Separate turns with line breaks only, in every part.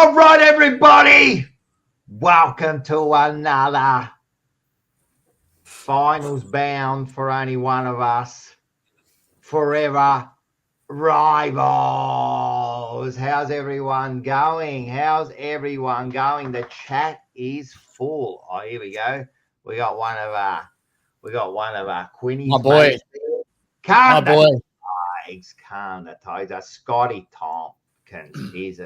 All right, everybody. Welcome to another finals bound for only one of us. Fourever rivals. How's everyone going? The chat is full. Oh, here we go. We got one of our Quinny's
My boy.
mates. Calm
My boy.
calm the ties. Scotty Tompkins. He's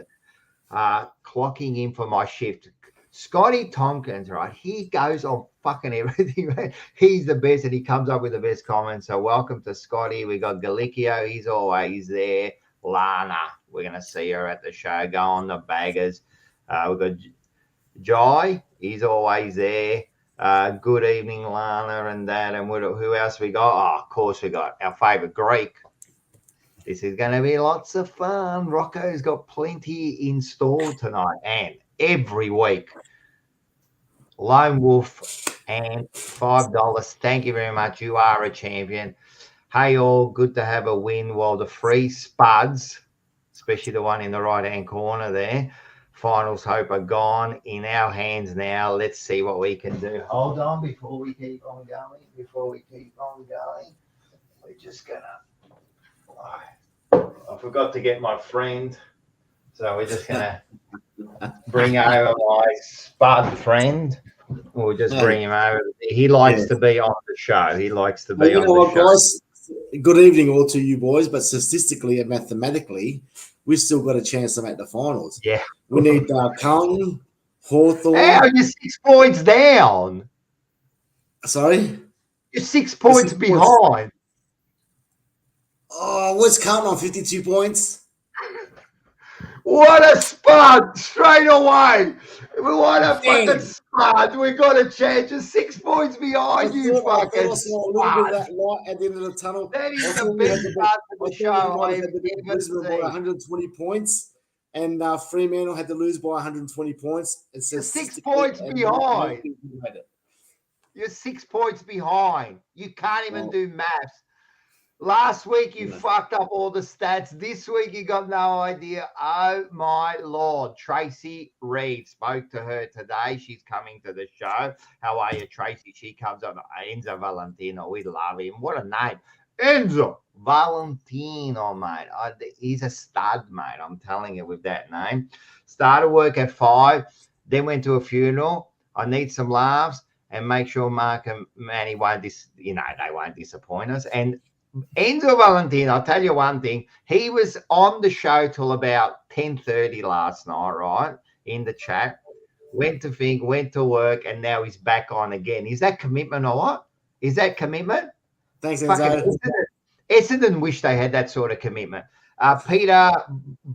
clocking in for my shift. Scotty Tompkins, right? He goes on fucking everything, man. He's the best, and he comes up with the best comments. So welcome to Scotty. We got Galicchio. He's always there. Lana, we're going to see her at the show. Go on the baggers. We've got Jai. He's always there. Good evening, Lana, and that. And who else we got? Oh, of course, we got our favourite Greek. This is going to be lots of fun. Rocco's got plenty in store tonight and every week. Lone Wolf and $5. Thank you very much. You are a champion. Hey, all. Good to have a win. While the free spuds, especially the one in the right-hand corner there, finals hope are gone. In our hands now. Let's see what we can do. Hold on before we keep on going. We're just going to... I forgot to get my friend, so we're just gonna bring over my spud friend. We'll just bring him over. He likes to be on the show.
Guys? Good evening, all to you boys. But statistically and mathematically, we've still got a chance to make the finals.
Yeah,
we need Carlton, Hawthorn.
How you're 6 points down?
Sorry,
you're 6 points behind.
Oh, what's Carlton on 52 points?
What a spud straight away. What a fucking spud. We got a chance. You're 6 points behind you fucking
I saw a little bit of that light at the end of the tunnel.
That is the best start to the show.
Brisbane by 120 points, and Fremantle had to lose by 120 points. It says
6 points behind. You're 6 points behind. You can't even do maths. Last week, you fucked up all the stats. This week, you got no idea. Oh, my Lord. Tracy Reed spoke to her today. She's coming to the show. How are you, Tracy? She comes on. Enzo Valentino. We love him. What a name. Enzo Valentino, mate. He's a stud, mate. I'm telling you with that name. Started work at 5. Then went to a funeral. I need some laughs. And make sure Mark and Manny won't, they won't disappoint us. And Enzo Valentino, I'll tell you one thing. He was on the show till about 10:30 last night, right? In the chat. Went to work, and now he's back on again. Is that commitment or what? Is that commitment?
Thanks, Enzo.
Essendon wish they had that sort of commitment. Peter,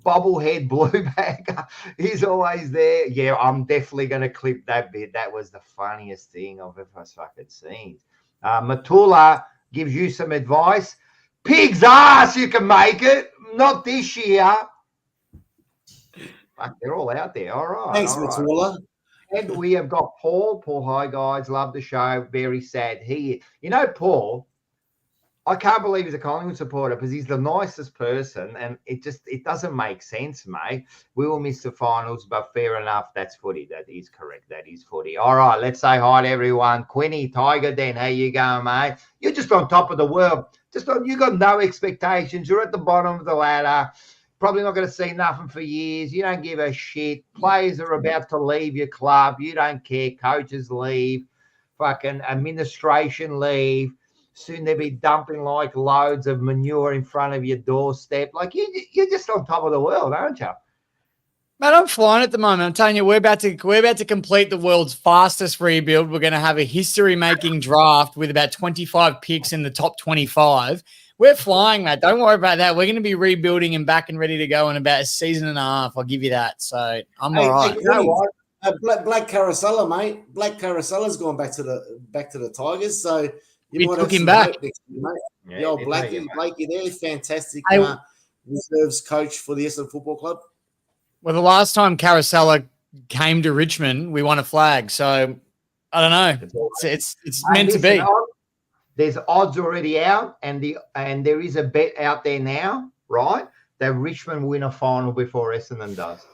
bobblehead blueback, he's always there. Yeah, I'm definitely going to clip that bit. That was the funniest thing I've ever fucking seen. Matula gives you some advice. Pig's ass, you can make it. Not this year. Fuck, they're all out there. All right.
Thanks, Matula.
And we have got Paul. Paul, hi, guys. Love the show. Very sad. Paul, I can't believe he's a Collingwood supporter because he's the nicest person, and it doesn't make sense, mate. We will miss the finals, but fair enough. That's footy. That is correct. That is footy. All right, let's say hi to everyone. Quinny, Tiger Den, how you going, mate? You're just on top of the world. You got no expectations. You're at the bottom of the ladder. Probably not going to see nothing for years. You don't give a shit. Players are about to leave your club. You don't care. Coaches leave. Fucking administration leave. Soon they'll be dumping like loads of manure in front of your doorstep. Like you're just on top of the world, aren't you?
Man, I'm flying at the moment. I'm telling you, we're about to complete the world's fastest rebuild. We're going to have a history-making draft with about 25 picks in the top 25. We're flying, mate. Don't worry about that. We're going to be rebuilding and back and ready to go in about a season and a half. I'll give you that. So I'm all right.
You know what? Black Carousella, mate. Black Carousella's gone back to the Tigers. So
you took him back.
Next year, mate. Yeah, the old Blakey there, fantastic reserves coach for the Essendon Football Club.
Well, the last time Carousella came to Richmond, we won a flag. So I don't know. It's meant to be.
There's odds already out, and there is a bet out there now, right? That Richmond win a final before Essendon does.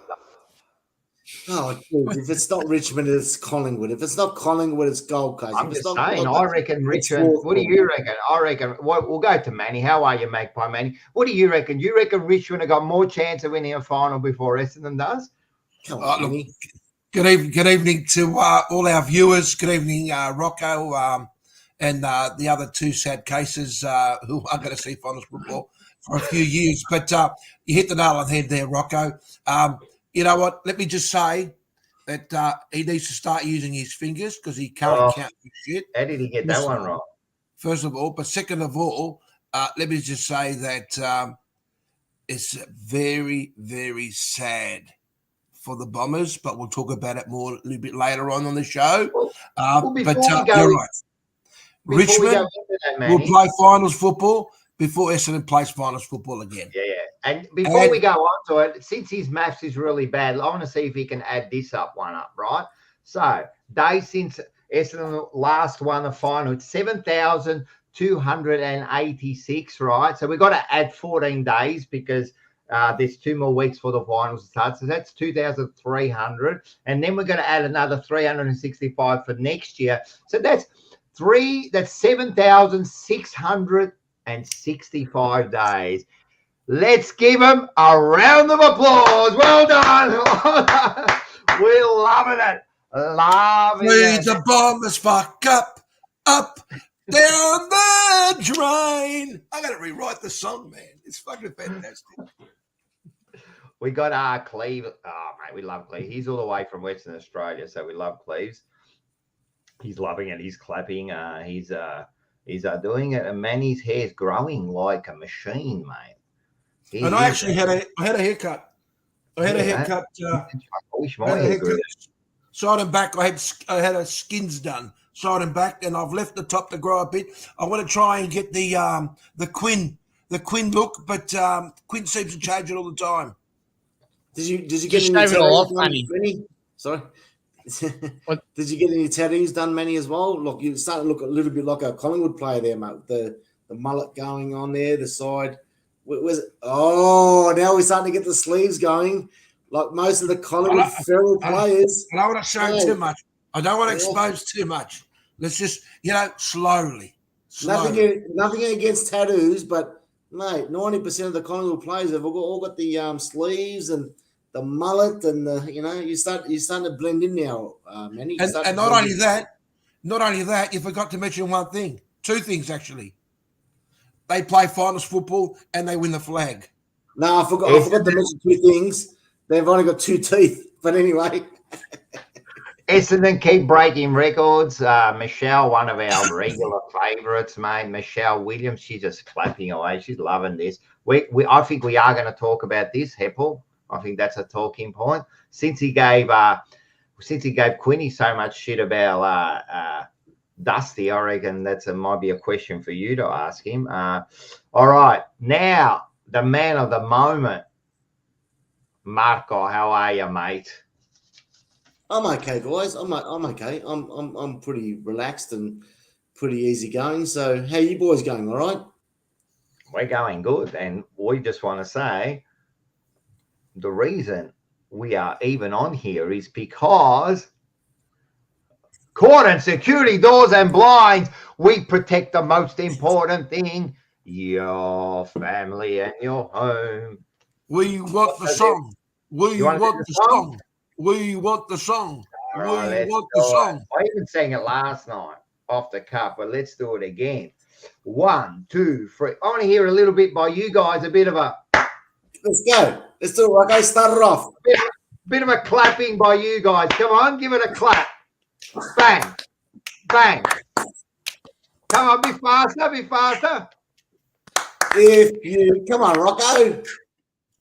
Oh, geez, if it's not Richmond, it's Collingwood. If it's not Collingwood, it's Gold Coast.
I'm
If it's
just
not
saying,
Gold
I
Coast,
reckon
it's
Richmond. What do
Hawthorn.
you reckon? I reckon we'll go to Manny. How are you, Magpie Manny? What do you reckon? You reckon Richmond have got more chance of winning a final before Essendon does?
Come on,
look,
Manny.
Good evening to all our viewers. Good evening, Rocco, and the other two sad cases who are going to see finals football for a few years. But you hit the nail on the head there, Rocco. You know what? Let me just say that he needs to start using his fingers because he can't count shit.
How did he get that one right?
First of all, but second of all, let me just say that it's very, very sad for the Bombers, but we'll talk about it more a little bit later on the show. You're right. Richmond will play finals football before Essendon plays finals football again.
Yeah. And before we go on to it, since his maths is really bad, I want to see if he can add this one up, right? So, days since Essendon last won the final, it's 7,286, right? So we've got to add 14 days because there's 2 more weeks for the finals to start. So that's 2,300. And then we're going to add another 365 for next year. So that's 7,665 days. Let's give him a round of applause. Well done. We're loving it.
Lead the Bombers fuck up, down the drain. I got to rewrite the song, man. It's fucking fantastic.
We got Cleve. Oh, mate, we love Cleve. He's all the way from Western Australia, so we love Cleves. He's loving it. He's clapping. He's doing it, and Manny's hair's growing like a machine, mate.
And I actually had a haircut. I had a haircut.
I wish my hair grew.
Side and back. I had a skins done side and back, and I've left the top to grow a bit. I want to try and get the Quinn look, but Quinn seems to change it all the time.
Did you get any tattoos done, Manny? Sorry. Did you get any tattoos done, Manny, as well? Look, you're starting to look a little bit like a Collingwood player there, mate. The mullet going on there, the side. Where's it? Oh, now we're starting to get the sleeves going, like most of the Collingwood feral players.
I don't want to show too much. I don't want to expose too much. Let's just, slowly.
Nothing against tattoos, but mate, 90% of the Collingwood players have all got the sleeves and the mullet, and you're starting to blend in now, Manny.
And not only that, you forgot to mention one thing, 2 things actually. They play finals football and they win the flag.
No, I forgot to mention 2 things. They've only got 2 teeth, but anyway.
Essendon keep breaking records. Michelle, one of our regular favourites, mate. Michelle Williams, she's just clapping away. She's loving this. I think we are going to talk about this, Heppel. I think that's a talking point. Since he gave Quinny so much shit about Dusty, I reckon might be a question for you to ask him. All right, now the man of the moment, Marco. How are you, mate?
I'm okay, guys. I'm okay. I'm pretty relaxed and pretty easy going. So, how you boys going? All right?
We're going good, and we just want to say the reason we are even on here is because cordon, security, doors, and blinds. We protect the most important thing: your family and your home.
We want the song. We want the song. We want the song. We want the song.
I even sang it last night off the cuff, but let's do it again. 1, 2, 3. I want to hear a little bit by you guys. A bit of a.
Let's go. Let's do it. Like I started off.
Bit of a clapping by you guys. Come on, give it a clap. Bang, bang. Come on, be faster, be faster.
Come on, Rocco.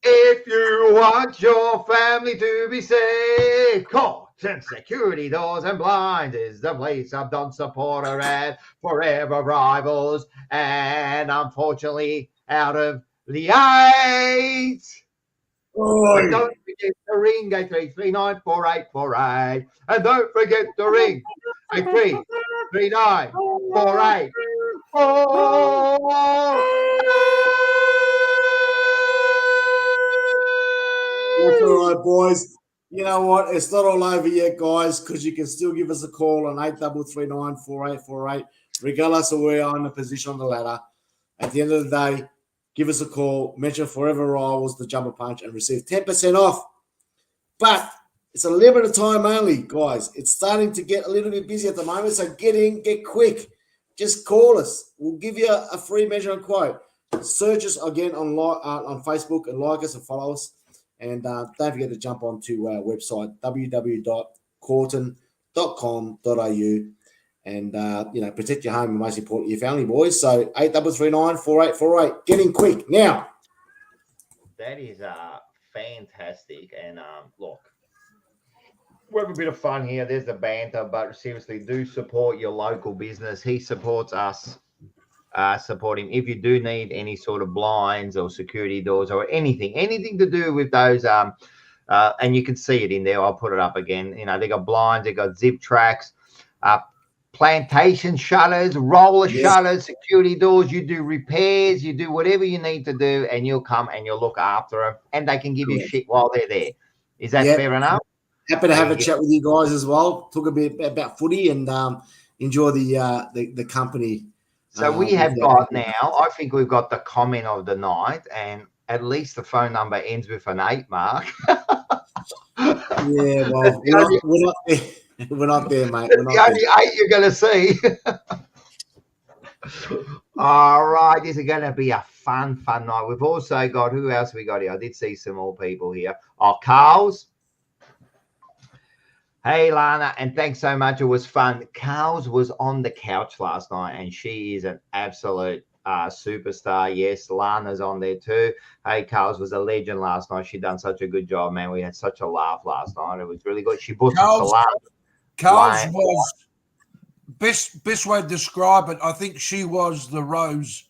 If you want your family to be safe, cordon, security, doors, and blinds is the place I've done supporter at Fourever rivals, and unfortunately out of the 8. But don't forget to ring 83394848, and don't forget to ring 83394848.
That's all right, boys. You know what? It's not all over yet, guys, because you can still give us a call on 8339-4848, regardless of where you are in the position on the ladder. At the end of the day, give us a call, mention Fourever Rivals, the Jumper Punch, and receive 10% off. But it's a limited time only, guys. It's starting to get a little bit busy at the moment, so get in, get quick. Just call us. We'll give you a free measurement quote. Search us again on Facebook and like us and follow us. And don't forget to jump onto our website, www.corton.com.au. And, protect your home and most importantly, your family, boys. So 8339-4848. Get in quick now.
That is fantastic. And look, we have a bit of fun here. There's the banter, but seriously, do support your local business. He supports us. Support him. If you do need any sort of blinds or security doors or anything to do with those, and you can see it in there. I'll put it up again. They got blinds, they got zip tracks, plantation shutters, roller shutters, security doors. You do repairs, you do whatever you need to do, and you'll come and you'll look after them, and they can give you shit while they're there. Is that fair enough?
Happy to have a chat with you guys as well. Talk a bit about footy and enjoy the company.
So we have got now, I think we've got the comment of the night, and at least the phone number ends with an 8, Mark.
Yeah, well, we're not there, mate.
We're not the only 8 you're going to see. All right, this is going to be a fun night. We've also got, who else we got here? I did see some more people here. Carl's. Hey, Lana, and thanks so much. It was fun. Carl's was on the couch last night, and she is an absolute superstar. Yes, Lana's on there too. Hey, Carl's was a legend last night. She done such a good job, man. We had such a laugh last night. It was really good. She bought some salami.
Carl's was best way to describe it. I think she was the rose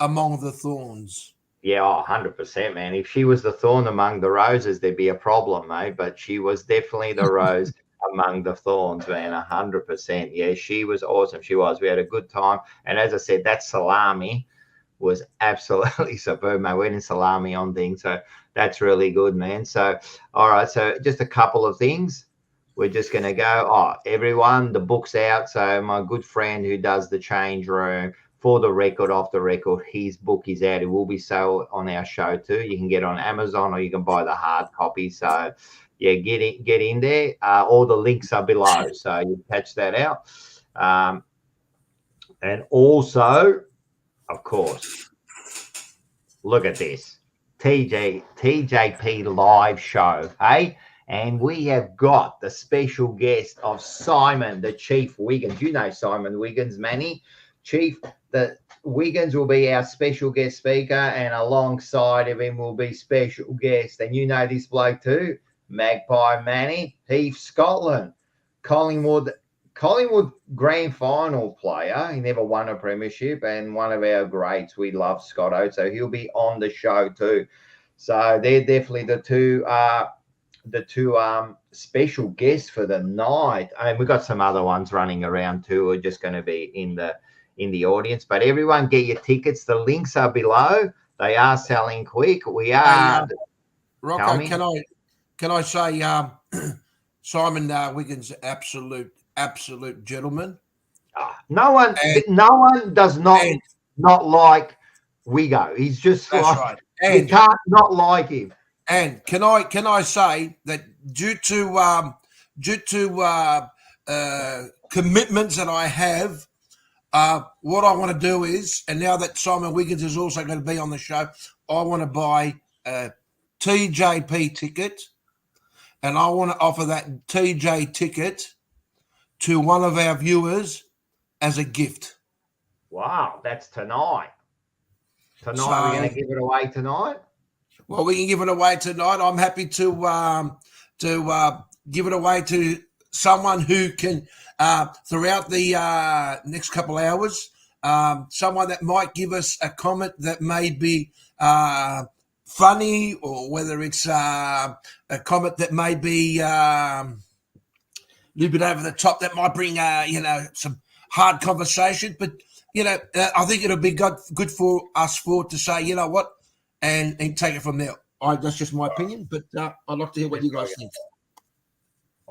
among the thorns.
Yeah, 100%, man. If she was the thorn among the roses, there'd be a problem, mate. But she was definitely the rose among the thorns, man. 100%. Yeah, she was awesome. She was. We had a good time. And as I said, that salami was absolutely superb, mate. We had salami on things. So that's really good, man. So, all right. So just a couple of things. We're just going to go. Oh, everyone, the book's out. So my good friend who does the change room, for the record, off the record, his book is out. It will be sold on our show too. You can get it on Amazon or you can buy the hard copy. So, yeah, get in there. All the links are below, so you catch that out. And also, of course, look at this TJP live show, hey? And we have got the special guest of Simon, the Chief Wiggins. You know Simon Wiggins, Manny. Chief, the Wiggins will be our special guest speaker, and alongside of him will be special guest. And you know this bloke too, Magpie Manny, Heath Scotland, Collingwood grand final player. He never won a premiership, and one of our greats. We love Scotto, so he'll be on the show too. So they're definitely the two special guests for the night. And we've got some other ones running around too. We're just going to be in the audience, but everyone get your tickets. The links are below. They are selling quick. We are.
Rocco, can I say, Simon Wiggins, absolute gentleman.
No one does not like Wiggo. He's just
that's
like,
right. And
you can't not like him.
And can I say that due to commitments that I have, what I want to do is, and now that Simon Wiggins is also going to be on the show, I want to buy a TJP ticket, and I want to offer that TJ ticket to one of our viewers as a gift.
Wow, that's tonight. We're going to give it away tonight.
Well, we can give it away tonight. I'm happy to give it away to someone who can, throughout the next couple of hours, someone that might give us a comment that may be funny, or whether it's a comment that may be a little bit over the top, that might bring, some hard conversation. But, I think it'll be good for us to say, you know what, and take it from there. That's just my opinion, but I'd like to hear what you guys think.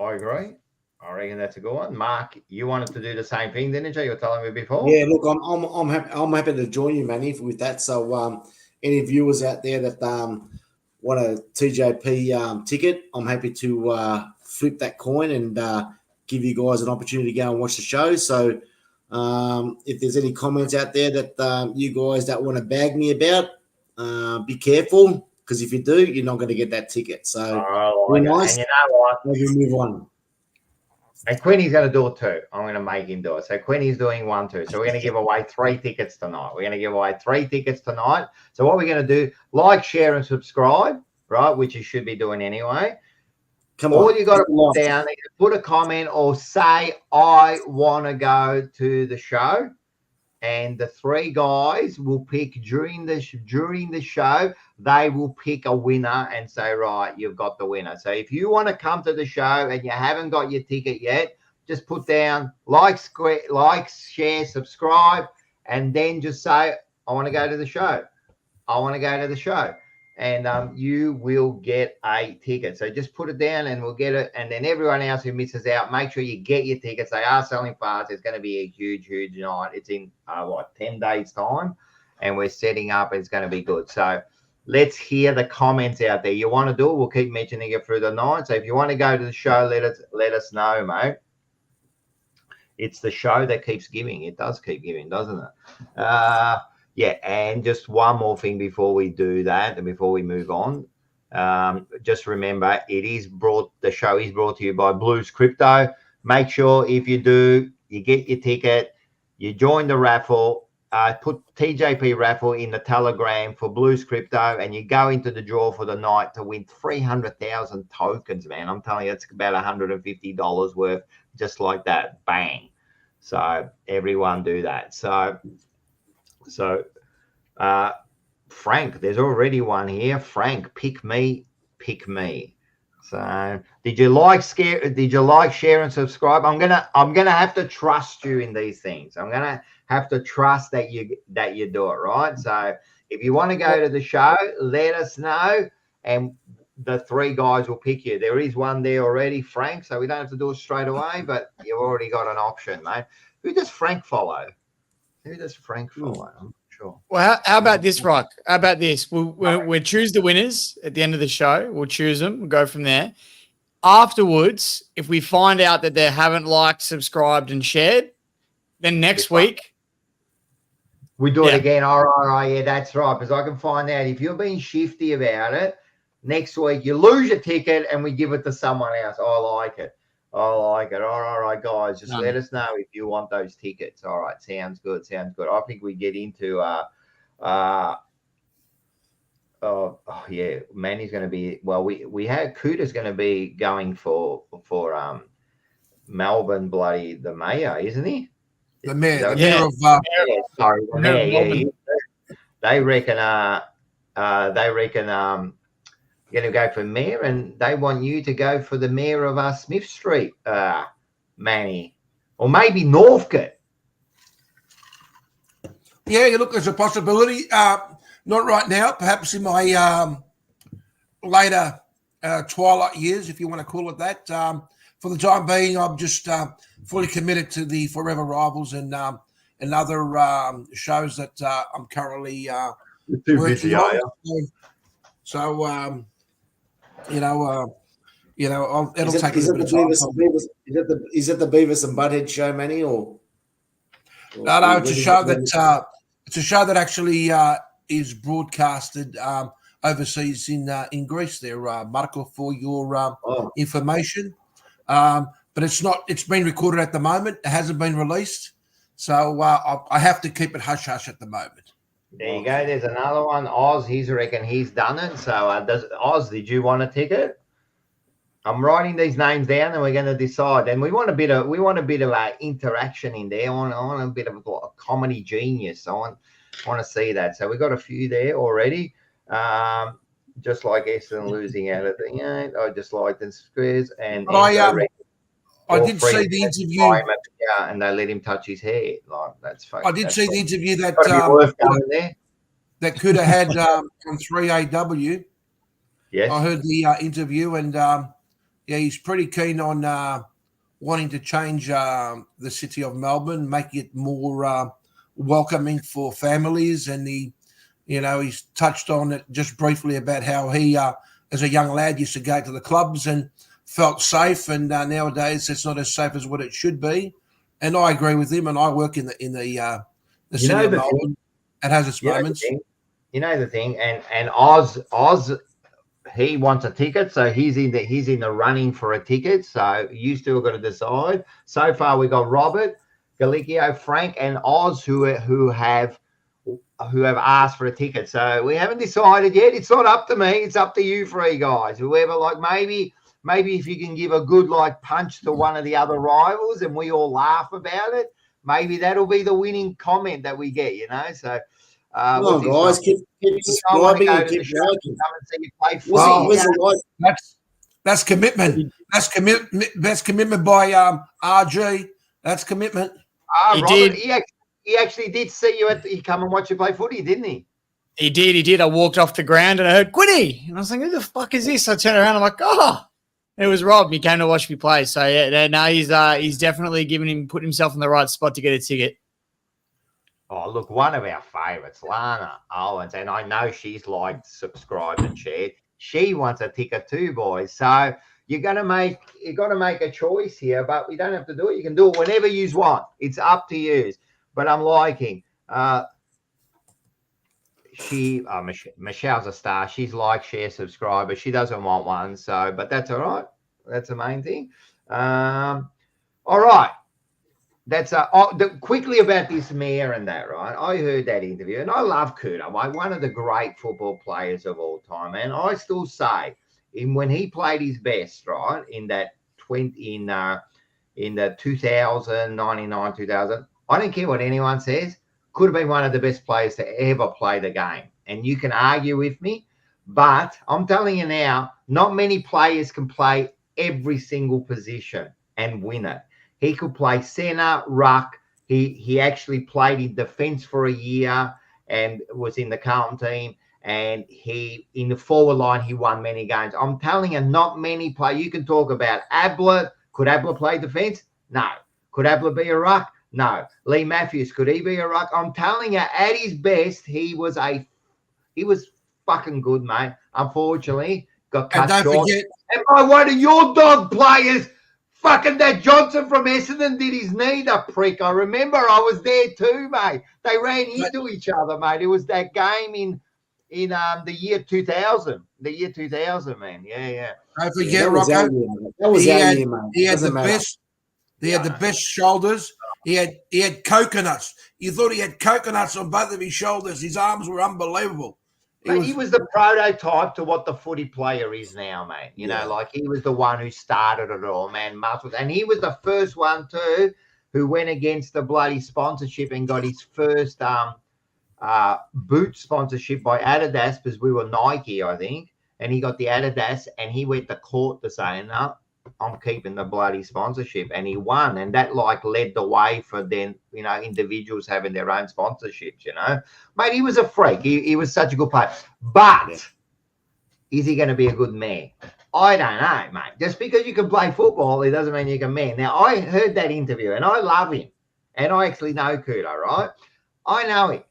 I agree. I reckon that's a good one. Mark, you wanted to do the same thing, didn't you? You were telling me before.
Yeah, look, I'm happy to join you, Manny, with that. So, any viewers out there that want a TJP ticket, I'm happy to flip that coin and give you guys an opportunity to go and watch the show. So, if there's any comments out there that you guys don't want to bag me about, be careful, because if you do, you're not going to get that ticket. So,
be nice. And you know what?
Maybe move on.
And Quinny's going to do it too. I'm going to make him do it. So Quinny's doing 1 too. So we're going to give away 3 tickets tonight. We're going to give away 3 tickets tonight. So what we're going to do, like, share, and subscribe, right? Which you should be doing anyway. All you got to put down is put a comment or say, I want to go to the show. And the 3 guys will pick during the show, they will pick a winner and say, right, you've got the winner. So if you want to come to the show and you haven't got your ticket yet, just put down like, share, subscribe, and then just say, I want to go to the show. I want to go to the show. And you will get a ticket. So just put it down and we'll get it. And then everyone else who misses out, make sure you get your tickets. They are selling fast. It's going to be a huge, huge night. It's in, 10 days' time. And we're setting up. It's going to be good. So let's hear the comments out there. You want to do it? We'll keep mentioning it through the night. So if you want to go to the show, let us know, mate. It's the show that keeps giving. It does keep giving, doesn't it? Yeah, and just one more thing before we do that and before we move on. Just remember, the show is brought to you by Blues Crypto. Make sure if you do, you get your ticket, you join the raffle, put TJP raffle in the Telegram for Blues Crypto, and you go into the draw for the night to win 300,000 tokens, man. I'm telling you, it's about $150 worth, just like that. Bang. So everyone do that. So, Frank, there's already one here. Frank, pick me. So, did you like, share, and subscribe? I'm gonna have to trust you in these things. I'm gonna have to trust that you do it right. So, if you want to go to the show, let us know, and the 3 guys will pick you. There is one there already, Frank. So we don't have to do it straight away, but you've already got an option, mate. Who does Frank follow? Who does Frank follow? I'm not sure.
Well, how about this, Rock? How about this? We'll choose the winners at the end of the show. We'll choose them. We'll go from there. Afterwards, if we find out that they haven't liked, subscribed, and shared, then next week
we do it again. All right, yeah, that's right. Because I can find out if you're being shifty about it. Next week, you lose your ticket and we give it to someone else. I like it. All right, guys. Just let us know if you want those tickets. All right. Sounds good. I think we get into yeah, Manny's going to be, well, we have Cooter's going to be going for Melbourne bloody the mayor, isn't he?
The mayor,
mayor
of
sorry, the mayor, yeah. They reckon going to go for mayor, and they want you to go for the mayor of Smith Street, Manny, or maybe Northcote.
Yeah, look, there's a possibility. Not right now, perhaps in my later twilight years, if you want to call it that. For the time being, I'm just fully committed to the Fourever Rivals and other shows that I'm currently working on. So it'll take a little bit of time.
Is it the Beavis and Butthead show, Manny, or
no? It's a show that actually is broadcasted overseas in Greece. There, Marco, for your information. But it's not. It's been recorded at the moment. It hasn't been released, so I have to keep it hush hush at the moment.
There you go. There's another one. Oz, he's done it. So Oz, did you want a ticket? I'm writing these names down, and we're going to decide. And we want a bit of interaction in there. I want a bit of a comedy genius. I want to see that. So we got a few there already. Just like Essendon losing out at the end. I just like the squares. And
I did see the interview.
And they let him touch his hair. Like that's fake.
I did see the interview that could have had on 3AW.
Yes,
I heard the interview, and he's pretty keen on wanting to change the city of Melbourne, make it more welcoming for families. And he's touched on it just briefly about how he, as a young lad, used to go to the clubs and felt safe. And nowadays, it's not as safe as what it should be. And I agree with him. And I work in the city of Melbourne. It has its moments.
You know the thing, and Oz, he wants a ticket, so he's in the running for a ticket. So you still got to decide. So far, we got Robert, Galicchio, Frank, and Oz who have asked for a ticket. So we haven't decided yet. It's not up to me. It's up to you three guys. Whoever, like maybe if you can give a good punch to one of the other rivals, and we all laugh about it, maybe that'll be the winning comment that we get. So.
Come on, guys, keep subscribing and keep liking.
That's commitment. That's commitment by RG. That's commitment.
He did. He actually did see you he come and watch you play footy, didn't he?
He did. I walked off the ground and I heard Quiddy, and I was like, "Who the fuck is this?" I turned around. I'm like, "Oh, it was Rob." He came to watch me play. So yeah, no, he's definitely put himself in the right spot to get a ticket.
Oh, look, one of our favourites, Lana Owens, and I know she's liked, subscribed, and shared. She wants a ticket too, boys. So you got to make a choice here, but we don't have to do it. You can do it whenever you want. It's up to you. But I'm liking. Michelle's a star. She's like, share, subscribe, but she doesn't want one. So, but that's all right. That's the main thing. All right. That's quickly about this mayor and that, right? I heard that interview, and I love Kudo, one of the great football players of all time. And I still say, when he played his best, right, in the 2000, 99, 2000, I don't care what anyone says, could have been one of the best players to ever play the game. And you can argue with me, but I'm telling you now, not many players can play every single position and win it. He could play centre, ruck. He actually played in defence for a year and was in the Carlton team. And in the forward line, he won many games. I'm telling you, not many play. You can talk about Abler. Could Abler play defence? No. Could Abler be a ruck? No. Lee Matthews, could he be a ruck? I'm telling you, at his best, he was fucking good, mate. Unfortunately, got cut short. And by one of your dog players, fucking that Johnson from Essendon did his knee, the prick. I remember I was there too, mate. They ran into each other, mate. It was that game in the year 2000. The year 2000, man. Yeah.
Don't forget, Rocco.
That was alien, man.
He had the best. He had the best shoulders. He had coconuts. You thought he had coconuts on both of his shoulders. His arms were unbelievable.
He was the prototype to what the footy player is now, mate. You know, like he was the one who started it all, man. Muscles. And he was the first one too who went against the bloody sponsorship and got his first boot sponsorship by Adidas, because we were Nike, I think. And he got the Adidas and he went to court to say, no, I'm keeping the bloody sponsorship, and he won, and that led the way for then individuals having their own sponsorships. Mate, he was a freak. He was such a good player, but is he going to be a good man? I don't know, mate. Just because you can play football, it doesn't mean you can man. Now, I heard that interview, and I love him, and I actually know Kudo, right? I know him.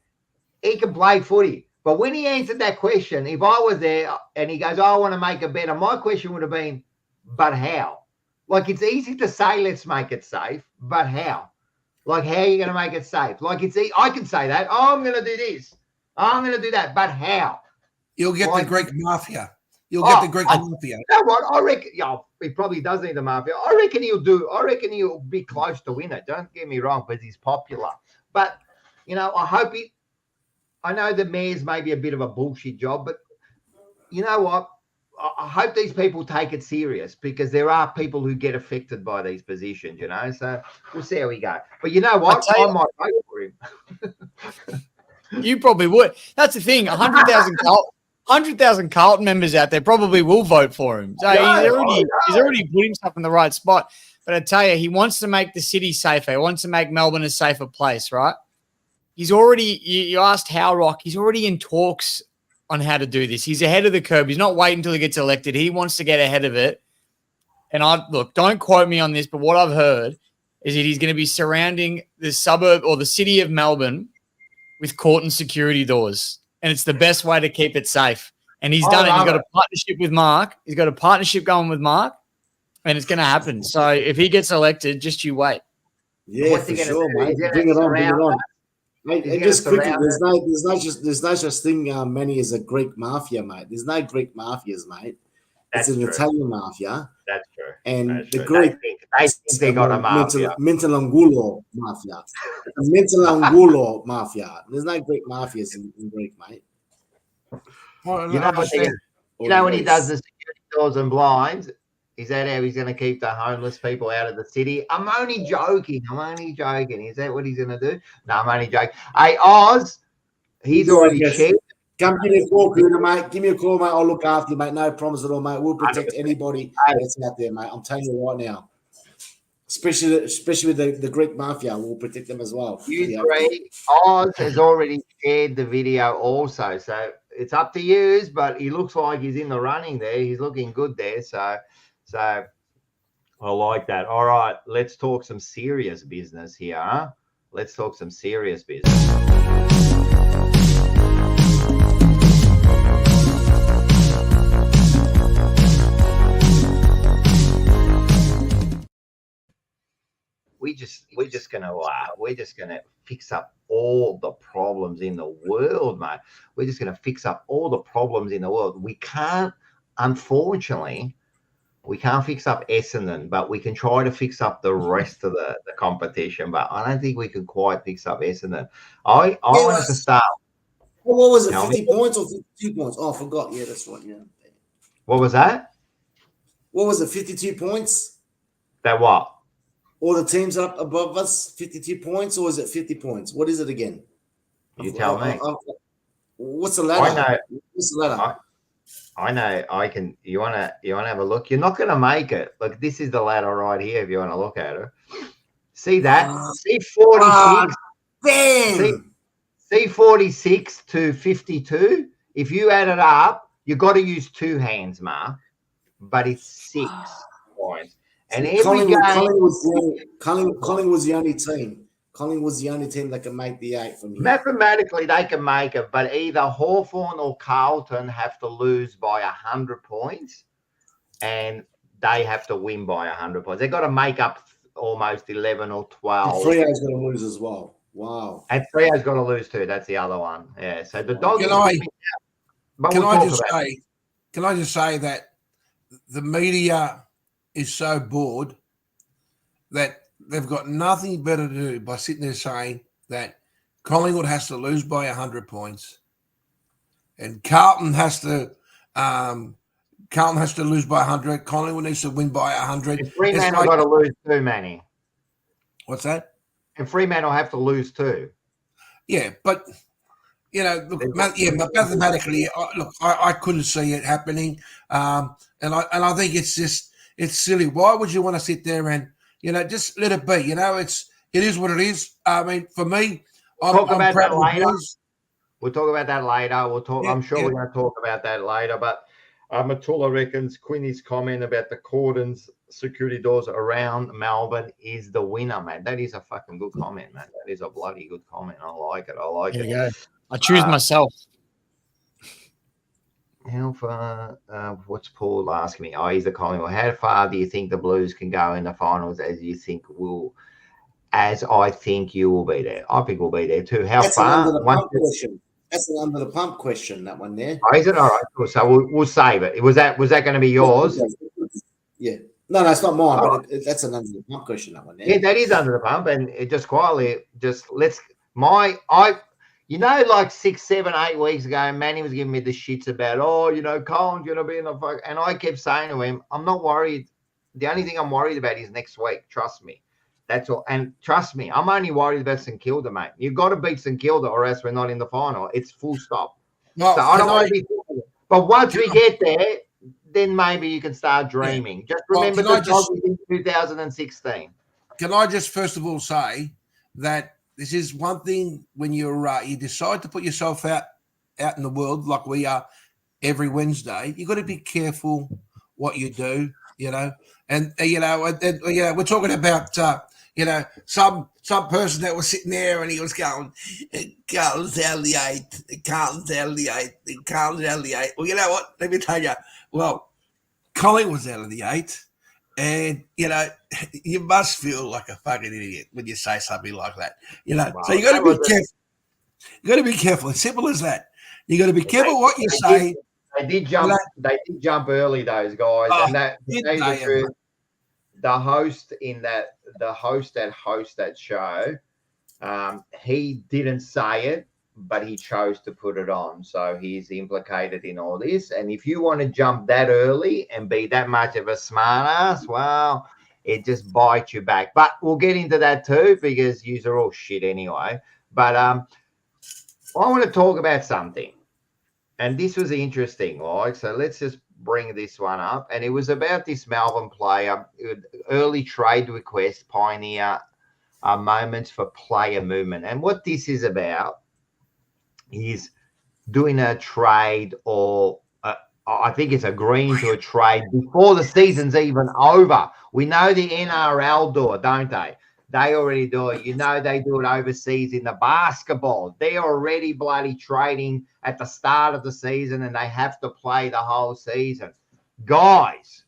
He can play footy. But when he answered that question, if I was there and he goes, I want to make a better, my question would have been, but how? Like, it's easy to say, let's make it safe, but how? Like, how are you going to make it safe? Like, I can say that. Oh, I'm going to do this. Oh, I'm going to do that. But how?
You'll get the Greek mafia. You'll get the Greek mafia.
You know what? I reckon, he probably does need the mafia. I reckon he'll be close to win it. Don't get me wrong, because he's popular. But, I hope I know the mayor's maybe a bit of a bullshit job, but you know what? I hope these people take it serious, because there are people who get affected by these positions, so we'll see how we go. But you know what? I might vote for him.
You probably would. That's the thing. 100,000 Carlton members out there probably will vote for him. So he's already put himself in the right spot. But I tell you, he wants to make the city safer. He wants to make Melbourne a safer place, right? He's already, you asked how, Rock, he's already in talks on how to do this. He's ahead of the curve. He's not waiting until he gets elected. He wants to get ahead of it. and don't quote me on this, but what I've heard is that he's going to be surrounding the suburb or the city of Melbourne with cordon security doors, and it's the best way to keep it safe. And he's done it. He's got a partnership with Mark. He's got a partnership going with Mark, and it's going to happen. So if he gets elected, just you wait.
Yeah, for sure, mate. Bring it on, bring it on. Mate, and just quickly, there's no such thing, Manny, as a Greek mafia, mate. There's no Greek mafias, mate. It's an Italian mafia.
That's true.
And the Greek,
I think they got a mafia.
Mentalangolo mafia. Mentalangolo mafia. There's no Greek mafias in Greek, mate.
Well, you know when he does the security doors and blinds, is that how he's going to keep the homeless people out of the city? I'm only joking. Is that what he's going to do? No, I'm only joking. Hey, Oz, he's already checked.
Come give me a call, Peter, mate. Give me a call, mate. I'll look after you, mate. No promise at all, mate. We'll protect anybody that's out there, mate. I'm telling you right now. Especially with the Greek mafia, we'll protect them as well.
You three, Oz has already shared the video also, so it's up to you, but he looks like he's in the running there. He's looking good there, so I like that. All right, let's talk some serious business here. Huh? Let's talk some serious business. We're just gonna fix up all the problems in the world, mate. We're just gonna fix up all the problems in the world. We can't, unfortunately, fix up Essendon, but we can try to fix up the rest of the competition. But I don't think we can quite fix up Essendon. I wanted to start.
Well, what was it? 50 points or 52 points? Oh, I forgot. Yeah, that's right. Yeah.
What was that?
What was it? 52 points?
That what?
All the teams up above us, 52 points, or is it 50 points? What is it again?
You tell me.
What's the ladder?
I know.
What's the ladder?
I know. I can. You wanna have a look? You're not gonna make it. Look, this is the ladder right here. If you want to look at it, see that? See 46.
Damn.
See 46 to 52. If you add it up, you got to use two hands, Mark. But it's 6 points. And
Collingwood was the only team. Collingwood was the only team that can make the 8 from here.
Mathematically, they can make it, but either Hawthorn or Carlton have to lose by 100 points, and they have to win by 100 points. They've got to make up almost 11 or 12.
Freo's going to lose as well. Wow.
And Freo's got to lose too. That's the other one. Yeah. So the Dogs.
Can I just say that the media is so bored that they've got nothing better to do by sitting there saying that Collingwood has to lose by 100 points and Carlton has to lose by 100. Collingwood needs to win by 100.
And Fremantle got to lose too, Manny.
What's that?
And Fremantle have to lose too.
Yeah, but look, mathematically, I couldn't see it happening, and I think it's silly. Why would you want to sit there and just let it be? It is what it is. I mean, for me, I'm proud of the boys.
We'll talk about that later. I'm sure we're going to talk about that later. But Matula reckons Quinny's comment about the cordons, security doors around Melbourne is the winner, man. That is a fucking good comment, man. That is a bloody good comment. I like it.
There you go. I choose myself.
How far? What's Paul asking me? Oh, he's the Collingwood. How far do you think the Blues can go in the finals? As I think you will be there. I think we'll be there too. How far?
That's an under the pump question. That one there.
Oh, is it all right? Cool. So we'll save it. Was that going to be yours?
Yeah. No, it's not mine. But that's an under the pump question. That one there.
Yeah, that is under the pump, and it just quietly like 6, 7, 8 weeks ago, Manny was giving me the shits about, Colin's going to be in the fuck. And I kept saying to him, I'm not worried. The only thing I'm worried about is next week. Trust me. That's all. And trust me, I'm only worried about St Kilda, mate. You've got to beat St Kilda or else we're not in the final. It's full stop.
Well,
so I don't want to be thinking. But once we get there, then maybe you can start dreaming. Yeah. Just remember the Dogs in 2016.
Can I just first of all say that this is one thing when you decide to put yourself out in the world like we are every Wednesday, you've got to be careful what you do And we're talking about some person that was sitting there and he was going, Carlton's out of the 8th, Carlton's out of the 8th, Carlton's out of the 8th. Well, you know what? Let me tell you. Well, Colin was out of the 8th, and you must feel like a fucking idiot when you say something like that.
Wow,
so you got to be careful. You got to be careful. It's simple as that. You got to be careful what you say.
They did jump. They did jump early, those guys, and that the host that hosts that show, he didn't say it, but he chose to put it on, so he's implicated in all this. And if you want to jump that early and be that much of a smartass, well, it just bites you back. But we'll get into that too, because yous are all shit anyway. But I want to talk about something. And this was interesting, like, so let's just bring this one up. And it was about this Melbourne player, early trade request, pioneer moments for player movement. And what this is about is doing a trade, or I think it's agreeing to a trade before the season's even over. We know the NRL do it, don't they? They already do it. They do it overseas in the basketball. They're already bloody trading at the start of the season, and they have to play the whole season. Guys,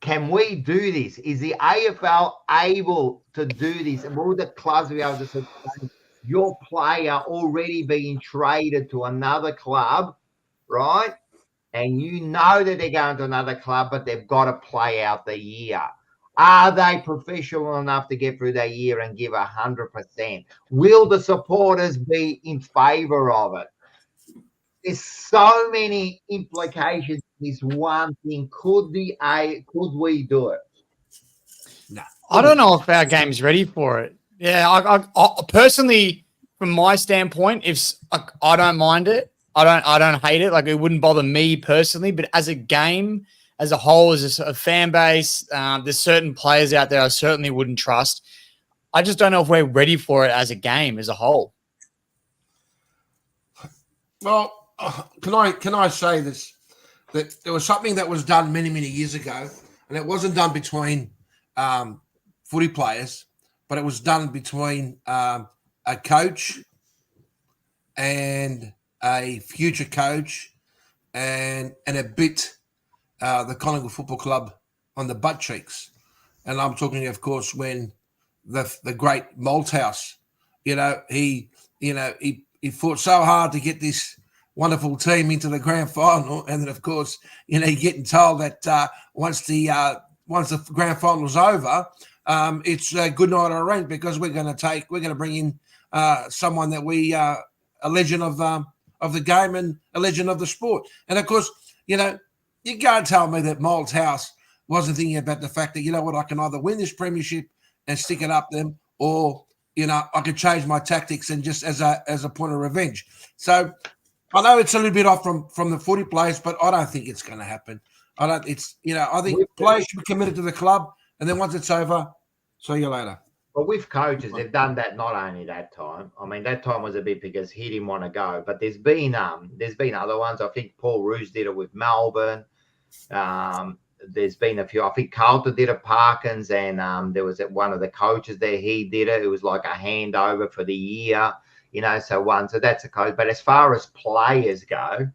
can we do this? Is the AFL able to do this? And will the clubs be able to say, your player already being traded to another club, right? And that they're going to another club, but they've got to play out the year. Are they professional enough to get through their year and give 100%? Will the supporters be in favour of it? There's so many implications. This one thing. Could we do it?
No. I don't know if our game's ready for it. Yeah, I personally, from my standpoint, if I don't mind it, I don't hate it. Like, it wouldn't bother me personally, but as a game, as a whole, as a fan base, there's certain players out there I certainly wouldn't trust. I just don't know if we're ready for it as a game, as a whole.
Well, can I say this? That there was something that was done many, many years ago, and it wasn't done between footy players, but it was done between a coach and a future coach and a bit the Collingwood Football Club on the butt cheeks. And I'm talking, of course, when the great Malthouse, he fought so hard to get this wonderful team into the grand final, and then, of course, getting told that once the grand final was over, it's a good night on rent, because we're going to bring in someone that we a legend of the game and a legend of the sport. And of course, you can't tell me that Malthouse wasn't thinking about the fact that, I can either win this premiership and stick it up them, or I could change my tactics and just as a point of revenge. So I know it's a little bit off from the footy players, but I don't think it's going to happen. I think players should be committed to the club, and then once it's over, see you later.
But with coaches, they've done that not only that time. I mean, that time was a bit because he didn't want to go. But there's been other ones. I think Paul Roos did it with Melbourne. There's been a few. I think Carlton did it, Parkins, and there was one of the coaches there. He did it. It was like a handover for the year, So that's a coach. But as far as players go,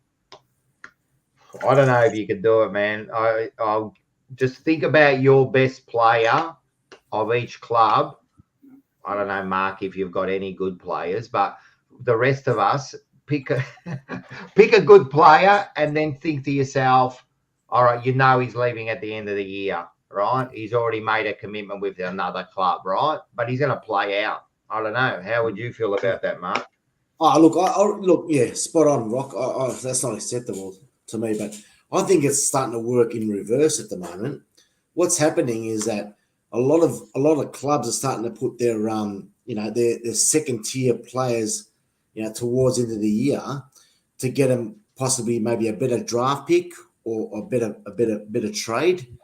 I don't know if you could do it, man. I'll just think about your best player of each club. I don't know, Mark, if you've got any good players, but the rest of us, pick a good player and then think to yourself, all right, he's leaving at the end of the year, right? He's already made a commitment with another club, right? But he's going to play out. I don't know. How would you feel about that, Mark?
Oh, look, yeah, spot on, Rock. That's not acceptable to me, but I think it's starting to work in reverse at the moment. What's happening is that a lot of clubs are starting to put their their second tier players, towards the end of the year to get them possibly maybe a better draft pick or a better trade.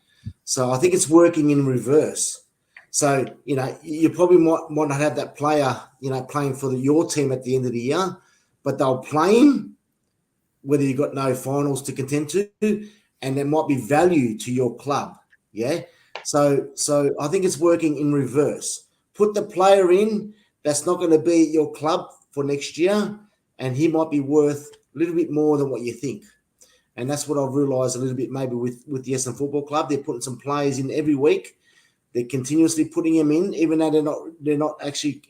So I think it's working in reverse. So you probably might not have that player playing for your team at the end of the year, but they'll play him whether you've got no finals to contend to, and there might be value to your club. Yeah. So I think it's working in reverse. Put the player in that's not going to be at your club for next year, and he might be worth a little bit more than what you think. And that's what I've realised a little bit maybe with the Essendon Football Club. They're putting some players in every week. They're continuously putting them in, even though they're not actually,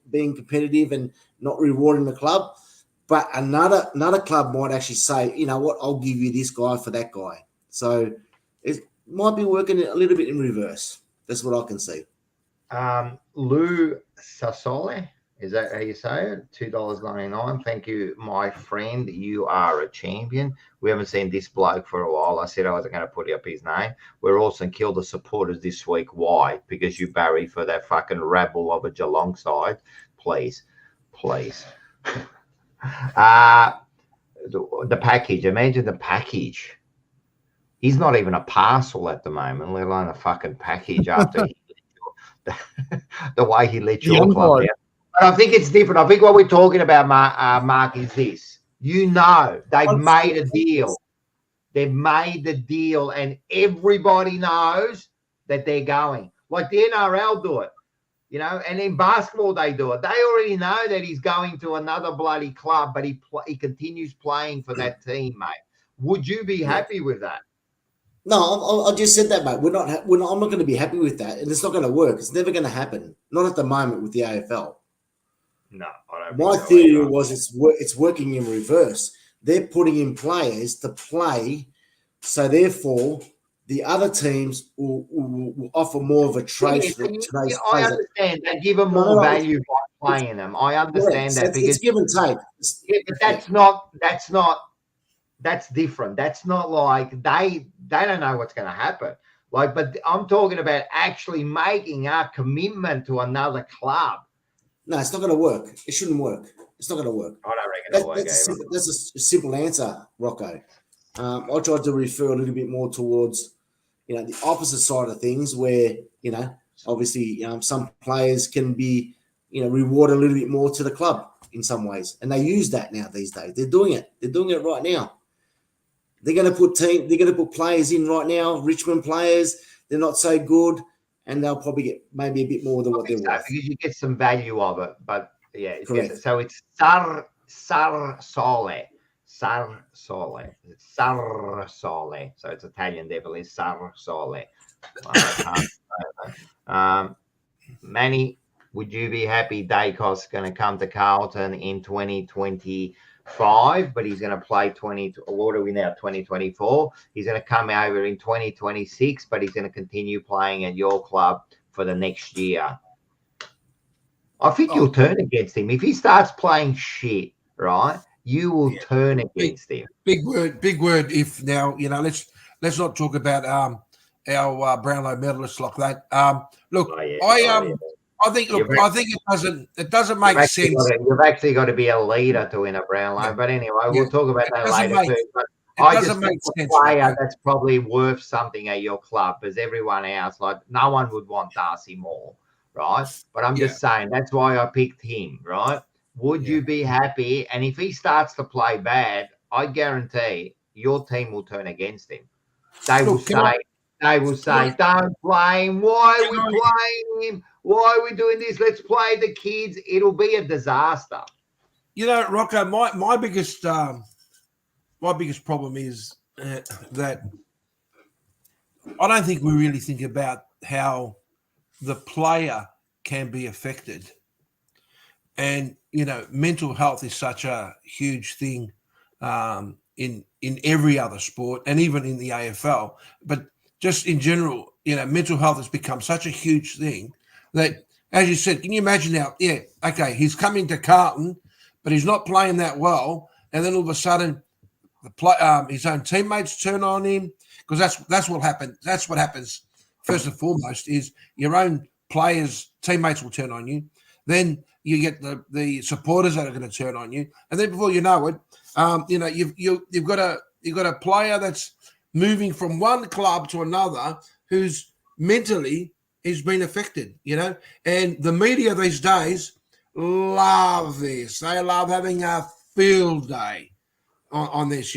being competitive and not rewarding the club. But another club might actually say, you know what, I'll give you this guy for that guy. So it might be working a little bit in reverse. That's what I can see.
Lou Sassole, is that how you say it? $2.99. Thank you, my friend. You are a champion. We haven't seen this bloke for a while. I said I wasn't going to put up his name. We're also kill the supporters this week. Why? Because you Barry for that fucking rabble of a Geelong side. Please. The package. Imagine the package. He's not even a parcel at the moment, let alone a fucking package after the way he let your club down. But I think it's different. I think what we're talking about, Mark, is this. They've made a deal. They've made the deal, and everybody knows that they're going. Like the NRL do it, and in basketball they do it. They already know that he's going to another bloody club, but he continues playing for that team, mate. Would you be happy with that?
No, I just said that, mate. I'm not going to be happy with that, and it's not going to work. It's never going to happen. Not at the moment with the AFL.
No, I don't.
My theory was it's working in reverse. They're putting in players to play, so therefore the other teams will offer more of a trade for today's players.
I understand. They give them more value by playing them. I understand that because
it's give and take.
But that's different. That's not like they don't know what's going to happen. But I'm talking about actually making a commitment to another club.
No, it's not going to work. It shouldn't work. It's not going to work.
I don't reckon it'll work.
That's a simple answer, Rocco. I tried to refer a little bit more towards, the opposite side of things where, obviously, some players can be, rewarded a little bit more to the club in some ways. And they use that now these days. They're doing it. They're doing it right now. They're going to put players in right now, Richmond players. They're not so good, and they'll probably get maybe a bit more than what they're worth.
Because you get some value of it, but yeah. So it's Sarsole. So it's Italian, definitely Sarsole. Manny, would you be happy Dacos going to come to Carlton in 2025, but he's going to play what are we now, 2024? He's going to come over in 2026, but he's going to continue playing at your club for the next year. I think you'll turn against him. If he starts playing shit, right, you will turn against him.
Big word. If now, let's not talk about our Brownlow medalists like that. I think it doesn't make sense.
You've actually got to be a leader to win a Brownlow. Yeah. But anyway, we'll talk about that later too. But I just think a player that's probably worth something at your club, as everyone else, no one would want Darcy Moore, right? But I'm just saying that's why I picked him, right? Would you be happy? And if he starts to play bad, I guarantee your team will turn against him. They will say, don't play him. Why are we playing him? Why are we doing this? Let's play the kids. It'll be a disaster.
Rocco, my biggest problem is that I don't think we really think about how the player can be affected. And, mental health is such a huge thing in every other sport and even in the AFL. But just in general, mental health has become such a huge thing that, as you said, can you imagine now? Yeah, okay, he's coming to Carlton, but he's not playing that well. And then all of a sudden, his own teammates turn on him because that's what happens. That's what happens first and foremost is your own players, teammates will turn on you. Then you get the supporters that are going to turn on you, and then before you know it, you've got a player that's moving from one club to another who's mentally has been affected, and the media these days love this. They love having a field day on this,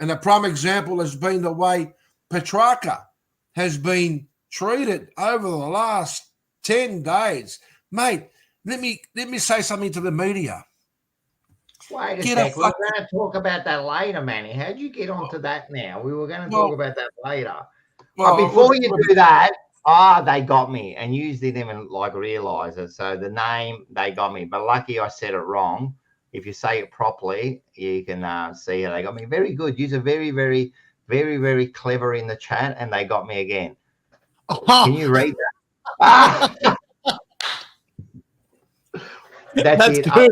And a prime example has been the way Petrarca has been treated over the last 10 days. Mate, let me say something to the media.
Wait a sec. We're going to talk about that later, Manny. How'd you get onto that now? We were going to talk about that later. But before you do that, they got me, and you didn't even realize it. So the name, they got me. But lucky I said it wrong. If you say it properly, you can see how they got me. Very good. You're very, very, very, very clever in the chat, and they got me again. Can you read that? That's it.
Good.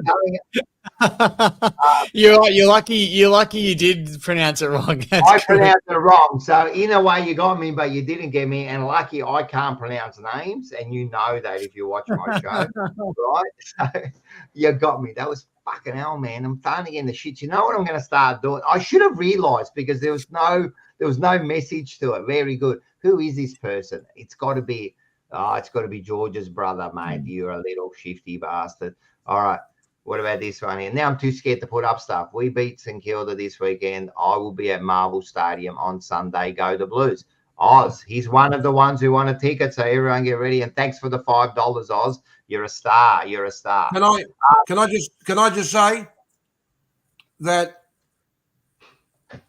You're lucky you did pronounce it wrong.
I pronounced it wrong. So in a way you got me, but you didn't get me. And lucky I can't pronounce names, and you know that if you watch my show, right? So you got me. That was fucking hell, man. I'm starting to get in the shit. You know what I'm going to start doing? I should have realized, because there was no message to it. Very good. Who is this person? It's got to be George's brother, mate. You're a little shifty bastard. All right. What about this one here? Now I'm too scared to put up stuff. We beat St Kilda this weekend. I will be at Marvel Stadium on Sunday. Go the Blues. Oz, he's one of the ones who won a ticket, so everyone get ready. And thanks for the $5, Oz. You're a star. You're a star.
Can I just say that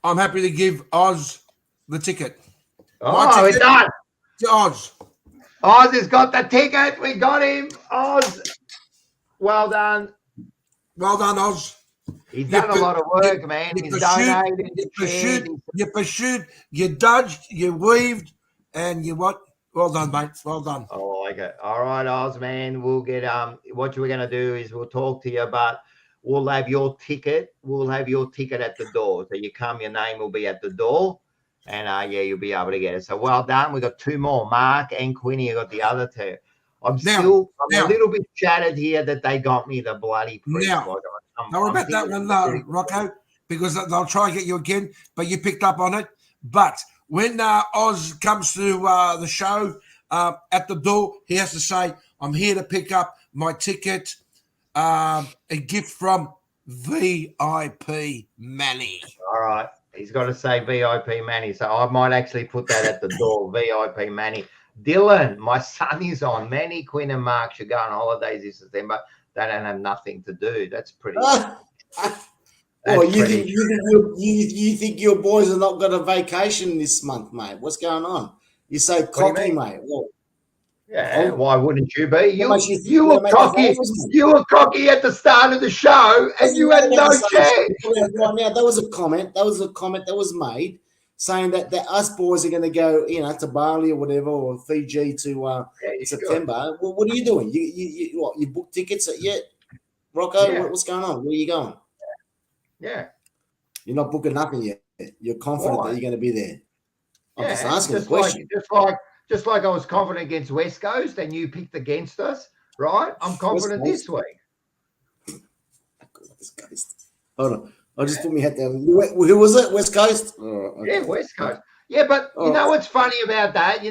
I'm happy to give Oz the ticket.
Oh, we're done.
Oz.
Oz has got the ticket. We got him. Oz. Well done.
Well done, Oz.
He's done a lot of work, man. He's donated.
You pursued, you dodged, you weaved, and you what? Well done, mate. Well done.
I like it. All right, Oz, man. We'll get what we're gonna do is we'll talk to you, but we'll have your ticket. We'll have your ticket at the door. So you come, your name will be at the door, and you'll be able to get it. So well done. We got two more. Mark and Quinny. You got the other two. I'm a little bit shattered here that they got me the bloody priest.
Don't worry about that one, Rocco, because they'll try and get you again, but you picked up on it. But when Oz comes to the show at the door, he has to say, I'm here to pick up my ticket, a gift from VIP Manny.
All right. He's got to say VIP Manny. So I might actually put that at the door, VIP Manny. Dylan, my son is on. Manny, Quinn, and Mark should go on holidays this September. They don't have nothing to do. That's pretty.
You think your boys are not got a vacation this month, mate? What's going on? You're so cocky, mate. Well,
yeah, why wouldn't you be? You were cocky. You were cocky at the start of the show, and you had no chance.
Right now, that was a comment. That was made, saying that us boys are going to go, to Bali or whatever, or Fiji to September. Well, what are you doing? You book tickets yet, Rocco? Yeah. What's going on? Where are you going?
Yeah,
you're not booking nothing yet. You're confident that you're going to be there. I'm just asking a question.
Just like I was confident against West Coast, and you picked against us, right? I'm confident this week.
West Coast. Hold on. I just put my head down. Who was it? West Coast? Oh, okay.
Yeah, West Coast. Yeah, but you know what's funny about that?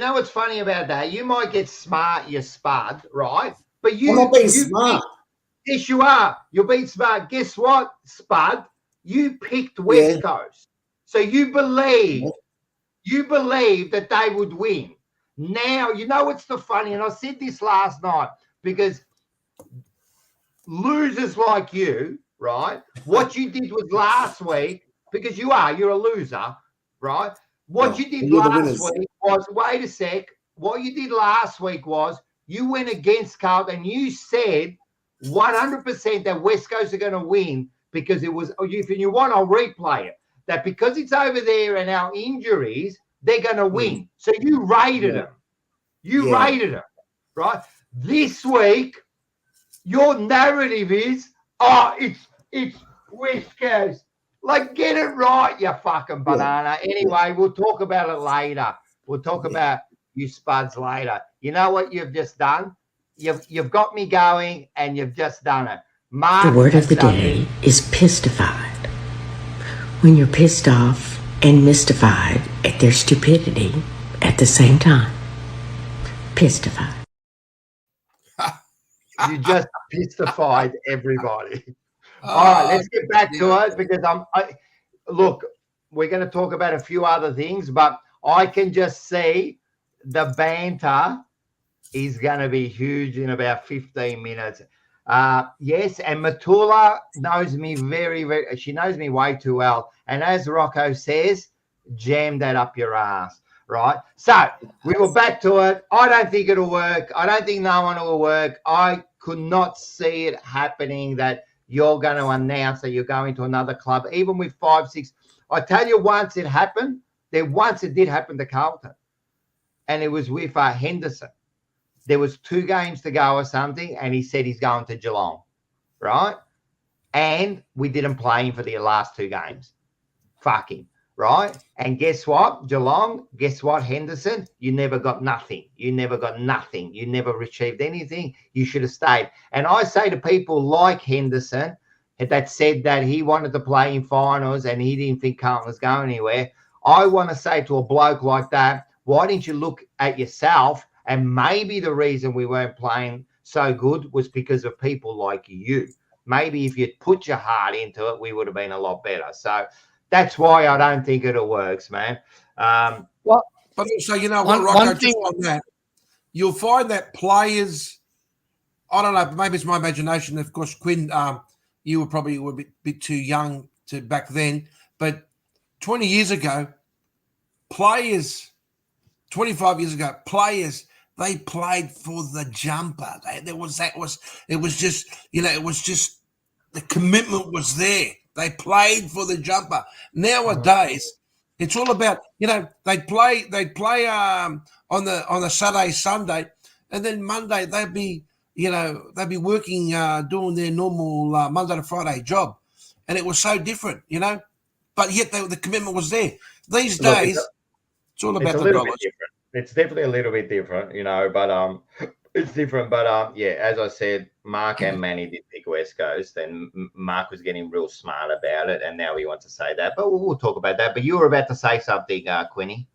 You might get smart, you spud, right? But
I'm not being smart.
Yes, you are. You're being smart. Guess what, spud? You picked West Coast. So you believe that they would win. Now, you know what's the funny, and I said this last night, because losers like you, right? What you did was last week, because you're a loser, right? What you did last week was, wait a sec, what you did last week was you went against Carlton, you said 100% that West Coast are going to win, because it was, if you want, I'll replay it, that because it's over there and our injuries, they're going to win. So you rated them. You rated them, right? This week, your narrative is, it's West Coast. Like, get it right, you fucking banana. Anyway, we'll talk about it later. We'll talk about you spuds later. You know what you've just done? You've got me going, and you've just done it. Mark,
the word of the day is pistified. When you're pissed off and mystified at their stupidity at the same time. Pistified.
You just pistified everybody. All right, let's get back to it, because look, we're going to talk about a few other things, but I can just see the banter is going to be huge in about 15 minutes. Yes, and Matula knows me she knows me way too well. And as Rocco says, jam that up your ass, right? So we were back to it. I don't think it'll work. I don't think no one will work. I could not see it happening that you're going to announce that you're going to another club, even with 5, 6. I tell you, once it happened, once it did happen to Carlton, and it was with Henderson. There was 2 games to go or something, and he said he's going to Geelong, right? And we didn't play him for the last 2 games. Fuck him, right? And guess what, Geelong? Guess what, Henderson? You never got nothing. You never got nothing. You never received anything. You should have stayed. And I say to people like Henderson that said that he wanted to play in finals and he didn't think Carlton was going anywhere, I want to say to a bloke like that, why didn't you look at yourself? And maybe the reason we weren't playing so good was because of people like you. Maybe if you'd put your heart into it, we would have been a lot better. So that's why I don't think it'll work, man.
But also, you know what, Rocco, just on that, you'll find that players, I don't know, maybe it's my imagination. Of course, Quinn, you were probably a bit too young to back then, but 20 years ago, players, 25 years ago, players, they played for the jumper. It was just the commitment was there. They played for the jumper. Nowadays, it's all about, they'd play on the Saturday, Sunday, and then Monday they'd be working, doing their normal Monday to Friday job, and it was so different, But yet the commitment was there. These days, it's all about the dollars.
It's definitely a little bit different, but it's different. But yeah, as I said, Mark and Manny did pick West Coast, and Mark was getting real smart about it, and now he wants to say that. But we'll talk about that. But you were about to say something, Quinny.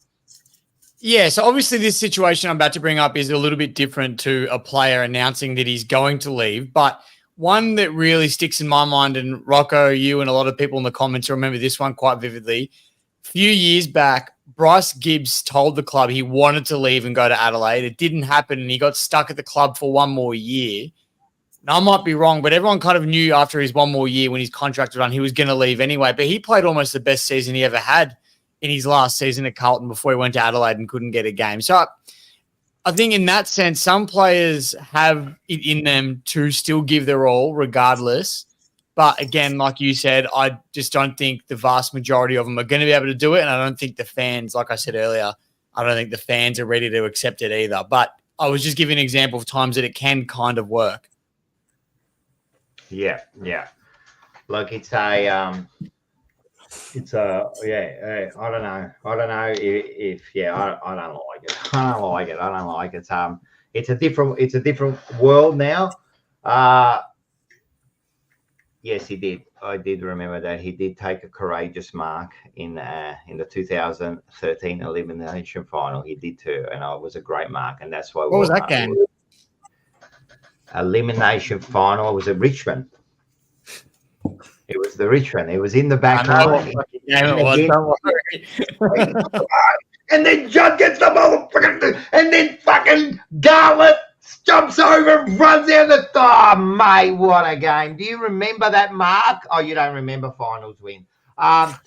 Yeah, so obviously this situation I'm about to bring up is a little bit different to a player announcing that he's going to leave, but one that really sticks in my mind, and Rocco, you and a lot of people in the comments remember this one quite vividly. A few years back, Bryce Gibbs told the club he wanted to leave and go to Adelaide. It didn't happen, and he got stuck at the club for 1 more year. Now, I might be wrong, but everyone kind of knew after his 1 more year when his contract was done, he was going to leave anyway. But he played almost the best season he ever had in his last season at Carlton before he went to Adelaide and couldn't get a game. So I think in that sense, some players have it in them to still give their all regardless. But again, like you said, I just don't think the vast majority of them are going to be able to do it. And I don't think the fans, like I said earlier, I don't think the fans are ready to accept it either. But I was just giving an example of times that it can kind of work.
Yeah. Look, I don't know if I don't like it. It's a different world now. Yes, he did. I did remember that he did take a courageous mark in the 2013 elimination final. He did too, and it was a great mark, and that's why.
What was that game?
Elimination final. It was at Richmond. It was the Richmond. It was in the back line. And then Judd gets the motherfucker, and then fucking Garlett jumps over and runs out the door. Oh, mate, what a game. Do you remember that, Mark? Oh, you don't remember finals win. Oz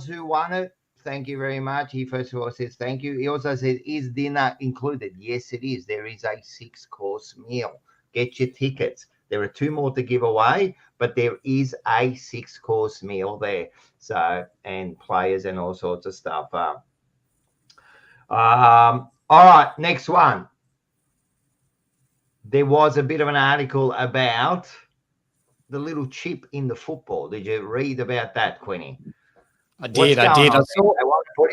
who won it. Thank you very much. He first of all says thank you. He also says, is dinner included? Yes, it is. There is a 6-course meal. Get your tickets. There are 2 more to give away, but there is a 6-course meal there. So, and players and all sorts of stuff. All right, next one. There was a bit of an article about the little chip in the football. Did you read about that, Quinny?
I did. I saw.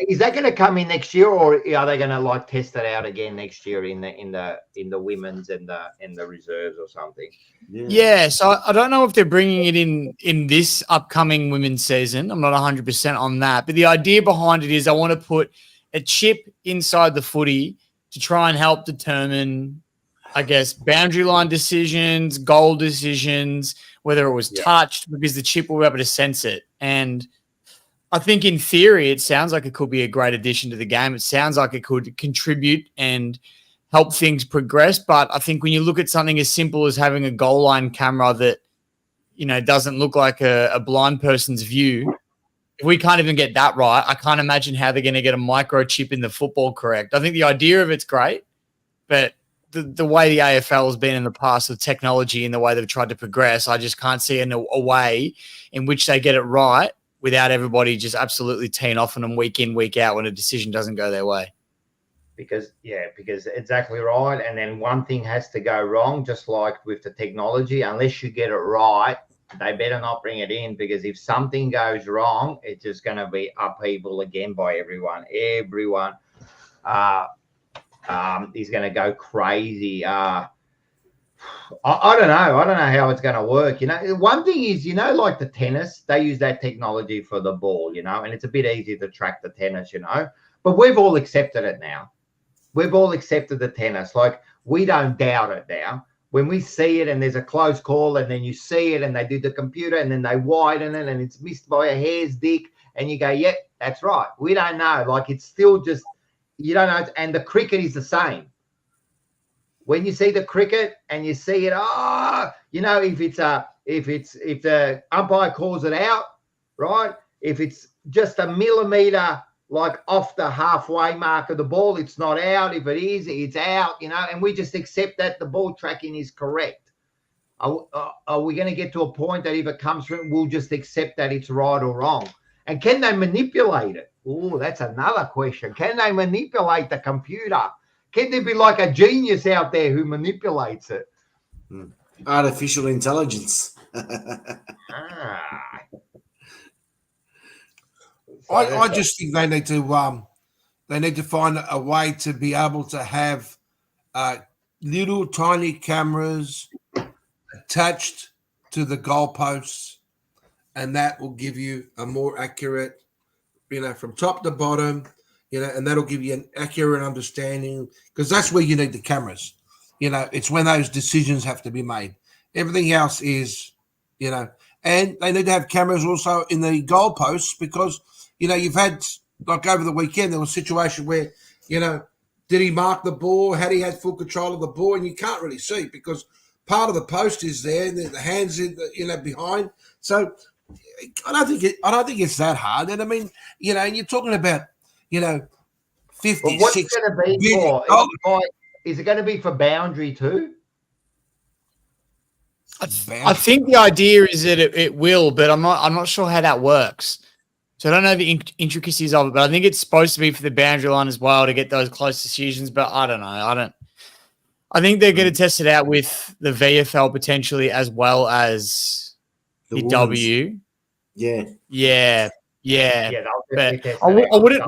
Is that going to come in next year, or are they going to test it out again next year in the women's and the reserves or something?
Yeah. So I don't know if they're bringing it in this upcoming women's season. I'm not 100% on that, but the idea behind it is I want to put a chip inside the footy to try and help determine I guess, boundary line decisions, goal decisions, whether it was touched, because the chip will be able to sense it. And I think in theory, it sounds like it could be a great addition to the game. It sounds like it could contribute and help things progress. But I think when you look at something as simple as having a goal line camera that, doesn't look like a blind person's view, if we can't even get that right, I can't imagine how they're going to get a microchip in the football correct. I think the idea of it's great, but the way the AFL has been in the past with technology and the way they've tried to progress, I just can't see a way in which they get it right without everybody just absolutely teeing off on them week in, week out when a decision doesn't go their way.
Because exactly right. And then one thing has to go wrong, just like with the technology, unless you get it right, they better not bring it in, because if something goes wrong, it's just going to be upheaval again by everyone. Everyone is going to go crazy. I don't know. I don't know how it's going to work. One thing is, like the tennis, they use that technology for the ball, and it's a bit easier to track the tennis, but we've all accepted it now. We've all accepted the tennis. Like, we don't doubt it now. When we see it and there's a close call and then you see it and they do the computer and then they widen it and it's missed by a hair's dick and you go, yep, that's right. We don't know. Like, it's still just, you don't know. And the cricket is the same. When you see the cricket and you see it, if the umpire calls it out, right? If it's just a millimeter like off the halfway mark of the ball, it's not out. If it is, it's out, and we just accept that the ball tracking is correct. Are we going to get to a point that if it comes from, we'll just accept that it's right or wrong? And can they manipulate it? Oh, that's another question. Can they manipulate the computer? Can there be like a genius out there who manipulates it?
Artificial intelligence.
I just think they need to find a way to be able to have little tiny cameras attached to the goalposts, and that will give you a more accurate, from top to bottom, and that'll give you an accurate understanding, because that's where you need the cameras. It's when those decisions have to be made. Everything else is, and they need to have cameras also in the goalposts, because you've had, like over the weekend, there was a situation where, did he mark the ball? Had he had full control of the ball? And you can't really see, because part of the post is there, and the hands in, behind. So I don't think it's that hard. And I mean, and you're talking about, 50,
but what's it going to be for? Is it going to be for boundary too?
I think the idea is that it will, but I'm not sure how that works. So I don't know the intricacies of it, but I think it's supposed to be for the boundary line as well to get those close decisions. But I don't know. I think they're going to test it out with the VFL potentially as well as the W. Yeah. But I wouldn't.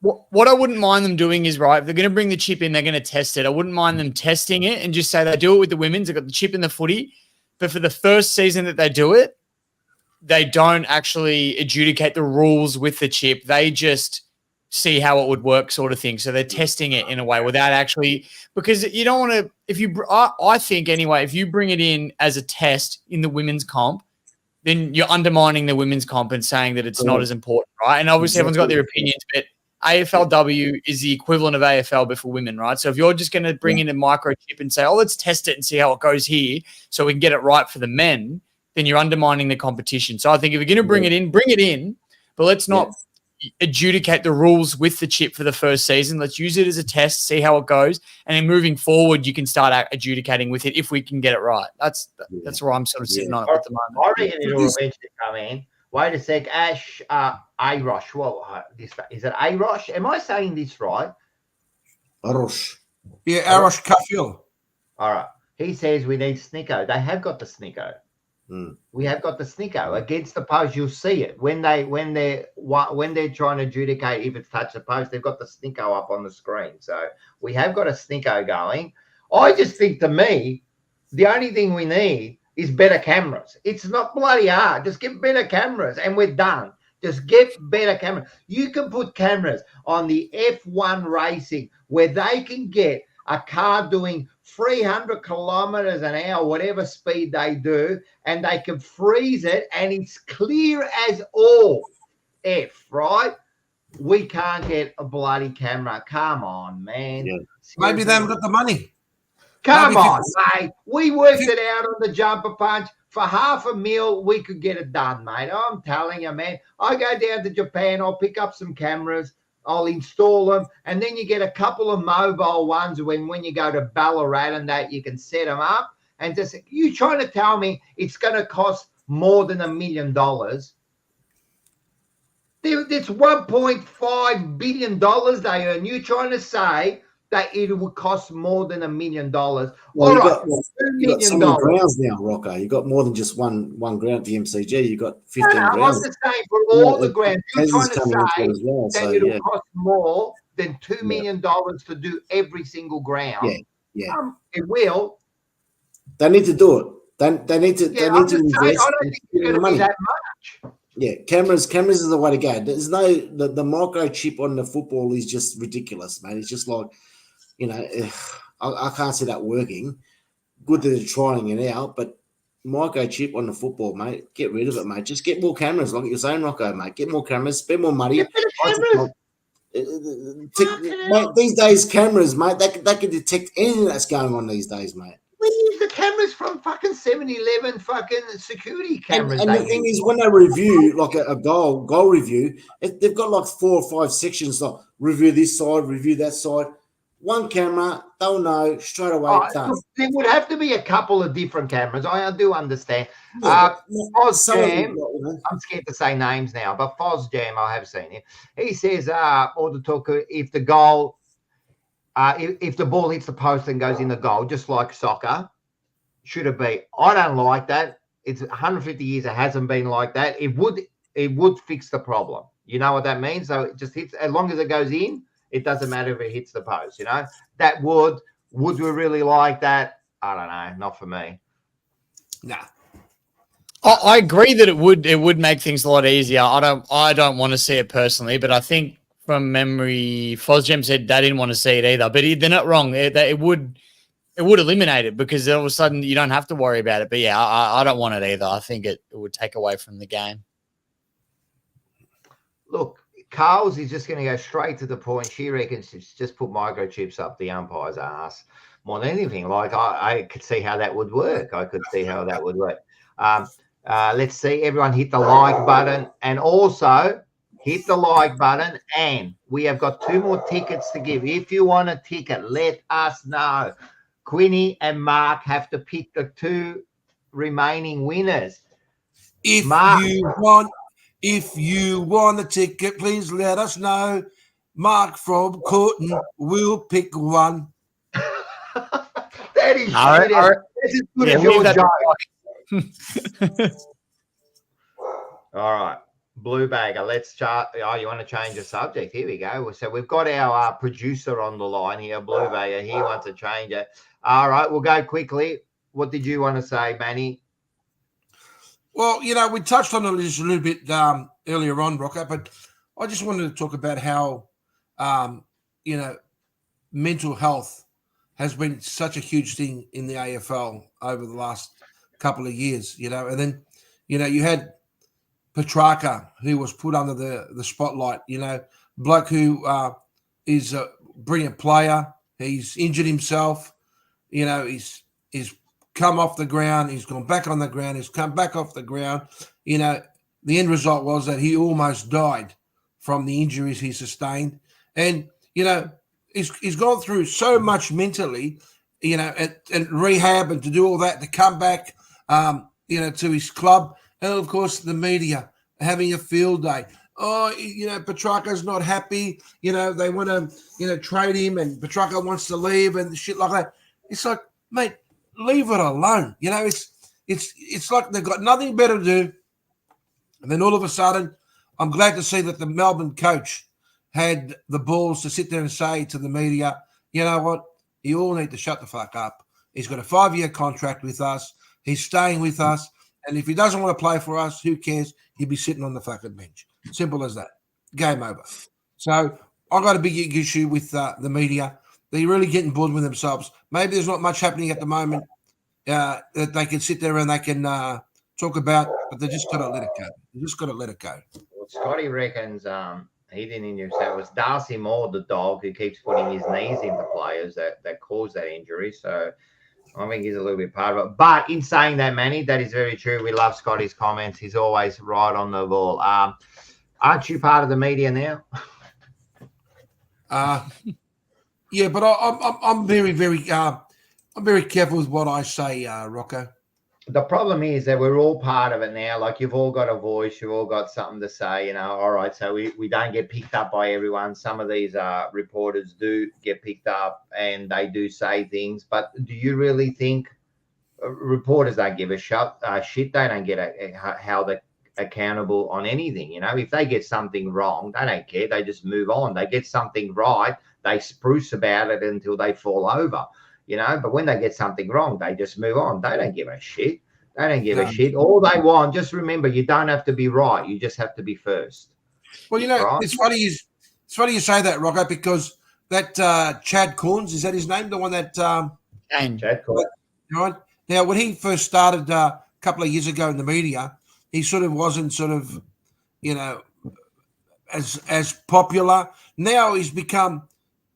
What I wouldn't mind them doing is, right, if they're going to bring the chip in, they're going to test it. I wouldn't mind them testing it and just say they do it with the women's. They've got the chip in the footy. But for the first season that they do it, they don't actually adjudicate the rules with the chip. They just see how it would work, sort of thing. So they're testing it in a way without actually, because you don't want to, I think anyway, if you bring it in as a test in the women's comp, then you're undermining the women's comp and saying that it's not as important, right? And obviously everyone's got their opinions, but AFLW is the equivalent of AFL but for women, right? So if you're just going to bring in a microchip and say, oh, let's test it and see how it goes here so we can get it right for the men, then you're undermining the competition. So I think if you're going to bring it in, but let's not adjudicate the rules with the chip for the first season. Let's use it as a test, see how it goes, and then moving forward, you can start adjudicating with it if we can get it right. That's where I'm sort of sitting on it at the moment.
I reckon it'll eventually come in. Wait a sec, Ash, Arosh. Well, is it Arosh? Am I saying this right?
Arosh.
Yeah, Arosh Kafil.
All right. He says we need Snicko. They have got the Snicko. We have got the Snicko against the post. You'll see it when they're trying to adjudicate if it's touched the post. They've got the Snicko up on the screen, so we have got a Snicko going. I just think, to me, the only thing we need is better cameras. It's not bloody hard. Just get better cameras, and we're done. Just get better cameras. You can put cameras on the F1 racing where they can get a car doing 300 kilometers an hour, whatever speed they do, and they can freeze it and it's clear as all F, right? We can't get a bloody camera. Come on, man.
Yeah.
Maybe they haven't got the money.
Come on, mate. We worked it out on the Jumper Punch. For $500,000, we could get it done, mate. I'm telling you, man. I go down to Japan. I'll pick up some cameras. I'll install them. And then you get a couple of mobile ones when you go to Ballarat and that, you can set them up. And just, you trying to tell me it's going to cost more than $1 million? It's $1.5 billion they earn. You trying to say that it would cost more than $1 million?
Well,
All right,
you got so many grounds now, Rocco. You got more than just one ground at the MCG. You got 15 grounds.
I'm just saying for all the grounds. You're trying to say that it'll cost more than $2 million to do every single ground.
Yeah.
It will.
They need to do it. They need to. They need to invest.
I don't think it's going to be that much.
Yeah, cameras is the way to go. There's no the microchip on the football is just ridiculous, man. It's just like, I can't see that working. Good that they're trying it out, but microchip on the football, mate, get rid of it, mate. Just get more cameras, like you're saying, Rocco, mate. Get more cameras, spend more money. Mate, these days, cameras, mate, they can detect anything that's going on these days, mate.
We use the cameras from fucking 7-Eleven fucking security cameras.
And the thing is, when they review like a goal review, they've got like 4 or 5 sections, like review this side, review that side. One camera, they'll know straight away.
There would have to be a couple of different cameras. I do understand. FozJam, I'm scared to say names now, but FozJam, I have seen him. He says, if the goal, if the ball hits the post and goes in the goal, just like soccer, should it be? I don't like that. It's 150 years. It hasn't been like that. It would fix the problem. You know what that means? So it just hits, as long as it goes in, it doesn't matter if it hits the post, That would we really like that? I don't know. Not for me.
Nah.
I agree that it would make things a lot easier. I don't want to see it personally, but I think from memory, FozJam said they didn't want to see it either. But they're not wrong. It would eliminate it because all of a sudden you don't have to worry about it. But yeah, I don't want it either. I think it would take away from the game.
Look, Carl's is just going to go straight to the point. She reckons she's just put microchips up the umpire's ass more than anything. Like I could see how that would work. Let's see. Everyone hit the like button and also hit the like button. And we have got 2 more tickets to give. If you want a ticket, let us know. Quinny and Mark have to pick the 2 remaining winners.
If you want a ticket, please let us know. Mark from Corton will pick one.
That is This is good as your joke. All right. Blue Bagger, let's chart. Oh, you want to change the subject? Here we go. So we've got our producer on the line here, Blue Bagger. He wants to change it. All right, we'll go quickly. What did you want to say, Manny?
Well, we touched on it just a little bit earlier on, Rocco, but I just wanted to talk about how, mental health has been such a huge thing in the AFL over the last couple of years, and then, you had Petrarca, who was put under the spotlight, bloke who is a brilliant player. He's injured himself, he's come off the ground, he's gone back on the ground, he's come back off the ground. The end result was that he almost died from the injuries he sustained. And, he's gone through so much mentally, and rehab and to do all that, to come back, to his club. And, of course, the media having a field day. Oh, Petrarca's not happy. They want to, trade him and Petrarca wants to leave and shit like that. It's like, mate, leave it alone. It's like they've got nothing better to do. And then all of a sudden, I'm glad to see that the Melbourne coach had the balls to sit there and say to the media, you know what? You all need to shut the fuck up. He's got a 5-year contract with us. He's staying with us. And if he doesn't want to play for us, who cares? He'll be sitting on the fucking bench. Simple as that. Game over. So I got a big issue with the media. they're really getting bored with themselves. Maybe there's not much happening at the moment that they can sit there and they can talk about, but they just got to let it go. They just got to let it go.
Well, Scotty reckons he didn't injure himself. It was Darcy Moore, the dog, who keeps putting his knees into players that cause that injury. So I think he's a little bit part of it. But in saying that, Manny, that is very true. We love Scotty's comments. He's always right on the ball. Aren't you part of the media now?
Yeah, but I'm very, very I'm very careful with what I say, Rocco.
The problem is that we're all part of it now. Like, you've all got a voice, you've all got something to say, all right, so we don't get picked up by everyone. Some of these reporters do get picked up and they do say things, but do you really think reporters don't give a shit? They don't get how they're accountable on anything. If they get something wrong, they don't care. They just move on. They get something right, they spruce about it until they fall over. But when they get something wrong, they just move on. They don't give a shit. They don't give a shit. All they want, just remember, you don't have to be right. You just have to be first.
Well,
right?
it's funny you say that, Rocco, because that Chad Corns, is that his name? The one that
Chad Corns.
Right? Now, when he first started a couple of years ago in the media, he sort of wasn't as popular. Now he's become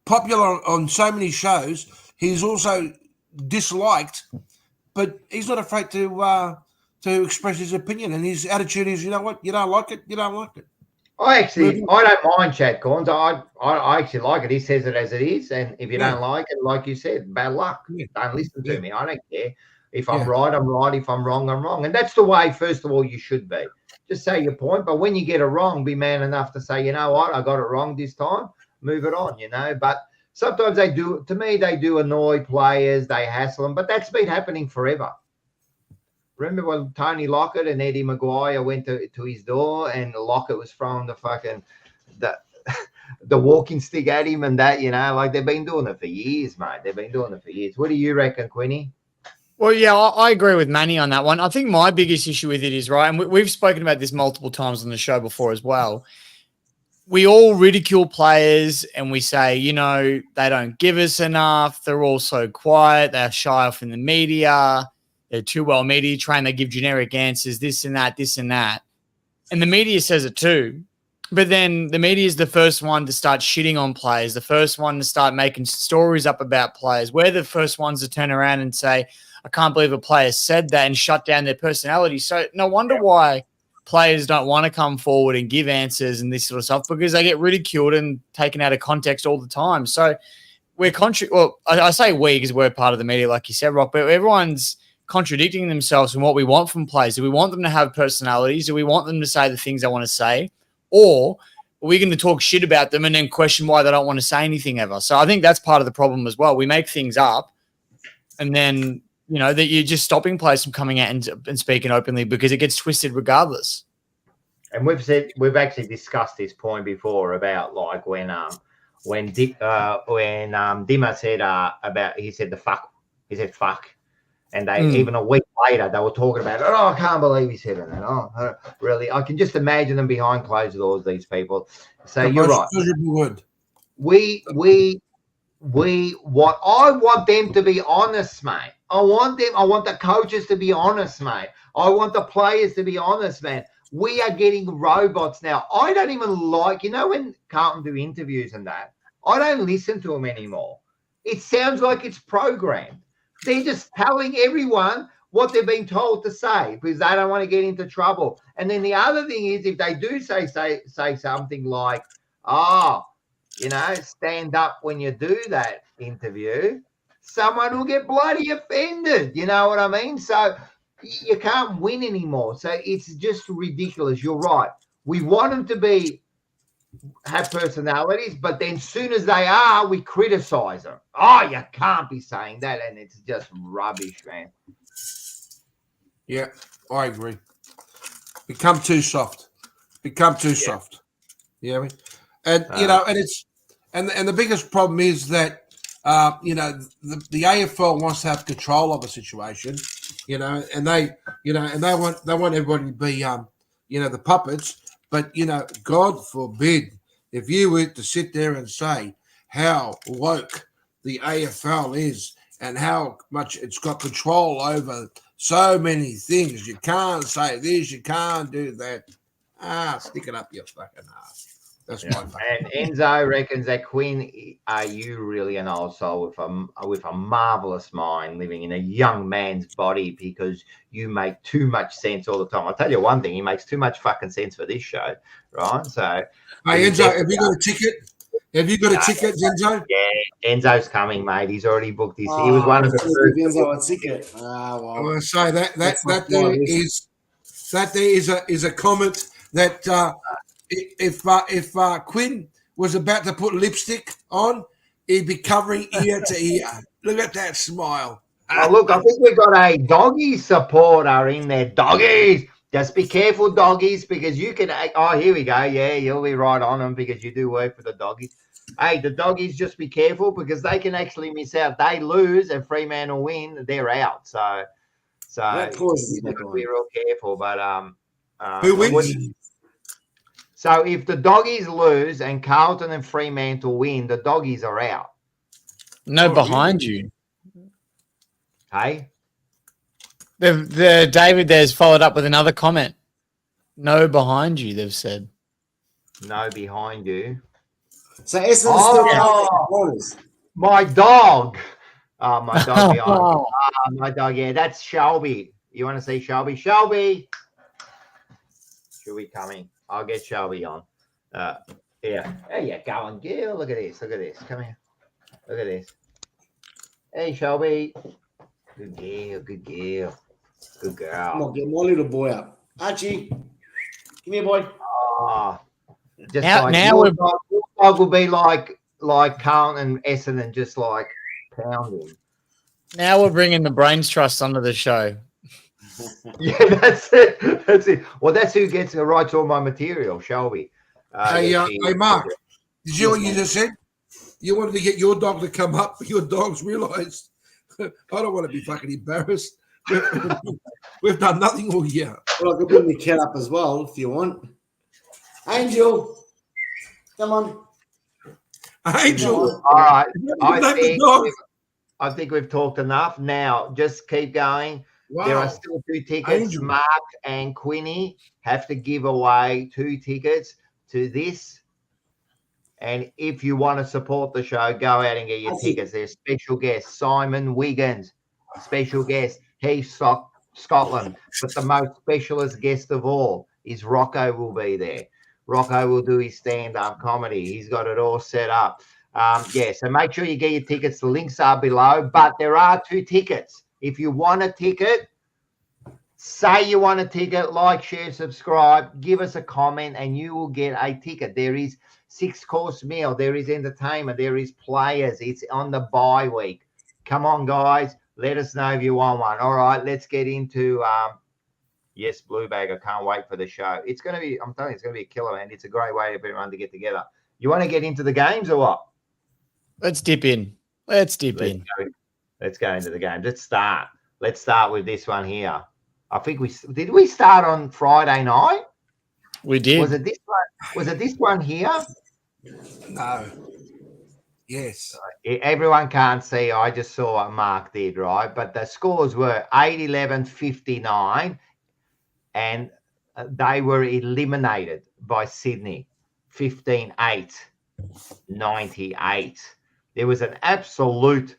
popular on so many shows. He's also disliked, but he's not afraid to express his opinion. And his attitude is, you know what, you don't like it, you don't like it.
I don't mind Chad Corns. I actually like it. He says it as it is, and if you don't like it, like you said, bad luck. Yeah. Don't listen to me. I don't care. If I'm right, I'm right. If I'm wrong, I'm wrong. And that's the way, first of all, you should be. Just say your point. But when you get it wrong, be man enough to say, you know what, I got it wrong this time. Move it on, But sometimes they do annoy players. They hassle them. But that's been happening forever. Remember when Tony Lockett and Eddie Maguire went to his door and Lockett was throwing the walking stick at him and that, like they've been doing it for years, mate. They've been doing it for years. What do you reckon, Quinny?
Well, yeah, I agree with Manny on that one. I think my biggest issue with it is, right, and we've spoken about this multiple times on the show before as well. We all ridicule players and we say, they don't give us enough. They're all so quiet. They're shy off in the media. They're too well media trained. They give generic answers, this and that, this and that. And the media says it too. But then the media is the first one to start shitting on players, the first one to start making stories up about players. We're the first ones to turn around and say, I can't believe a player said that, and shut down their personality. So no wonder why players don't want to come forward and give answers and this sort of stuff, because they get ridiculed and taken out of context all the time. So we're I say we because we're part of the media, like you said, Rock, but everyone's contradicting themselves from what we want from players. Do we want them to have personalities? Do we want them to say the things they want to say? Or are we going to talk shit about them and then question why they don't want to say anything ever? So I think that's part of the problem as well. We make things up and then, that you're just stopping players from coming out and speaking openly because it gets twisted regardless.
And we've actually discussed this point before about like when Dimma said he said fuck. And they even a week later they were talking about it. Oh, I can't believe he said it. And, oh, really? I can just imagine them behind closed doors. These people. So you're right. I want them to be honest, mate. I want the coaches to be honest, mate. I want the players to be honest, man. We are getting robots now. I don't even like, when Carlton do interviews and that, I don't listen to them anymore. It sounds like it's programmed. They're just telling everyone what they're being told to say because they don't want to get into trouble. And then the other thing is, if they do say something like, stand up when you do that interview, someone will get bloody offended. You know what I mean? So you can't win anymore. So it's just ridiculous. You're right. We want them to have personalities, but then as soon as they are, we criticize them. Oh, you can't be saying that, and it's just rubbish, man.
Yeah, I agree. Become too soft. Soft. You know what I mean? And and the biggest problem is that the AFL wants to have control of the situation, and they want everybody to be the puppets. But, God forbid, if you were to sit there and say how woke the AFL is and how much it's got control over so many things. You can't say this, you can't do that. Stick it up your fucking ass. That's my fucking.
And Enzo reckons that Quinn, are you really an old soul with a marvelous mind, living in a young man's body because you make too much sense all the time. I'll tell you one thing: he makes too much fucking sense for this show, right? So,
hey Enzo, have you got a ticket? Have you got a ticket, Enzo?
Yeah, Enzo's coming, mate. He's already booked his. He was one of the first.
Enzo a ticket. Well,
I want to say that there is a comment that if Quinn was about to put lipstick on, he'd be covering ear to ear. Look at that smile.
Oh, look, I think we've got a doggy supporter in there. Doggies, just be careful, doggies, because you can. Oh, here we go. Yeah, you'll be right on them because you do work for the doggies. Hey, the doggies, just be careful because they can actually miss out. They lose and Fremantle win, they're out. So you have to be real careful. But
who wins?
So if the doggies lose and Carlton and Fremantle win, the doggies are out.
No, behind you.
Hey?
The David there's followed up with another comment. No behind you, they've said.
No behind you.
So Essendon's still
my dog. Oh, my dog behind me. My dog, yeah, that's Shelby. You want to see Shelby? Shelby! Should be coming. I'll get Shelby on. Yeah. There you go, and girl. Look at this. Look at this. Come here. Look at this. Hey, Shelby. Good girl. Good girl. Good girl.
Come on, get my little boy up. Archie, come here, boy.
Oh, just
now
your dog will be like Carlton and Essendon, just like pounding.
Now we're bringing the Brains Trust onto the show.
Yeah, that's it. That's it. Well, that's who gets the rights to all my material, Shelby.
Hey, Mark, did you hear what you just said? You wanted to get your dog to come up, but your dog's realised I don't want to be fucking embarrassed. We've done nothing all year.
Well, I could bring the cat up as well if you want. Angel, come on.
Angel.
All right. I think we've talked enough. Now, just keep going. Wow. There are still 2 tickets. Angel. Mark and Quinny have to give away 2 tickets to this. And if you want to support the show, go out and get your tickets. There's special guest, Simon Wiggins, special guest. He's Scotland. But the most specialist guest of all is Rocco will be there. Rocco will do his stand-up comedy. He's got it all set up. So make sure you get your tickets. The links are below. But there are 2 tickets. If you want a ticket, say you want a ticket, like, share, subscribe, give us a comment, and you will get a ticket. There is 6-course meal. There is entertainment. There is players. It's on the bye week. Come on, guys. Let us know if you want one. All right, let's get into yes, Blue Bag. I can't wait for the show. It's going to be, I'm telling you, it's going to be a killer, and it's a great way for everyone to get together. You want to get into the games or what?
Let's dip in. Let's go
into the game. Let's start. Let's start with this one here. I think we start on Friday night?
We did.
Was it this one? Was it this one here?
No. Yes.
Everyone can't see. I just saw what Mark did, right? But the scores were 8-11, 59, and they were eliminated by Sydney, 15-8, 98. There was an absolute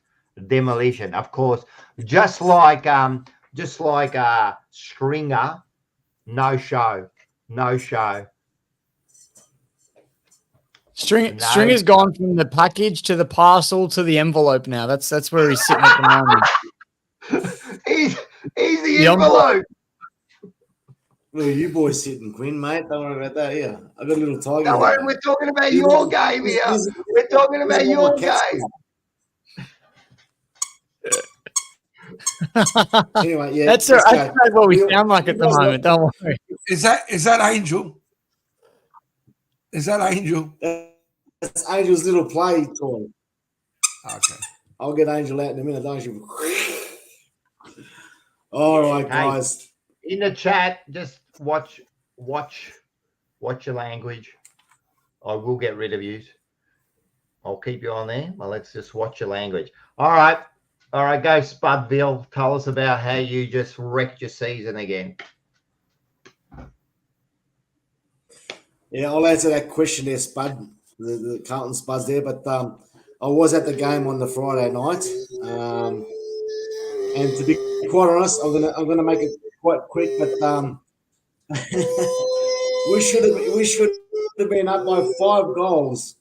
demolition. Of course, just like Stringer, no show.
Stringer's gone from the package to the parcel to the envelope now. That's where he's sitting at the
moment. he's the envelope.
Where are you boys sitting, Quinn, mate? Don't worry about that here. I got a little tiger.
Don't worry, we're talking about your game here. We're talking about your game.
Anyway, yeah.
That's what we sound like at the moment. Don't worry.
Is that Angel? Is that Angel?
That's Angel's little play toy.
Okay.
I'll get Angel out in a minute, don't you? All right, guys.
In the chat, just watch your language. I will get rid of you. I'll keep you on there. Well, let's just watch your language. All right, go Spudville. Tell us about how you just wrecked your season again.
Yeah, I'll answer that question there, Spud. The Carlton Spuds there, but I was at the game on the Friday night, and to be quite honest, I'm gonna make it quite quick, but we should have been up by 5 goals.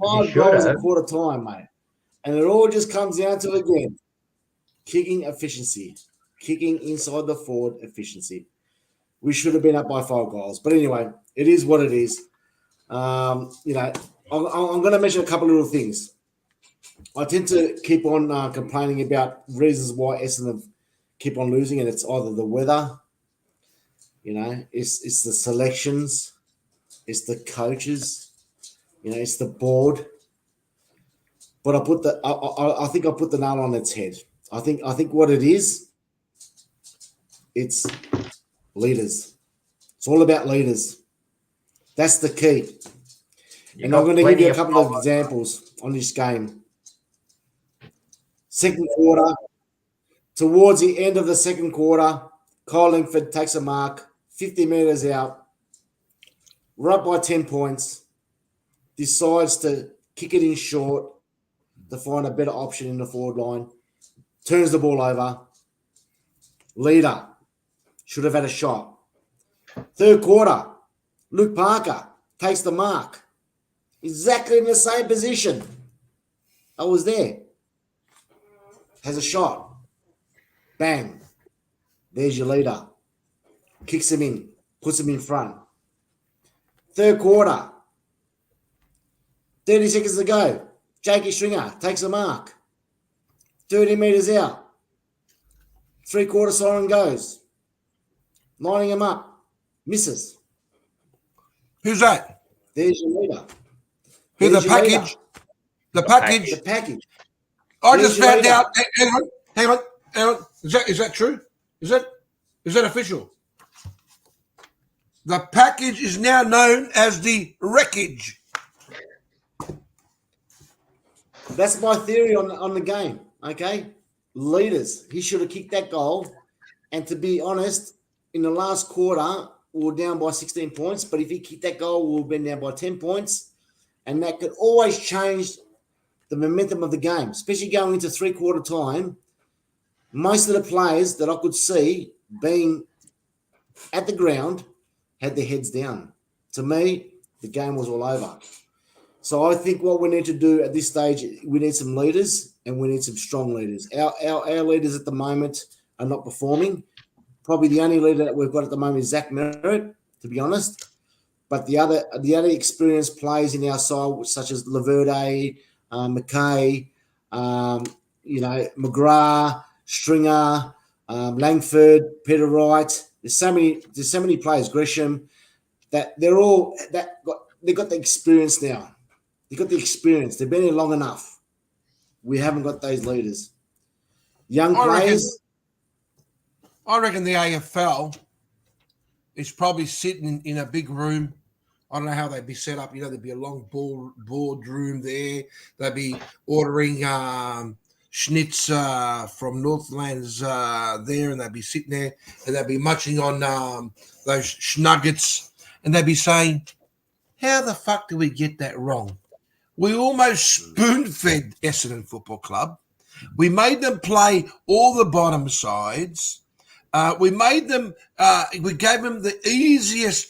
You
5
should
goals
have.
at quarter time, mate. And it all just comes down to, again, kicking efficiency, kicking inside the forward efficiency. We should have been up by 5 goals. But anyway, it is what it is. I'm going to mention a couple of little things. I tend to keep on complaining about reasons why Essendon keep on losing, and it's either the weather, it's the selections, it's the coaches, it's the board. But I think I put the nail on its head. I think what it is, it's leaders. It's all about leaders. That's the key. And I'm going to give you a couple of examples on this game. Second quarter, towards the end of the second quarter, Kyle Lingford takes a mark, 50 metres out. We're up by 10 points. Decides to kick it in short to find a better option in the forward line. Turns the ball over. Leader should have had a shot. Third quarter, Luke Parker takes the mark. Exactly in the same position. I was there. Has a shot. Bang. There's your leader. Kicks him in. Puts him in front. Third quarter. 30 seconds to go. Jakey Stringer takes a mark. 30 metres out. 3/4 siren goes. Lining him up. Misses.
Who's that?
There's your leader.
Who,
There's
the
your
package?
leader.
The package?
The package.
I
There's
just
your
found
leader.
out. Hang on. Is that true? Is that official? The package is now known as the wreckage.
That's my theory on the game, okay? Leaders. He should have kicked that goal. And to be honest, in the last quarter, we were down by 16 points. But if he kicked that goal, we would have been down by 10 points. And that could always change the momentum of the game, especially going into 3/4 time. Most of the players that I could see being at the ground had their heads down. To me, the game was all over. So I think what we need to do at this stage, we need some leaders and we need some strong leaders. Our leaders at the moment are not performing. Probably the only leader that we've got at the moment is Zach Merritt, to be honest. But the other experienced players in our side, such as Laverde, McKay, McGrath, Stringer, Langford, Peter Wright. There's so many players, Gresham, that they've got the experience now. They've got the experience. They've been here long enough. We haven't got those leaders. Young players.
I reckon the AFL is probably sitting in a big room. I don't know how they'd be set up. There'd be a long board room there. They'd be ordering schnitz from Northlands there, and they'd be sitting there, and they'd be munching on those schnuggets, and they'd be saying, how the fuck do we get that wrong? We almost spoon-fed Essendon Football Club. We made them play all the bottom sides. We made them. We gave them the easiest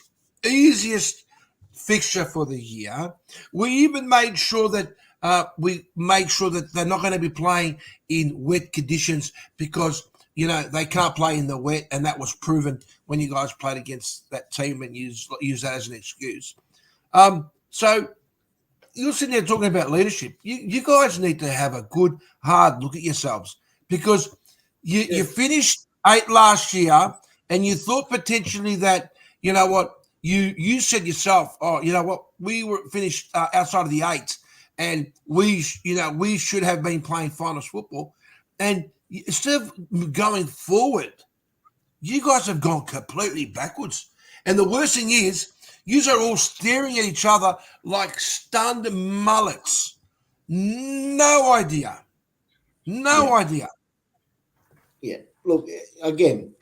fixture for the year. We even made sure that they're not going to be playing in wet conditions because they can't play in the wet, and that was proven when you guys played against that team and use that as an excuse. So you're sitting there talking about leadership. You guys need to have a good, hard look at yourselves because you finished 8 last year and you thought potentially that, you said yourself, we were finished outside of the 8 and we should have been playing finals football. And instead of going forward, you guys have gone completely backwards. And the worst thing is, You are all staring at each other like stunned mullets. No idea. No idea.
Yeah. Look, again,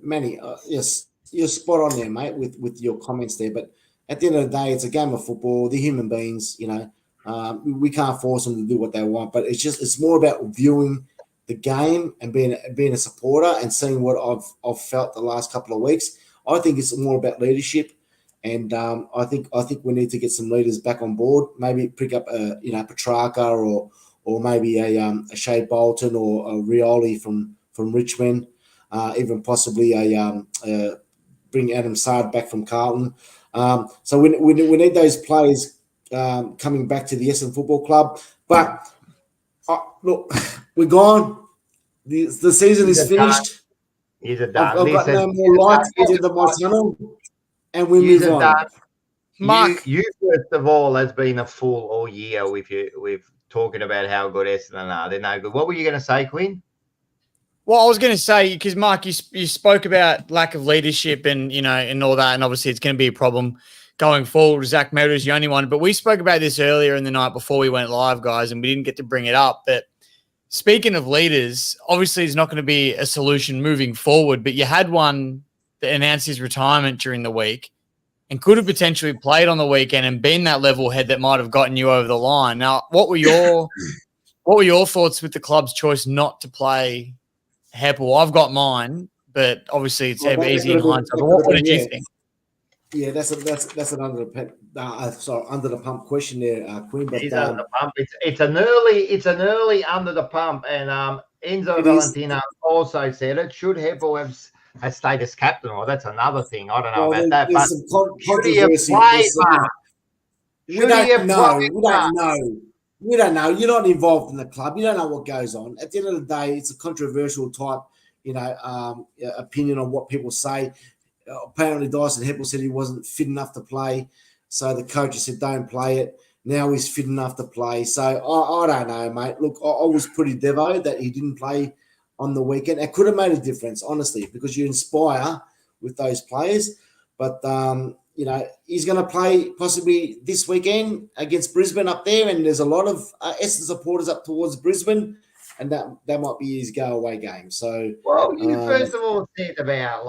Manny, yes, you're spot on there, mate, with your comments there. But at the end of the day, it's a game of football. They're human beings, you know. We can't force them to do what they want, but it's more about viewing the game and being a supporter and seeing what I've felt the last couple of weeks. I think it's more about leadership, and I think we need to get some leaders back on board. Maybe pick up Petrarca or maybe a Shea Bolton or a Rioli from Richmond, even possibly bring Adam Sard back from Carlton. So we need those players coming back to the Essendon Football Club. But look, we're gone. The season is finished.
I've
got no more light at the end of my tunnel, and we move on.
Mark,
you first of all has been a fool all year with talking about how good Essendon are. They're no good. What were you going to say, Quinn?
Well, I was going to say, because Mark, you spoke about lack of leadership and and all that, and obviously it's going to be a problem going forward. Zach Merritt is the only one, but we spoke about this earlier in the night before we went live, guys, and we didn't get to bring it up. But speaking of leaders, obviously it's not going to be a solution moving forward, but you had one that announced his retirement during the week and could have potentially played on the weekend and been that level head that might have gotten you over the line. Now, what were your thoughts with the club's choice not to play Heppel? I've got mine, but obviously it's easy in hindsight. But what did you think?
Yeah, that's an under the pump question there, Queen. But
under the pump. It's an early under the pump, and Enzo Valentino also said it. Should Heppel have stayed as captain? Or that's another thing. I don't know about that. But should he have played?
We don't know. We don't know. You're not involved in the club. You don't know what goes on. At the end of the day, it's a controversial type, opinion on what people say. Apparently, Dyson Heppel said he wasn't fit enough to play, so the coach said, "Don't play it." Now he's fit enough to play. So I don't know, mate. Look, I was pretty devo that he didn't play on the weekend. It could have made a difference, honestly, because you inspire with those players. But he's going to play possibly this weekend against Brisbane up there, and there's a lot of Essendon supporters up towards Brisbane, and that might be his go-away game. So,
well, you first of all said about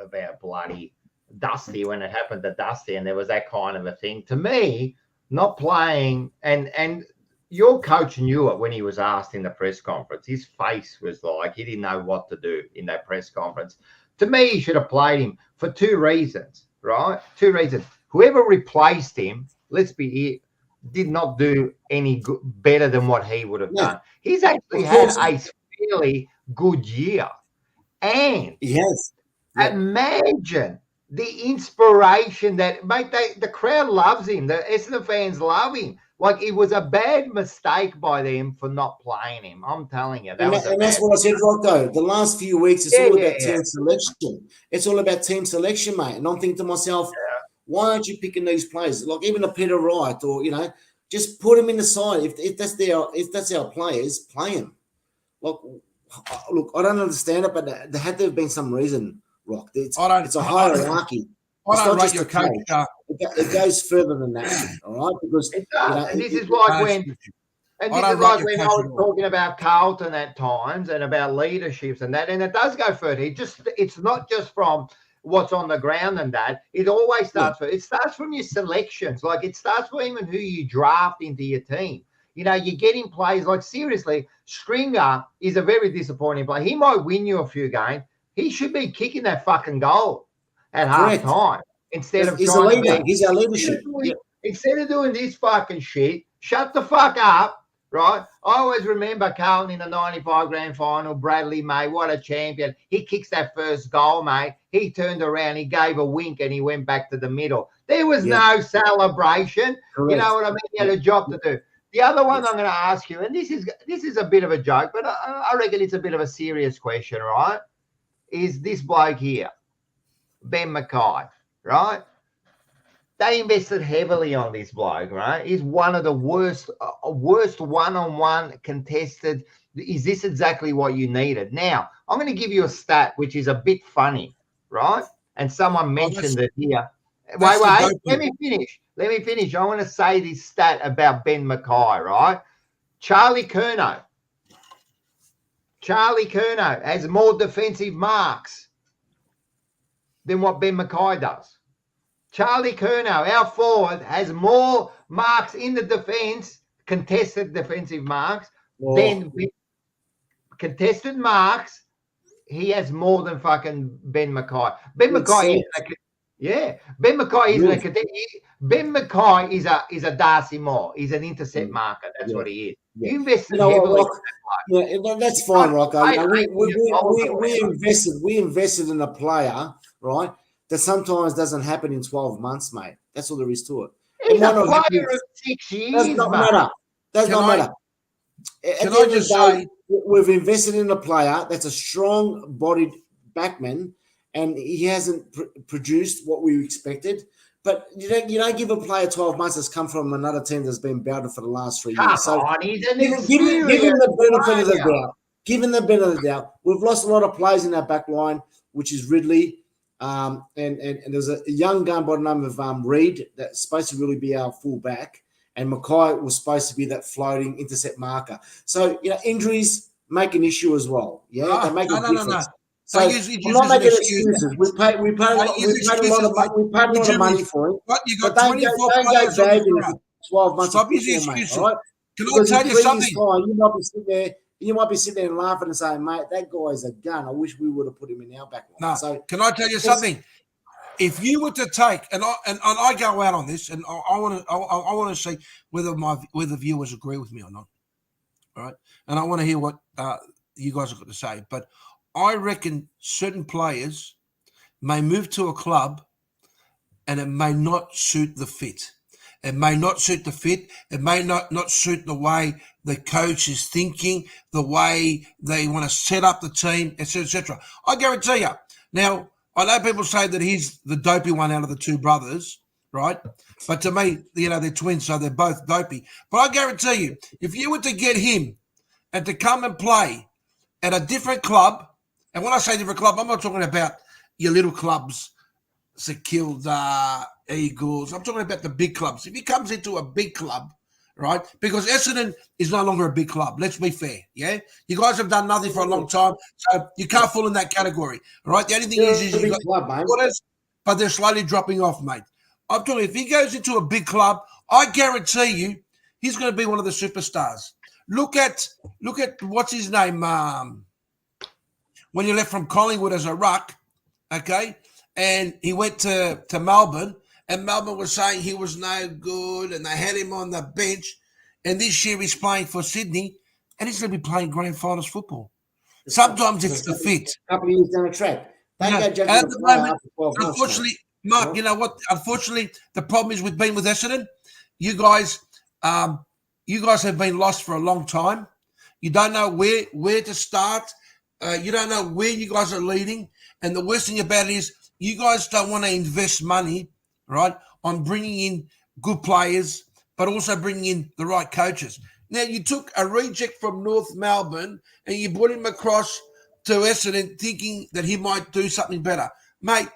about bloody Dusty when it happened to Dusty, and there was that kind of a thing. To me, not playing, and your coach knew it when he was asked in the press conference. His face was like he didn't know what to do in that press conference. To me, he should have played him for two reasons, right? Two reasons. Whoever replaced him, did not do any better than what he would have done. He's actually had a fairly good year. And
yes,
imagine the inspiration that, mate, the crowd loves him. The Essendon fans love him. Like, it was a bad mistake by them for not playing him. I'm telling you.
And that's what I said, right, though. The last few weeks, it's all about team selection. It's all about team selection, mate. And I'm thinking to myself, why aren't you picking these players? Like, even a Peter Wright or, just put them in the side. If that's our players, play them. Look, I don't understand it, but there had to have been some reason, Rock. It's a hierarchy.
I don't rate your coach.
It goes further than that, all right? Because
and this is like when I was talking about Carlton at times and about leaderships and that, and it does go further. It's not just from what's on the ground and that. It always starts it starts from your selections. Like, it starts from even who you draft into your team. You're getting players like, seriously, Stringer is a very disappointing player. He might win you a few games. He should be kicking that fucking goal at half time instead of
he's a leader. He's our leadership.
Instead of doing this fucking shit, shut the fuck up, right? I always remember Carlton in the 95 grand final, Bradley May, what a champion. He kicks that first goal, mate. He turned around, he gave a wink, and he went back to the middle. There was no celebration. Correct. You know what I mean? He had a job to do. The other one I'm going to ask you, and this is a bit of a joke, but I reckon it's a bit of a serious question, right? Is this bloke here, Ben Mackay, right? They invested heavily on this bloke, right? He's one of the worst one-on-one contested. Is this exactly what you needed? Now, I'm going to give you a stat which is a bit funny, right? and someone mentioned it here.
That's
Wait, let me finish. I want to say this stat about Ben Mackay, right? Charlie Curnow has more defensive marks than what Ben Mackay does. Charlie Curnow, our forward, has more marks in the defense, contested defensive marks, than contested marks. He has more than fucking Ben Mackay. Ben Mackay is a Darcy Moore. He's an intercept marker. That's what he is.
Yeah.
You invested heavily.
That's fine, Rocco. We invested in a player, right? That sometimes doesn't happen in 12 months, mate. That's all there is to it.
He's a player of 6 years.
Does not matter. Does not matter. Can I just say, we've invested in a player that's a strong-bodied backman, and he hasn't produced what we expected. But you don't give a player 12 months that's come from another team that's been bouted for the last 3 years. So
he's an
give him the benefit of the doubt. Give him the benefit of the doubt. We've lost a lot of players in our back line, which is Ridley. And there's a young gun by the name of Reed that's supposed to really be our fullback. And Mackay was supposed to be that floating intercept marker. So, injuries make an issue as well. Yeah, they make a difference. No. So I'm not making excuses. We paid a lot of money for it.
But you got 24 players on the
12 months.
Stop using excuses. Right? Can I tell you something?
You might be sitting there and laughing and saying, mate, that guy's a gun. I wish we would have put him in our back line.
No, so can I tell you something? If you were to take, and I go out on this, and I want to see whether the viewers agree with me or not. All right, and I want to hear what you guys have got to say. But I reckon certain players may move to a club, and it may not suit the fit. It may not suit the fit. It may not suit the way the coach is thinking, the way they want to set up the team, etc., etc. I guarantee you. Now, I know people say that he's the dopey one out of the two brothers, right? But to me, they're twins, so they're both dopey. But I guarantee you, if you were to get him and to come and play at a different club, and when I say different club, I'm not talking about your little clubs, St Kilda, Eagles. I'm talking about the big clubs. If he comes into a big club, right, because Essendon is no longer a big club. Let's be fair, yeah? You guys have done nothing for a long time, so you can't fall in that category, all right? The only thing is you got supporters, but they're slowly dropping off, mate. I'm talking, if he goes into a big club, I guarantee you he's going to be one of the superstars. Look at what's his name, when you left from Collingwood as a ruck, okay, and he went to Melbourne, and Melbourne was saying he was no good, and they had him on the bench. And this year he's playing for Sydney, and he's going to be playing grand finals football. Sometimes it's the fit.
A couple of years down the track.
At the moment, unfortunately, Mark, you know what? Unfortunately, the problem is with being with Essendon. You guys have been lost for a long time. You don't know where to start. You don't know where you guys are leading. And the worst thing about it is you guys don't want to invest money, right, on bringing in good players, but also bringing in the right coaches. Now, you took a reject from North Melbourne and you brought him across to Essendon thinking that he might do something better. Mate,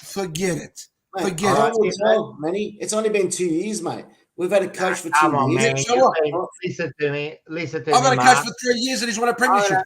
forget it. Forget it.
Manny, it's only been 2 years, mate. We've had a coach for 2 years.
Man.
So
listen to me.
I've had a coach for 3 years and he's won a premiership.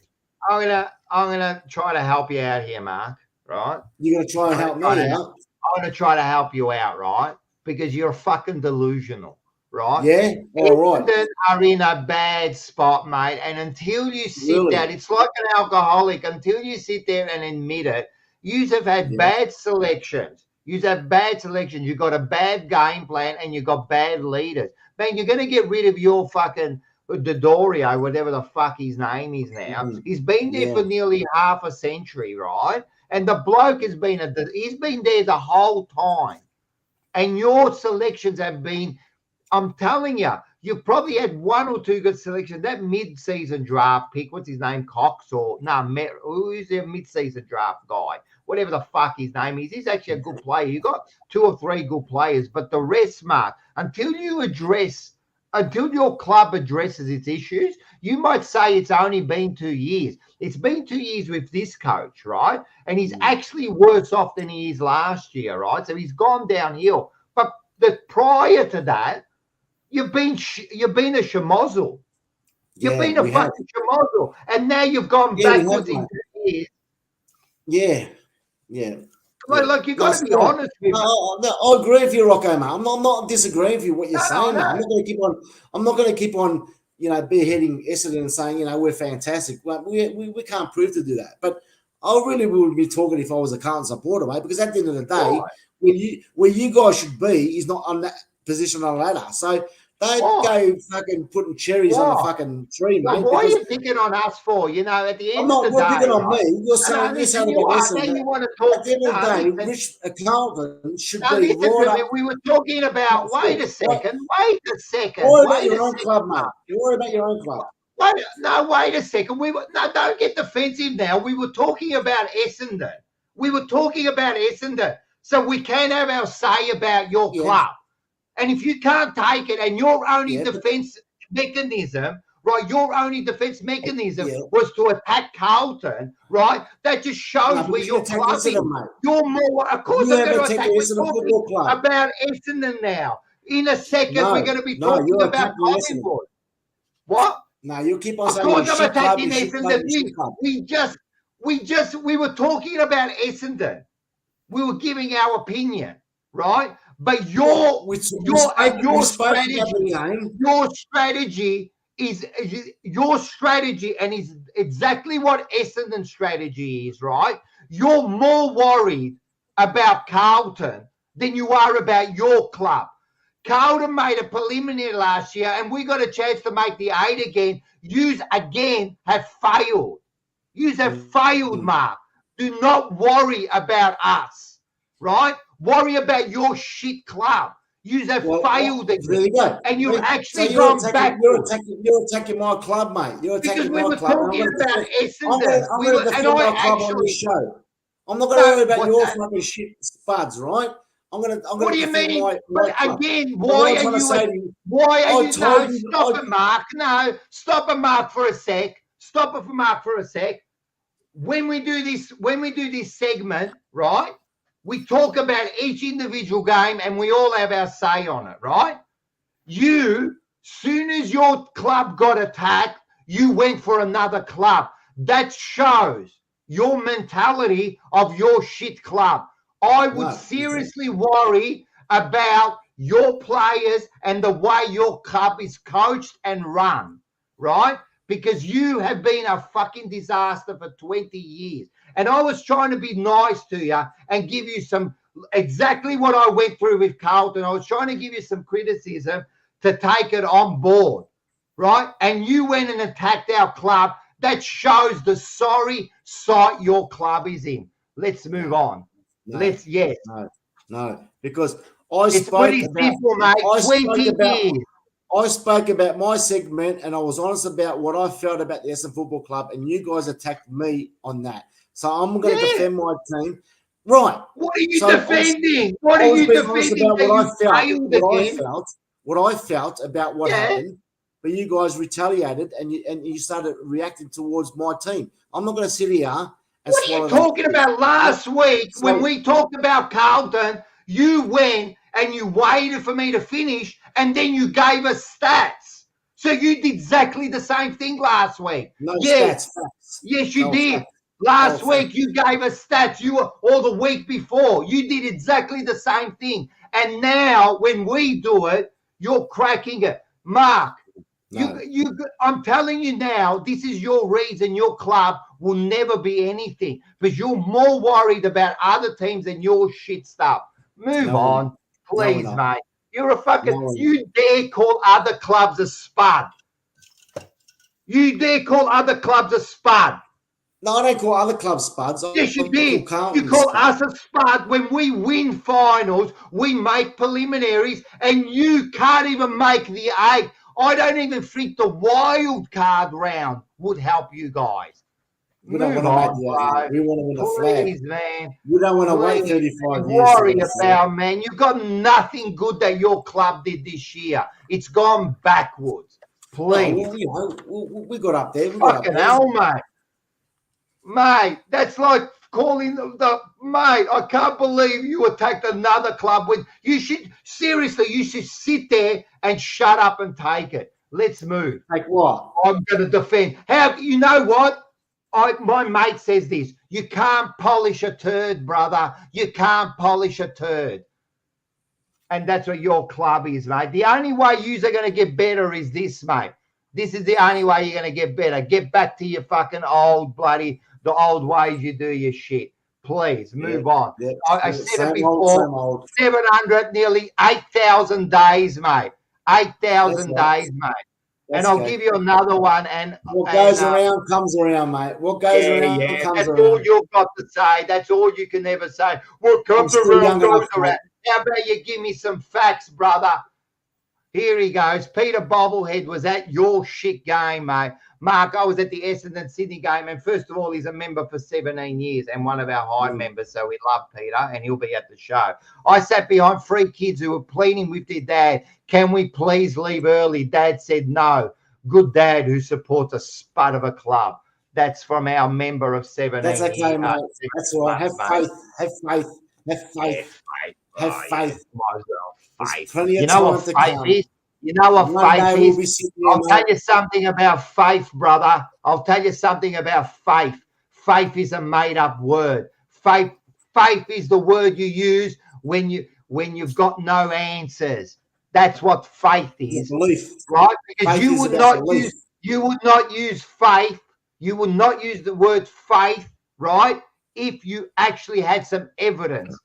I'm gonna try to help you out here, Mark. Right?
You're gonna try and help me out.
I'm gonna try to help you out, right? Because you're fucking delusional, right?
Yeah. All right.
Essendon are in a bad spot, mate. And until you sit down, it's like an alcoholic. Until you sit there and admit it, you have had bad selections. You have bad selections. You got a bad game plan, and you got bad leaders. Man, you're gonna get rid of your fucking Dodorio, whatever the fuck his name is now. Mm-hmm. He's been there for nearly half a century, right? And the bloke he's been there the whole time. And your selections have been, I'm telling you, you've probably had one or two good selections. That mid-season draft pick, what's his name, Cox who's their mid-season draft guy? Whatever the fuck his name is, he's actually a good player. You got two or three good players, but the rest, Mark, until you address until your club addresses its issues, you might say it's only been 2 years. It's been 2 years with this coach, right? And he's actually worse off than he is last year, right? So he's gone downhill. But prior to that, you've been a schmozzle. You've been a fucking schmozzle. And now you've gone backwards in 2 years.
Yeah.
Look, you've got to be honest with me.
I agree with you, Rocco, mate. I'm not disagreeing with you what you're saying, mate. I'm not going to keep on, beheading Essendon and saying, we're fantastic. Well, we can't prove to do that. But I really would be talking if I was a Carlton supporter, mate, because at the end of the day, where you guys should be is not on that position on the ladder. So don't go fucking putting cherries on the fucking tree, mate.
Why are you picking on us for? At the end of the day,
I'm not picking on me. You're saying
you want to talk.
At the end of the day, Rich Carlton should be
we were talking about. Wait a second.
Worry about your own club, mate. You worry about your own club.
Wait a second. Don't get defensive now. We were talking about Essendon. So we can have our say about your club. And if you can't take it and your only defense mechanism, right, was to attack Carlton, right, that just shows where your club is. You're more, of course, I'm going to attack about Essendon now. In a second, we're going to be talking about Collingwood. What?
No, you keep on
saying. Of course, I'm attacking Essendon. We were talking about Essendon. We were giving our opinion, right? But your strategy is exactly what Essendon's strategy is, right? You're more worried about Carlton than you are about your club. Carlton made a preliminary last year, and we got a chance to make the 8 again. Yous again have failed. Yous have failed, Mark. Do not worry about us, right? Worry about your shit club. You have failed again.
There you go.
And you've actually gone back.
You're attacking my club, mate. You're attacking my club.
I'm going to defend
my club on this show. I'm not going to worry about your fucking shit spuds, right?
What do you mean? Again, why are you? Stop it, Mark. No, stop it, Mark, for a sec. When we do this segment, right? We talk about each individual game and we all have our say on it, right? Soon as your club got attacked, you went for another club. That shows your mentality of your shit club. I would seriously worry about your players and the way your club is coached and run, right? Because you have been a fucking disaster for 20 years. And I was trying to be nice to you and give you exactly what I went through with Carlton. I was trying to give you some criticism to take it on board, right? And you went and attacked our club. That shows the sorry sight your club is in. Let's move on.
No, because I spoke about my segment and I was honest about what I felt about the Essendon Football Club, and you guys attacked me on that. So I'm going to defend my team. Right.
What are you defending? What are you defending?
What I felt about what happened, but you guys retaliated and you started reacting towards my team. I'm not going to sit here.
What are you talking about last week when we talked about Carlton? You went and you waited for me to finish and then you gave us stats. So you did exactly the same thing last week.
Stats, facts.
Yes, you did. Last week you gave us stats. Or the week before, you did exactly the same thing. And now when we do it, you're cracking it. Mark, I'm telling you now, this is your reason your club will never be anything because you're more worried about other teams than your shit stuff. Move on, please, mate. You're a fucking, you dare call other clubs a spud. You dare call other clubs a spud.
No, I don't call other clubs spuds.
Yes, you did. You call us a spud when we win finals, we make preliminaries, and you can't even make the 8. I don't even think the wild card round would help you guys.
We don't
Move
want
on,
to
bro.
we want to win a flag.
Please, man.
We don't want to wait
Please,
35 years.
worry about, man. You've got nothing good that your club did this year. It's gone backwards. Please.
Oh, well, you know, we got up there. We got
Fucking
up there.
hell, mate. Mate, that's like calling the mate. I can't believe you attacked another club with you should sit there and shut up and take it. Let's move.
Like what?
I'm gonna defend. How you know what? My mate says this. You can't polish a turd, brother. You can't polish a turd. And that's what your club is, mate. The only way you're going to get better is this, mate. This is the only way you're going to get better. Get back to your fucking the old ways you do your shit. Please, move on.
Yeah,
I said it before, 700, nearly 8,000 days, mate. 8,000 days, mate. And I'll give you another one. And
what goes around comes around, mate. What goes around comes
that's
around.
That's all you've got to say. That's all you can ever say. What comes around goes around. How about you give me some facts, brother? Here he goes. Peter Bobblehead was at your shit game, mate. Mark, I was at the Essendon Sydney game, and first of all, he's a member for 17 years and one of our high members, so we love Peter, and he'll be at the show. I sat behind 3 kids who were pleading with their dad, can we please leave early? Dad said no. Good dad who supports a spud of a club. That's from our member of 17
That's okay, mate. That's all right. Have faith. Have faith. Have faith. Have faith.
You know what faith is? You know what faith is? I'll tell you something about faith, brother. I'll tell you something about faith. Faith is a made-up word. Faith is the word you use when you've got no answers. That's what faith is. Belief. Right? Because faith you would not use faith. You would not use the word faith, right? If you actually had some evidence.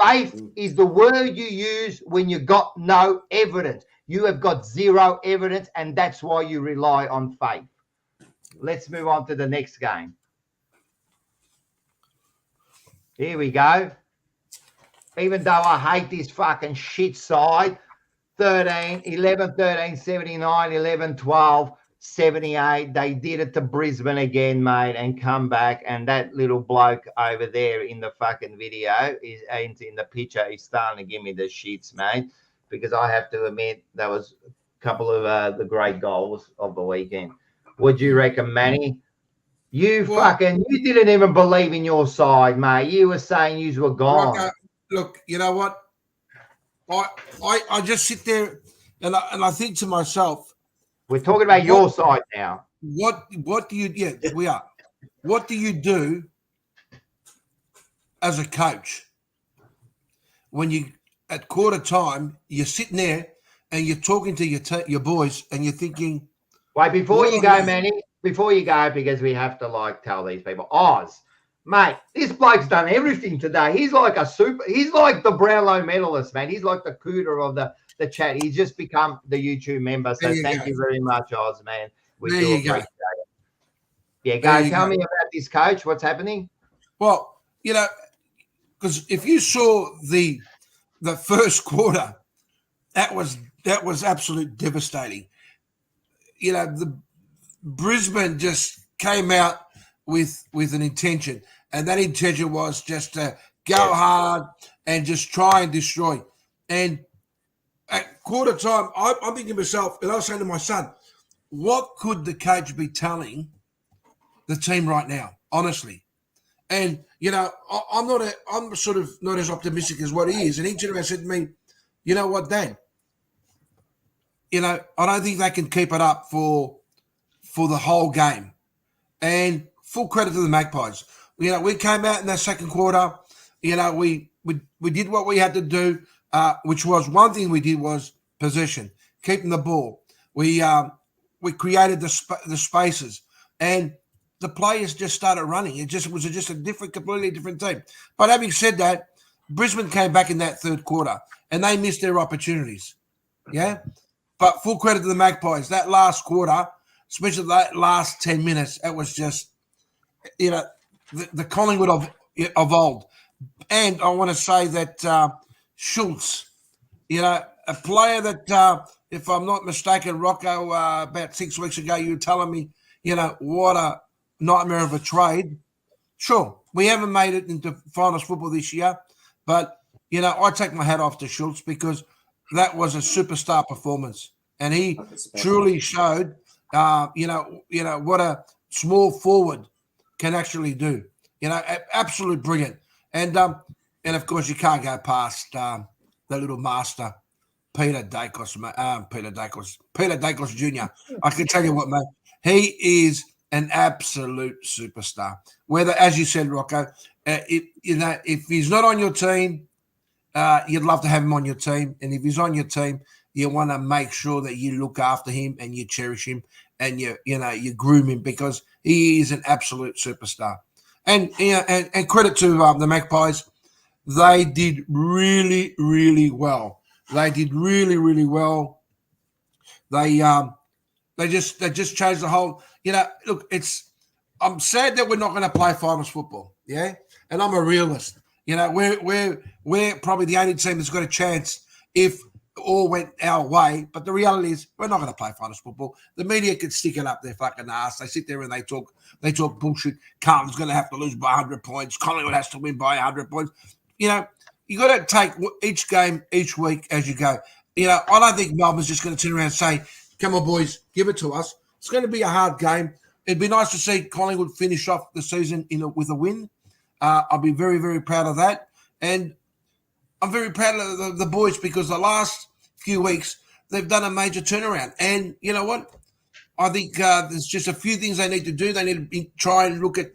Faith is the word you use when you got no evidence. You have got zero evidence, and that's why you rely on faith. Let's move on to the next game. Here we go. Even though I hate this fucking shit side, 11, 13, 79, 11, 12, 78. They did it to Brisbane again, mate, and come back. And that little bloke over there in the fucking video is in the picture. He's starting to give me the shits, mate, because I have to admit that was a couple of the great goals of the weekend. Would you reckon, Manny? You didn't even believe in your side, mate. You were saying you were gone.
Look, you know what? I just sit there and I think to myself,
we're talking about your side now.
What do you? Yeah, we are. What do you do as a coach when you at quarter time you're sitting there and you're talking to your boys and you're thinking?
Wait, before you go, Manny. Before you go, because we have to tell these people, Oz, mate, this bloke's done everything today. He's like he's like the Brownlow medalist, man. He's like the cooter of the chat. He's just become the YouTube member. So thank you very much, Oz, man. We do appreciate it. Yeah, tell me about this, coach. What's happening?
Well, because if you saw the first quarter, that was absolute devastating. The Brisbane just came out with an intention, and that intention was just to go hard and just try and destroy. And at quarter time, I'm thinking to myself, and I was saying to my son, what could the coach be telling the team right now, honestly? And, I'm sort of not as optimistic as what he is. And each of them said to me, you know what, Dad? I don't think they can keep it up for the whole game. And full credit to the Magpies. We came out in that second quarter. We did what we had to do, which was one thing we did was possession, keeping the ball. We created the spaces, and the players just started running. It was just a completely different team. But having said that, Brisbane came back in that third quarter, and they missed their opportunities. Yeah, but full credit to the Magpies. That last quarter, especially that last 10 minutes, it was just, the Collingwood of old. And I want to say that Schultz, a player that, if I'm not mistaken, Rocco, about 6 weeks ago, you were telling me, what a nightmare of a trade. Sure, we haven't made it into finals football this year, but I take my hat off to Schultz because that was a superstar performance, and he truly showed, what a small forward can actually do. Absolutely brilliant, and of course you can't go past the little master, Peter Dacos Jr. I can tell you what, mate, he is an absolute superstar. Whether, as you said, Rocco, if he's not on your team, you'd love to have him on your team. And if he's on your team, you want to make sure that you look after him and you cherish him and you groom him because he is an absolute superstar. And and credit to the Magpies, they did really, really well. They did really, really well. They just changed the whole. Look, I'm sad that we're not going to play finals football. Yeah, and I'm a realist. We're probably the only team that's got a chance if all went our way. But the reality is, we're not going to play finals football. The media can stick it up their fucking ass. They sit there and they talk bullshit. Carlton's going to have to lose by 100 points. Collingwood has to win by 100 points. You got to take each game each week as you go. I don't think Melbourne's just going to turn around and say, "Come on, boys, give it to us." It's going to be a hard game. It'd be nice to see Collingwood finish off the season with a win. I'll be very, very proud of that. And I'm very proud of the boys because the last few weeks, they've done a major turnaround. And you know what? I think there's just a few things they need to do. They need to try and look at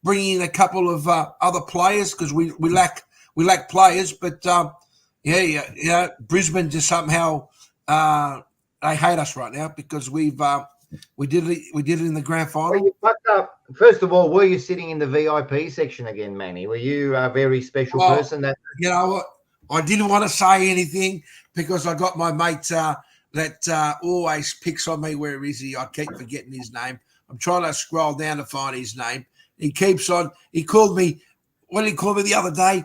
bringing in a couple of other players because we lack players. But, Brisbane just somehow they hate us right now because we did it in the grand final.
Well, you fucked up. First of all, were you sitting in the VIP section again, Manny? Were you a very special person? That
you know what? I didn't want to say anything because I got my mate that always picks on me. Where is he? I keep forgetting his name. I'm trying to scroll down to find his name. He keeps on. He called me. What did he call me the other day?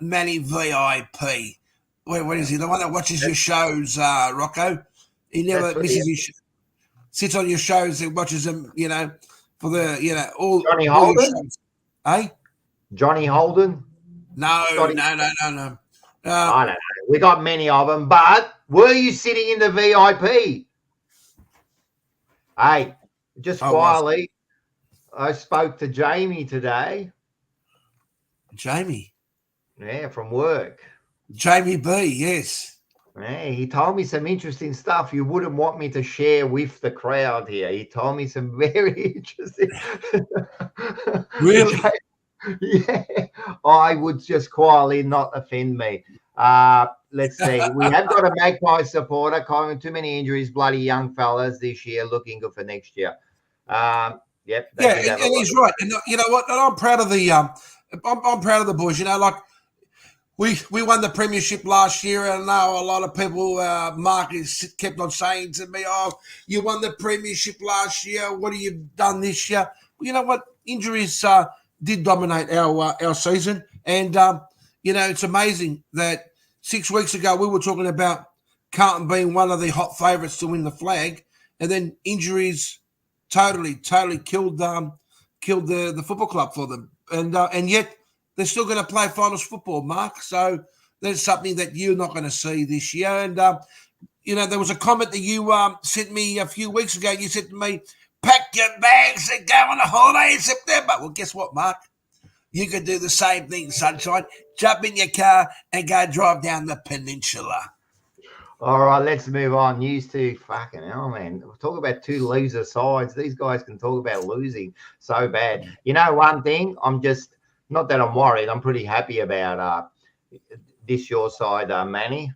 Manny VIP. What is he? The one that watches your shows, Rocco. He never misses his show. Sits on your shows and watches them, for the, all
Johnny
all your
Holden?
shows. Hey?
Johnny Holden?
No.
I don't know. We got many of them, but were you sitting in the VIP? Hey, just quietly, I spoke to Jamie today.
Jamie?
Yeah, from work.
Jamie B, yes.
Yeah, he told me some interesting stuff you wouldn't want me to share with the crowd here. He told me some very interesting.
Really?
Yeah, I would just quietly not offend me. Let's see. We have got a Magpie supporter calling too many injuries, bloody young fellas this year, looking good for next year. Yep.
Yeah, and he's right. And you know what? And I'm proud of the I'm proud of the boys. We won the premiership last year, and I know a lot of people, Mark kept on saying to me, "Oh, you won the premiership last year. What have you done this year?" Well, you know what? Injuries did dominate our season, and it's amazing that 6 weeks ago we were talking about Carlton being one of the hot favourites to win the flag, and then injuries totally killed the football club for them, and yet they're still going to play finals football, Mark. So that's something that you're not going to see this year. And, there was a comment that you sent me a few weeks ago. You said to me, "Pack your bags and go on a holiday in September." Well, guess what, Mark? You could do the same thing, sunshine. Jump in your car and go drive down the peninsula.
All right, let's move on. News to fucking hell, man. We'll talk about two loser sides. These guys can talk about losing so bad. One thing, not that I'm worried. I'm pretty happy about your side, Manny.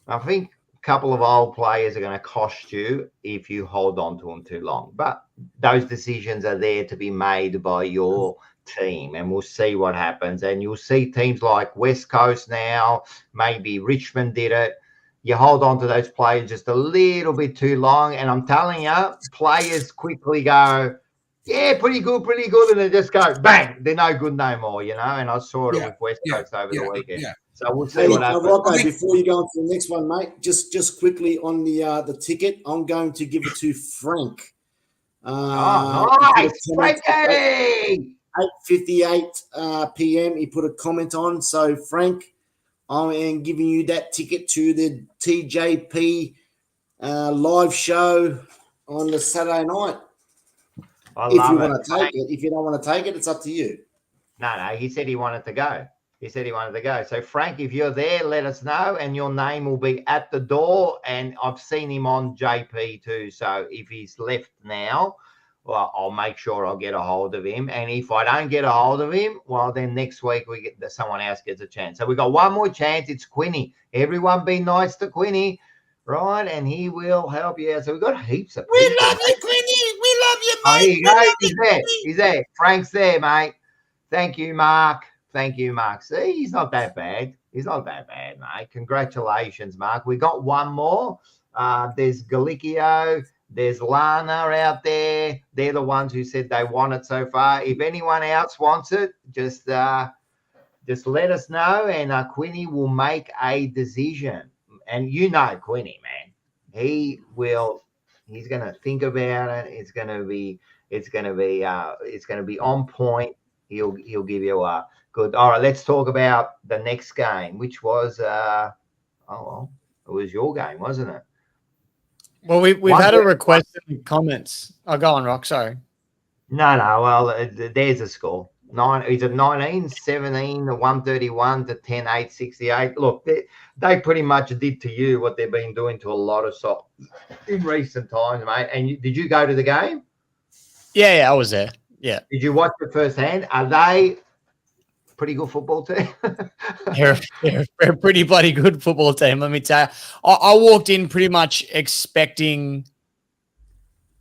I think a couple of old players are going to cost you if you hold on to them too long. But those decisions are there to be made by your team, and we'll see what happens. And you'll see teams like West Coast now, maybe Richmond did it. You hold on to those players just a little bit too long, and I'm telling you, players quickly go, "Yeah, pretty good," and they just go, bang, they're no good no more, and I saw it with West Coast over the weekend. Yeah. So we'll see what happens.
Rocco, before you go on to the next one, mate, just quickly on the ticket, I'm going to give it to Frank.
Nice. Frankie!
8:58 p.m. He put a comment on. So, Frank, I am giving you that ticket to the TJP live show on the Saturday night. If you want to take it. If you don't want to take it, it's up to you.
No, he said he wanted to go. So, Frank, if you're there, let us know, and your name will be at the door. And I've seen him on JP too. So if he's left now, well, I'll make sure I'll get a hold of him. And if I don't get a hold of him, well, then next week someone else gets a chance. So we got one more chance. It's Quinny. Everyone be nice to Quinny, right? And he will help you out. So we've got heaps of people.
We love you, Quinny. We love you, mate.
Oh, here you go. He's there. Frank's there, mate. Thank you, Mark. See, he's not that bad. Mate. Congratulations, Mark. We got one more. There's Galicchio. There's Lana out there. They're the ones who said they want it so far. If anyone else wants it, just let us know, and Quinny will make a decision. And you know Quinny, man. He's going to think about it. It's going to be on point. He'll give you a good. All right, let's talk about the next game, which was it was your game, wasn't it?
Well, we've had a request in the comments. Oh, go on, Rock. Sorry.
No. Well, there's a score. Is it 19, 17, 131 to 10, 868? Look, they pretty much did to you what they've been doing to a lot of soccer in recent times, mate. And did you go to the game?
Yeah, I was there. Yeah.
Did you watch it firsthand? Are they pretty good football team?
they're a pretty bloody good football team, let me tell you. I walked in pretty much expecting,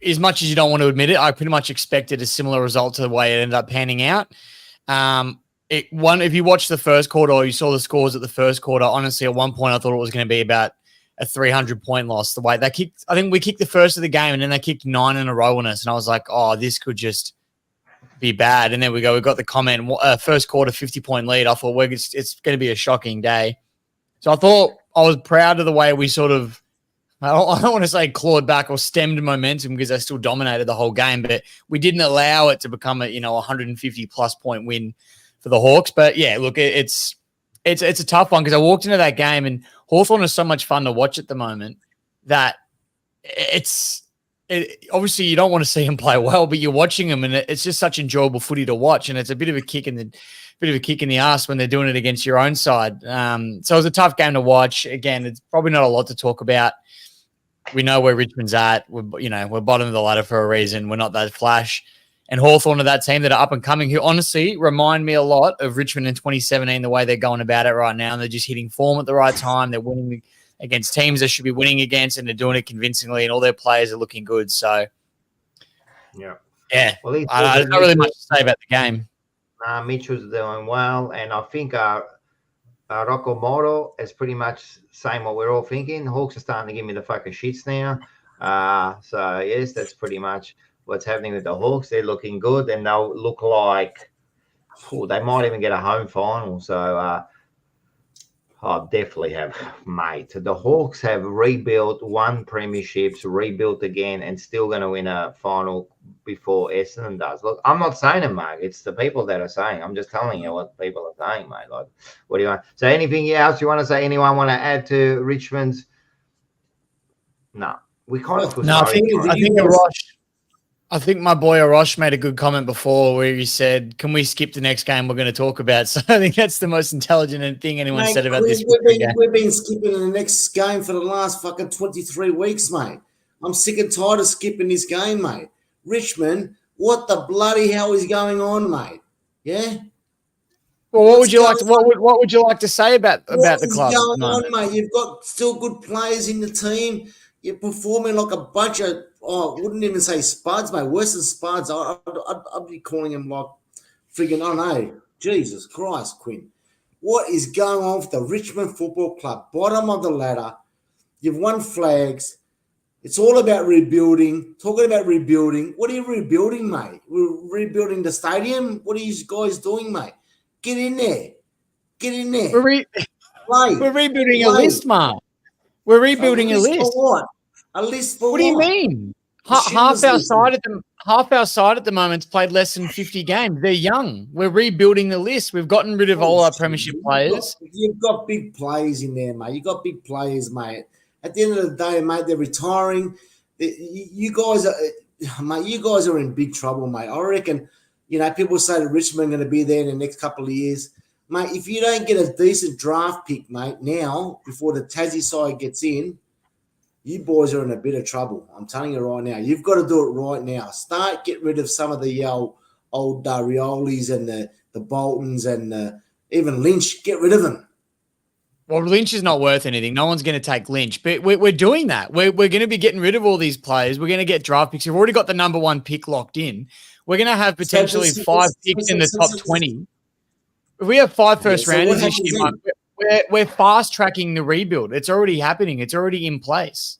as much as you don't want to admit it, I pretty much expected a similar result to the way it ended up panning out. If you watched the first quarter or you saw the scores at the first quarter, honestly, at one point I thought it was going to be about a 300-point loss. The way they kicked, I think we kicked the first of the game and then they kicked 9 in a row on us. And I was like, oh, this could just be bad. And then we got the comment, first quarter 50-point lead. I thought it's going to be a shocking day. So I thought I was proud of the way we sort of, I don't want to say clawed back or stemmed momentum because they still dominated the whole game, but we didn't allow it to become a 150+ point win for the Hawks. But yeah, look, it's a tough one because I walked into that game and Hawthorn is so much fun to watch at the moment that obviously you don't want to see him play well, but you're watching him and it's just such enjoyable footy to watch. And it's a bit of a kick in the ass when they're doing it against your own side. So it was a tough game to watch. Again, it's probably not a lot to talk about. We know where Richmond's at. We're bottom of the ladder for a reason. We're not that flash. And Hawthorn are that team that are up and coming who honestly remind me a lot of Richmond in 2017, the way they're going about it right now. And they're just hitting form at the right time. They're winning against teams they should be winning against, and they're doing it convincingly, and all their players are looking good. So, yeah. Well, there's not really much to say about the game.
Mitchell's doing well, and I think Rocco Moro is pretty much saying what we're all thinking. The Hawks are starting to give me the fucking shits now. So, yes, that's pretty much what's happening with the Hawks. They're looking good, and they'll look like they might even get a home final. So, I definitely have, mate. The Hawks have rebuilt, won premierships, rebuilt again, and still going to win a final before Essendon does. Look, I'm not saying it, mate. It's the people that are saying. I'm just telling you what people are saying, mate. Like, what do you want? So, anything else you want to say? Anyone want to add to Richmond's? No, we kind of.
No, I think my boy Arash made a good comment before where he said, can we skip the next game we're going to talk about? So I think that's the most intelligent thing anyone said about this.
We've been skipping the next game for the last fucking 23 weeks, mate. I'm sick and tired of skipping this game, mate. Richmond, what the bloody hell is going on, mate? Yeah?
Well, what would you like to say about the club?
What's going on, mate? You've got still good players in the team. You're performing like a bunch of, I wouldn't even say spuds, mate. Worse than spuds. I'd be calling them like friggin', I don't know. Jesus Christ, Quinn. What is going on with the Richmond Football Club? Bottom of the ladder. You've won flags. It's all about rebuilding. Talking about rebuilding. What are you rebuilding, mate? We're rebuilding the stadium? What are you guys doing, mate? Get in there.
We're rebuilding a list, Mark. We're rebuilding a list.
For what? A list for
what? What do you mean? Half our side half our side at the moment's played less than 50 games. They're young. We're rebuilding the list. We've gotten rid of all our premiership players.
You've got big players in there, mate. You've got big players, mate. At the end of the day, mate, they're retiring. You guys are in big trouble, mate. I reckon, people say that Richmond are going to be there in the next couple of years. Mate, if you don't get a decent draft pick, mate, now, before the Tassie side gets in, you boys are in a bit of trouble. I'm telling you right now. You've got to do it right now. Start getting rid of some of the old Riolis and the Boltons and even Lynch. Get rid of them.
Well, Lynch is not worth anything. No one's going to take Lynch. But we're doing that. We're going to be getting rid of all these players. We're going to get draft picks. We've already got the number 1 pick locked in. We're going to have potentially 5 picks in the top 20. If we have 5 first rounders this year, we're fast-tracking the rebuild. It's already happening. It's already in place.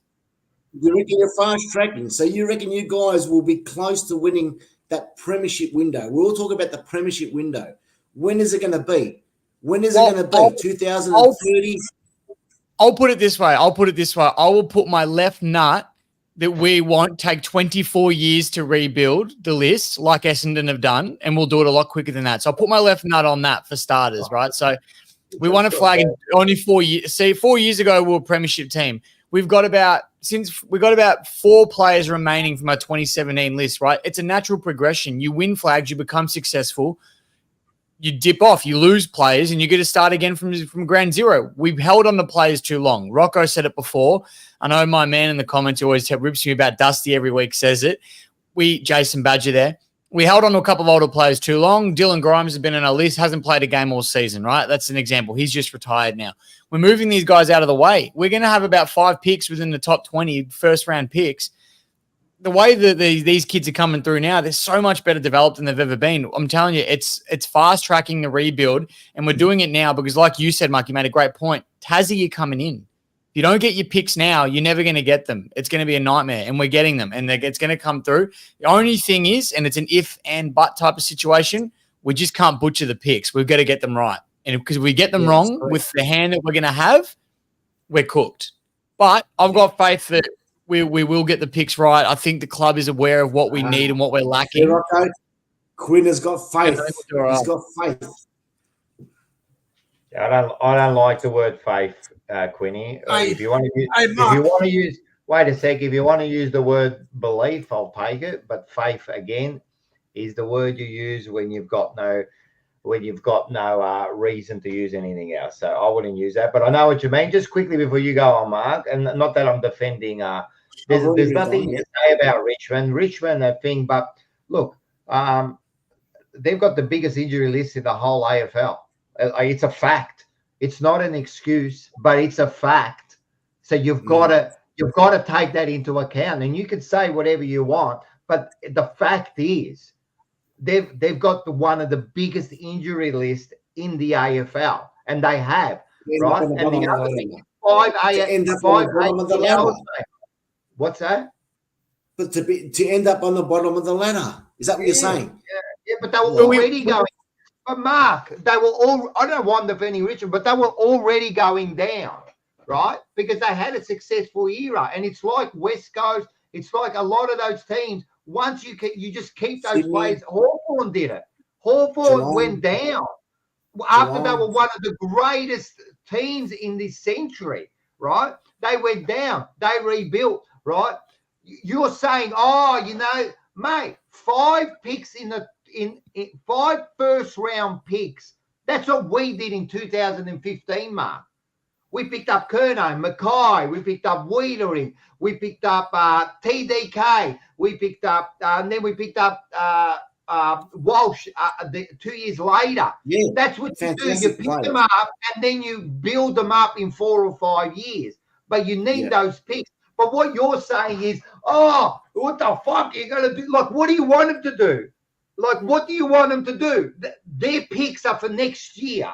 You reckon you're fast-tracking? So you reckon you guys will be close to winning that premiership window? We'll talk about the premiership window. When is it going to be? When is it going to be? 2030?
I'll put it this way. I will put my left nut that we won't take 24 years to rebuild the list like Essendon have done, and we'll do it a lot quicker than that. So I'll put my left nut on that for starters, right? So we want to flag in only 4 years. See, 4 years ago, we were a premiership team. We've got about 4 players remaining from our 2017 list, right? It's a natural progression. You win flags, you become successful. You dip off, you lose players, and you get to start again from ground zero. We've held on to players too long. Rocco said it before. I know my man in the comments who always rips me about Dusty every week says it. Jason Badger there. We held on to a couple of older players too long. Dylan Grimes has been on our list, hasn't played a game all season, right? That's an example. He's just retired now. We're moving these guys out of the way. We're going to have about 5 picks within the top 20 first-round picks. The way that these kids are coming through now, they're so much better developed than they've ever been. I'm telling you, it's fast-tracking the rebuild, and we're doing it now because, like you said, Mike, you made a great point. Tassie are coming in. If you don't get your picks now, you're never going to get them. It's going to be a nightmare, and we're getting them, and it's going to come through. The only thing is, and it's an if and but type of situation, we just can't butcher the picks. We've got to get them right. And because if we get them wrong with the hand that we're going to have, we're cooked. But I've got faith that we will get the picks right. I think the club is aware of what we need and what we're lacking.
Okay. Quinn has got faith. He's got faith.
I don't like the word faith, Quinny. If you want to use, wait a sec. If you want to use the word belief, I'll take it. But faith again is the word you use when you've got no reason to use anything else. So I wouldn't use that. But I know what you mean. Just quickly before you go on, Mark, and not that I'm defending. There's nothing to say about Richmond. Richmond, that thing, but look, they've got the biggest injury list in the whole AFL. It's a fact. It's not an excuse, but it's a fact. So you've got to take that into account. And you can say whatever you want, but the fact is, they've got one of the biggest injury lists in the AFL, and they have, right? And the other thing, 5 AFL. What's that?
But to end up on the bottom of the ladder. Is that what you're saying?
Yeah, but they were already going. But Mark, they were all. I don't want defending Richmond, but they were already going down, right? Because they had a successful era, and it's like West Coast. It's like a lot of those teams. Once you just keep those players. Hawthorn did it. Hawthorn went down after they were one of the greatest teams in this century, right? They went down. They rebuilt, right? You're saying, mate, 5 picks in 5 first-round picks. That's what we did in 2015, Mark. We picked up Curnow, Mackay. We picked up Wiedering. We picked up TDK. We picked up, and then we picked up Walsh 2 years later. Yeah, that's what you do. You pick them up, and then you build them up in 4 or 5 years. But you need those picks. But what you're saying is, what the fuck are you going to do? Like, what do you want them to do? Like, what do you want them to do? Their picks are for next year.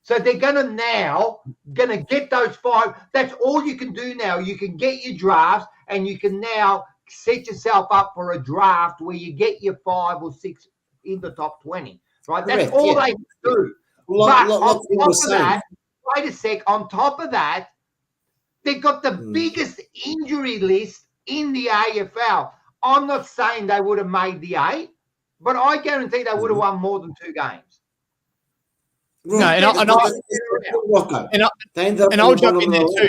So they're going to get those 5. That's all you can do now. You can get your drafts, and you can now set yourself up for a draft where you get your 5 or 6 in the top 20, right? That's all they can do. But on top of that, wait a sec, on top of that, they've got the biggest injury list in the AFL. I'm not saying they would have made the 8, but I guarantee they would have won more than 2 games.
No, and I'll jump in there too.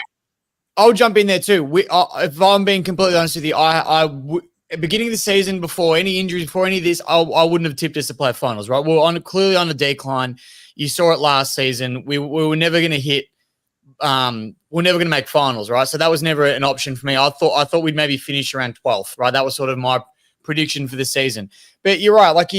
I'll jump in there too. If I'm being completely honest with you, at the beginning of the season, before any injuries, before any of this, I wouldn't have tipped us to play finals, right? We're clearly on a decline. You saw it last season. We were never going to hit. We're never going to make finals, right? So that was never an option for me. I thought we'd maybe finish around 12th, right? That was sort of my prediction for the season. But you're right. Like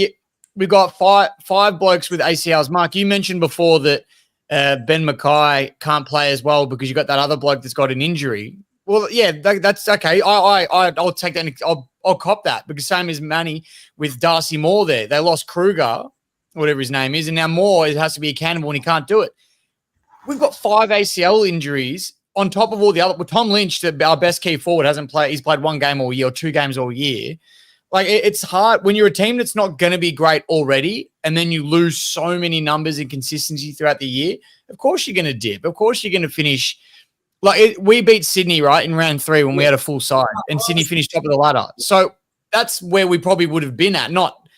we've got five blokes with ACLs. Mark, you mentioned before that Ben Mackay can't play as well because you got that other bloke that's got an injury. Well, yeah, that's okay. I'll take that. I'll cop that because same as Manny with Darcy Moore there. They lost Kruger, whatever his name is, and now Moore has to be accountable and he can't do it. We've got 5 ACL injuries on top of all the other. Well, Tom Lynch, our best key forward, hasn't played. He's played 1 game all year or 2 games all year. Like it's hard when you're a team that's not going to be great already, and then you lose so many numbers and consistency throughout the year. Of course, you're going to dip. Of course, you're going to finish. We beat Sydney, right, in round 3 when we had a full side, and Sydney finished top of the ladder. So that's where we probably would have been at, not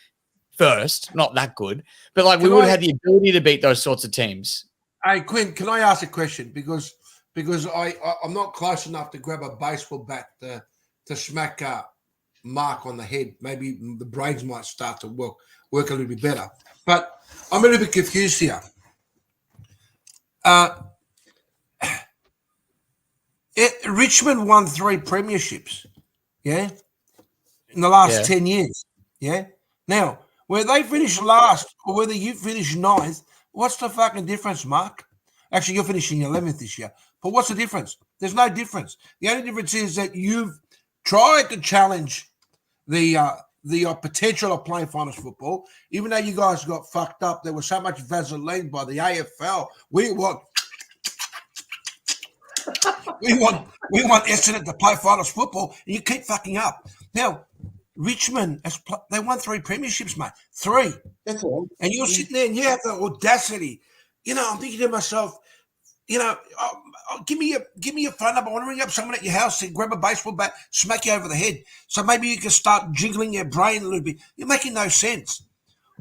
first, not that good, but we would have had the ability to beat those sorts of teams.
Hey, Quinn, can I ask a question? Because I'm not close enough to grab a baseball bat to smack Mark on the head. Maybe the brains might start to work a little bit better. But I'm a little bit confused here. Richmond won 3 premierships, yeah, in the last 10 years, yeah. Now, where they finished last or whether you finished 9th, what's the fucking difference, Mark? Actually, you're finishing 11th this year. But what's the difference? There's no difference. The only difference is that you've tried to challenge the potential of playing finals football. Even though you guys got fucked up, there was so much Vaseline by the AFL. We want Essendon to play finals football, and you keep fucking up. Now, Richmond, they won 3 premierships, mate. 3.
That's all.
And you're sitting there and you have the audacity. I'm thinking to myself, give me your phone number. I want to ring up someone at your house and grab a baseball bat, smack you over the head. So maybe you can start jiggling your brain a little bit. You're making no sense.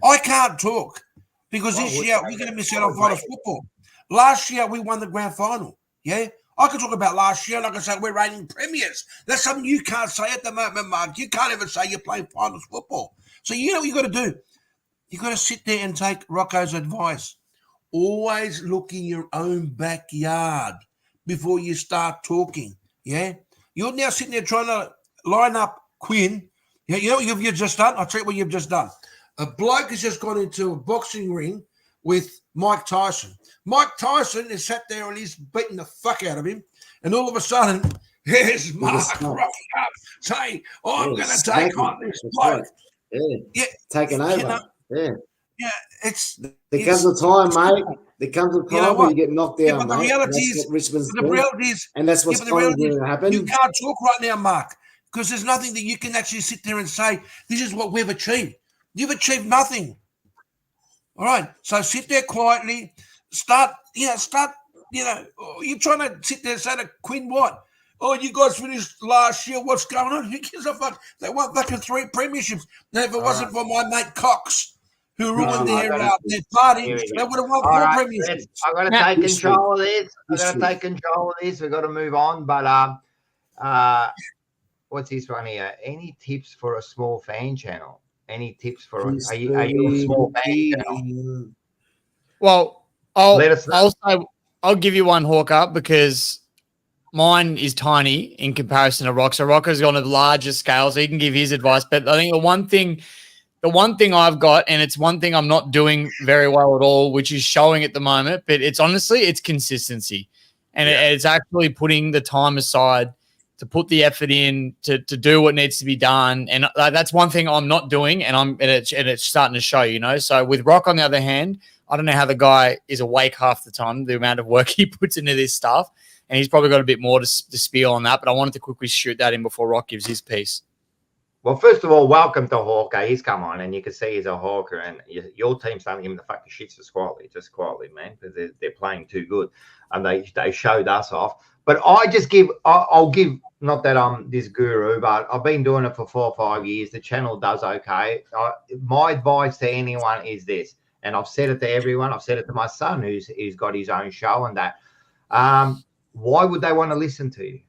I can't talk because this year we're going to miss out on finals football. Last year we won the grand final. Yeah. I can talk about last year and I can say we're reigning premiers. That's something you can't say at the moment, Mark. You can't even say you're playing finals football. So you know what you got to do? You got to sit there and take Rocco's advice. Always look in your own backyard before you start talking, yeah? You're now sitting there trying to line up Quinn. Yeah, you know what you've just done? I'll tell you what you've just done. A bloke has just gone into a boxing ring with Mike Tyson. Mike Tyson has sat there and he's beating the fuck out of him. And all of a sudden, here's Mark rocking up saying, I'm going to take on this bloke.
Yeah, taking over.
Yeah,
there comes a time, mate. There comes a time where you get knocked down,
but the reality is,
and that's what's going to happen.
You can't talk right now, Mark, because there's nothing that you can actually sit there and say, this is what we've achieved. You've achieved nothing. All right, so sit there quietly. You're trying to sit there and say to Quinn what? Oh, you guys finished last year. What's going on? Who gives a fuck? They won fucking 3 premierships. Now, if it wasn't for my mate Cox, who ruined their party, they would have won 4 premierships.
I've got to take control of this. We've got to move on. But what's this one here? Any tips for a small fan channel? Any tips for are you a small fan channel?
Well, I'll give you one, Hawker, because mine is tiny in comparison to Rock. So Rocco's on a larger scale, so he can give his advice. But I think the one thing I've got, and it's one thing I'm not doing very well at all, which is showing at the moment, but it's consistency. And it's actually putting the time aside to put the effort in to do what needs to be done. And that's one thing I'm not doing, and it's starting to show, So with Rock, on the other hand, I don't know how the guy is awake half the time, the amount of work he puts into this stuff. And he's probably got a bit more to spiel on that, but I wanted to quickly shoot that in before Rock gives his piece.
Well, first of all, welcome to Hawker. He's come on, and you can see he's a Hawker, and your team's starting to give him the fucking shits just quietly, man, because they're playing too good, and they showed us off. But I'll give, not that I'm this guru, but I've been doing it for 4 or 5 years. The channel does okay. My advice to anyone is this, and I've said it to everyone. I've said it to my son, who's got his own show, and that. Why would they want to listen to you?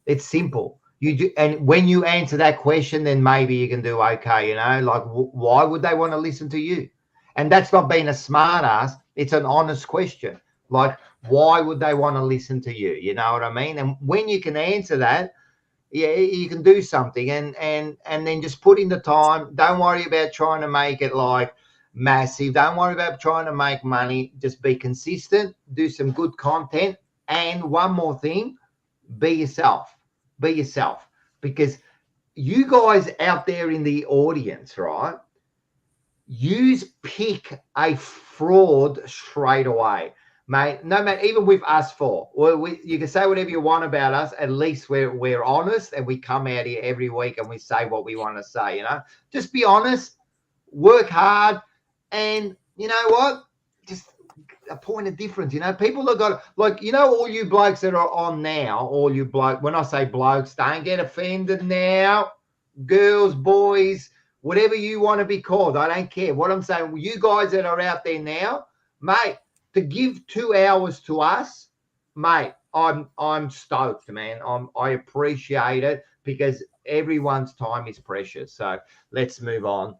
It's simple. You do, and when you answer that question, then maybe you can do okay. Like why would they want to listen to you? And that's not being a smart ass. It's an honest question. Like, why would they want to listen to you? You know what I mean? And when you can answer that, yeah, you can do something, and then just put in the time. Don't worry about trying to make it like massive. Don't worry about trying to make money. Just be consistent, do some good content, and one more thing, be yourself. Be yourself, because you guys out there in the audience, right? You pick a fraud straight away, mate. No matter, even with us four, you can say whatever you want about us. At least we're honest, and we come out here every week and we say what we want to say. Just be honest, work hard, and you know what? Just a point of difference. People have got, like, all you blokes that are on now, all you bloke, when I say blokes, don't get offended now. Girls, boys, whatever you want to be called, I don't care. What I'm saying, you guys that are out there now, mate, to give 2 hours to us, mate, I'm stoked, man. I appreciate it, because everyone's time is precious. So let's move on.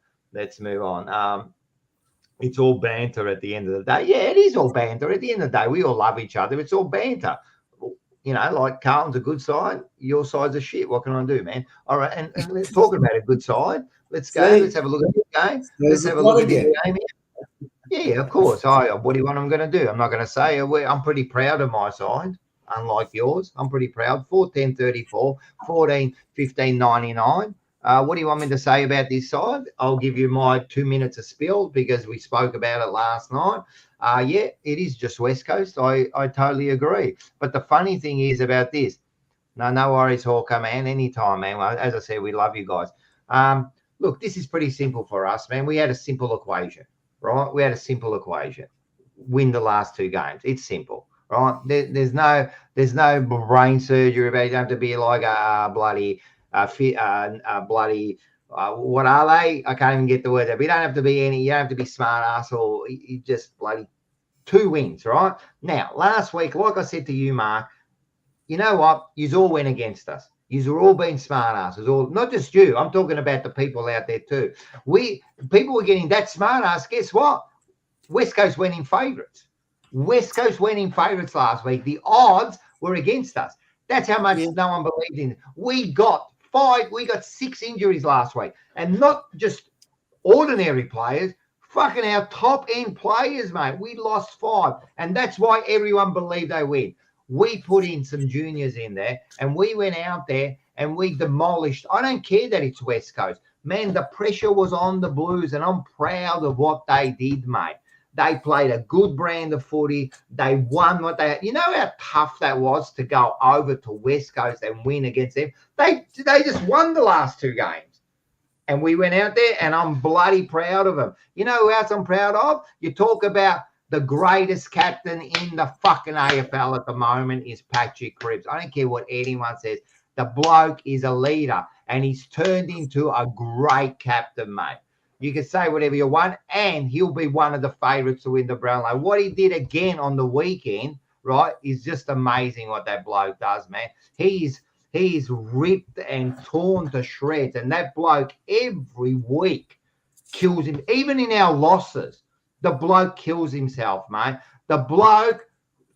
It's all banter at the end of the day. Yeah, it is all banter. At the end of the day, we all love each other. It's all banter. Like Carlton's a good side. Your side's a shit. What can I do, man? All right, and let's talk about a good side. Let's go. Let's have a look at the game. Let's have a look at the game. Yeah, of course. What do you want I'm going to do? I'm not going to say. I'm pretty proud of my side, unlike yours. I'm pretty proud. 4-10-34, 14-15-99. What do you want me to say about this side? I'll give you my 2 minutes of spiel, because we spoke about it last night. Yeah, it is just West Coast. I totally agree. But the funny thing is about this. No worries, Hawker, man. Anytime, man. Well, as I said, we love you guys. Look, this is pretty simple for us, man. We had a simple equation, right? We had a simple equation. Win the last 2 games. It's simple, right? There's no brain surgery about it. You don't have to be like a bloody... what are they? I can't even get the word out. But you don't have to be you don't have to be smart ass, or you just bloody 2 wins, right? Now, last week, like I said to you, Mark, you know what? You all went against us. You've all been smart asses, or not just you. I'm talking about the people out there too. People were getting that smart ass. Guess what? West Coast went in favourites. West Coast went in favourites last week. The odds were against us. That's how much no one believed in it. We got 6 injuries last week, and not just ordinary players, fucking our top end players, mate. We lost 5, and that's why everyone believed they win. We put in some juniors in there, and we went out there and we demolished. I don't care that it's West Coast, man. The pressure was on the Blues, and I'm proud of what they did, mate. They played a good brand of footy. They won what they had. You know how tough that was to go over to West Coast and win against them? They just won the last 2 games. And we went out there, and I'm bloody proud of them. You know who else I'm proud of? You talk about the greatest captain in the fucking AFL at the moment is Patrick Cripps. I don't care what anyone says. The bloke is a leader, and he's turned into a great captain, mate. You can say whatever you want, and he'll be one of the favourites to win the Brownlow. What he did again on the weekend, right, is just amazing what that bloke does, man. He's ripped and torn to shreds, and that bloke every week kills him. Even in our losses, the bloke kills himself, mate. The bloke,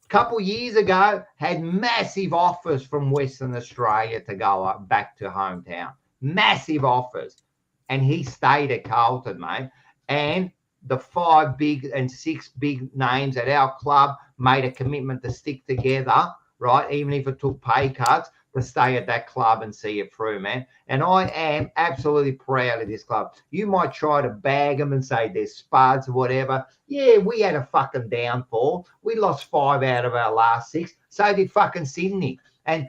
a couple of years ago, had massive offers from Western Australia to go back to hometown. Massive offers. And he stayed at Carlton, mate. And the 5 big and 6 big names at our club made a commitment to stick together, right? Even if it took pay cuts, to stay at that club and see it through, man. And I am absolutely proud of this club. You might try to bag them and say they're spuds or whatever. Yeah, we had a fucking downfall. We lost 5 out of our last 6. So did fucking Sydney. And,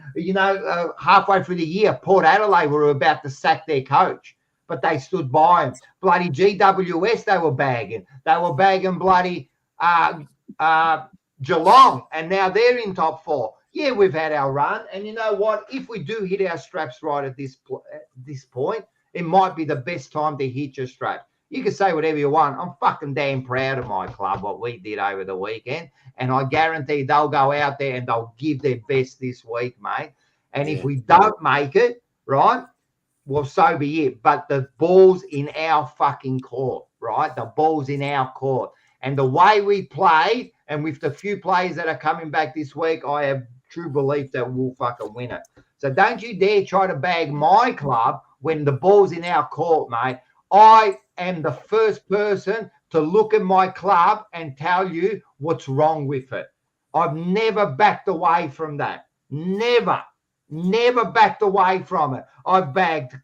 halfway through the year, Port Adelaide were about to sack their coach, but they stood by him. Bloody GWS, they were bagging. They were bagging bloody Geelong, and now they're in top 4. Yeah, we've had our run, and you know what? If we do hit our straps right at this point, it might be the best time to hit your strap. You can say whatever you want. I'm fucking damn proud of my club, what we did over the weekend, and I guarantee they'll go out there and they'll give their best this week, mate. And if we don't make it, right, well, so be it. But the ball's in our fucking court, right? The ball's in our court. And the way we played, and with the few players that are coming back this week, I have true belief that we'll fucking win it. So don't you dare try to bag my club when the ball's in our court, mate. I am the first person to look at my club and tell you what's wrong with it. I've never backed away from that. Never backed away from it. I've bagged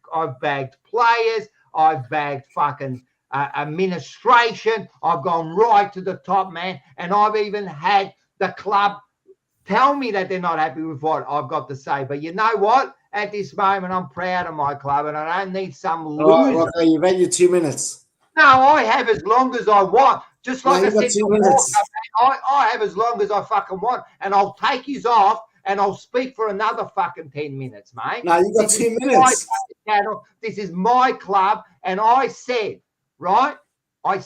players. I've bagged fucking administration. I've gone right to the top, man. And I've even had the club tell me that they're not happy with what I've got to say. But you know what? At this moment, I'm proud of my club, and I don't need some loser.
Okay, you've had your 2 minutes.
No, I have as long as I want. Just like I said, I have as long as I fucking want, and I'll take his off, and I'll speak for another fucking 10 minutes, mate.
No, you got 2 minutes.
This is my club, and I said, right? I'm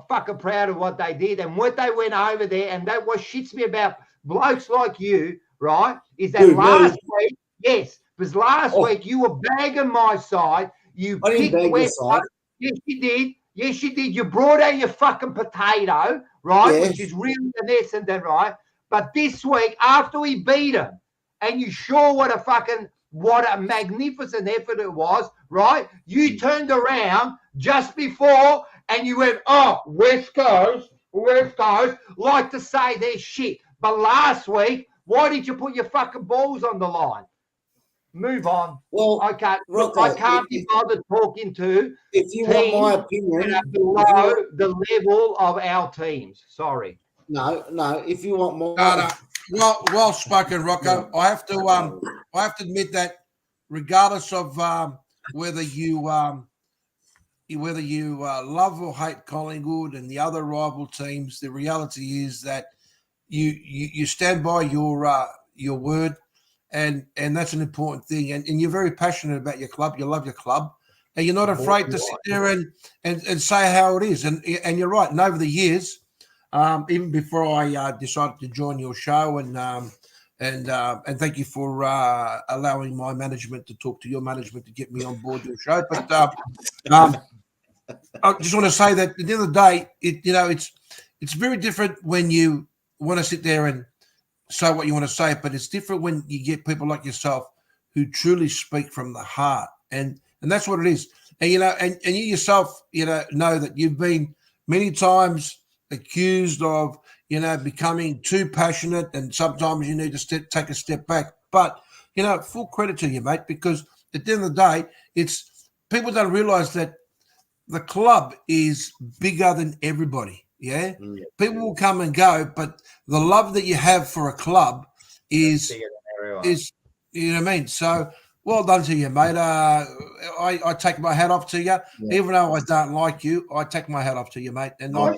fucking proud of what they did and what they went over there, and that what shits me about blokes like you, right, is that last week, yes, because last week you were bagging my side. You picked West Coast. Yes, you did. Yes, you did. You brought out your fucking potato, right, yes, which is really the Essendon, right? But this week, after we beat him, and you saw what a magnificent effort it was, right? You turned around just before and you went, oh, West Coast, like to say they're shit. But last week, why did you put your fucking balls on the line? Move on.
Well,
I can't be bothered talking to
if you want my opinion
below the level of our teams. Sorry.
No. If you want more,
well spoken, Rocco. I have to admit that regardless of whether you love or hate Collingwood and the other rival teams, the reality is that you stand by your word, and that's an important thing. And you're very passionate about your club. You love your club, and you're not afraid to sit there and say how it is. And you're right. And over the years, even before I decided to join your show, and thank you for allowing my management to talk to your management to get me on board your show. But I just want to say that at the end of the day, it's very different when you want to sit there and say what you want to say, but it's different when you get people like yourself who truly speak from the heart, and that's what it is. And and you yourself, know that you've been many times accused of becoming too passionate, and sometimes you need to take a step back. But full credit to you, mate, because at the end of the day, it's people don't realize that the club is bigger than everybody. Yeah, people will come and go, but the love that you have for a club is you know what I mean. So well done to you, mate. I take my hat off to you, even though I don't like you. I take my hat off to you, mate. And I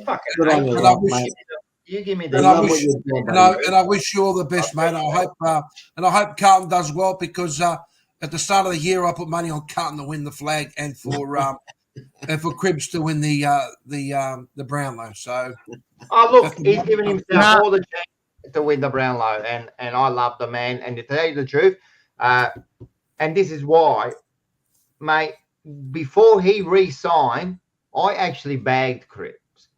wish you all the best, mate. I hope Carlton does well, because at the start of the year I put money on Carlton to win the flag and for Cribs to win the Brownlow. So,
look, he's given himself all the chance to win the Brownlow, and I love the man. And to tell you the truth, and this is why, mate, before he re-signed, I actually bagged Cribs,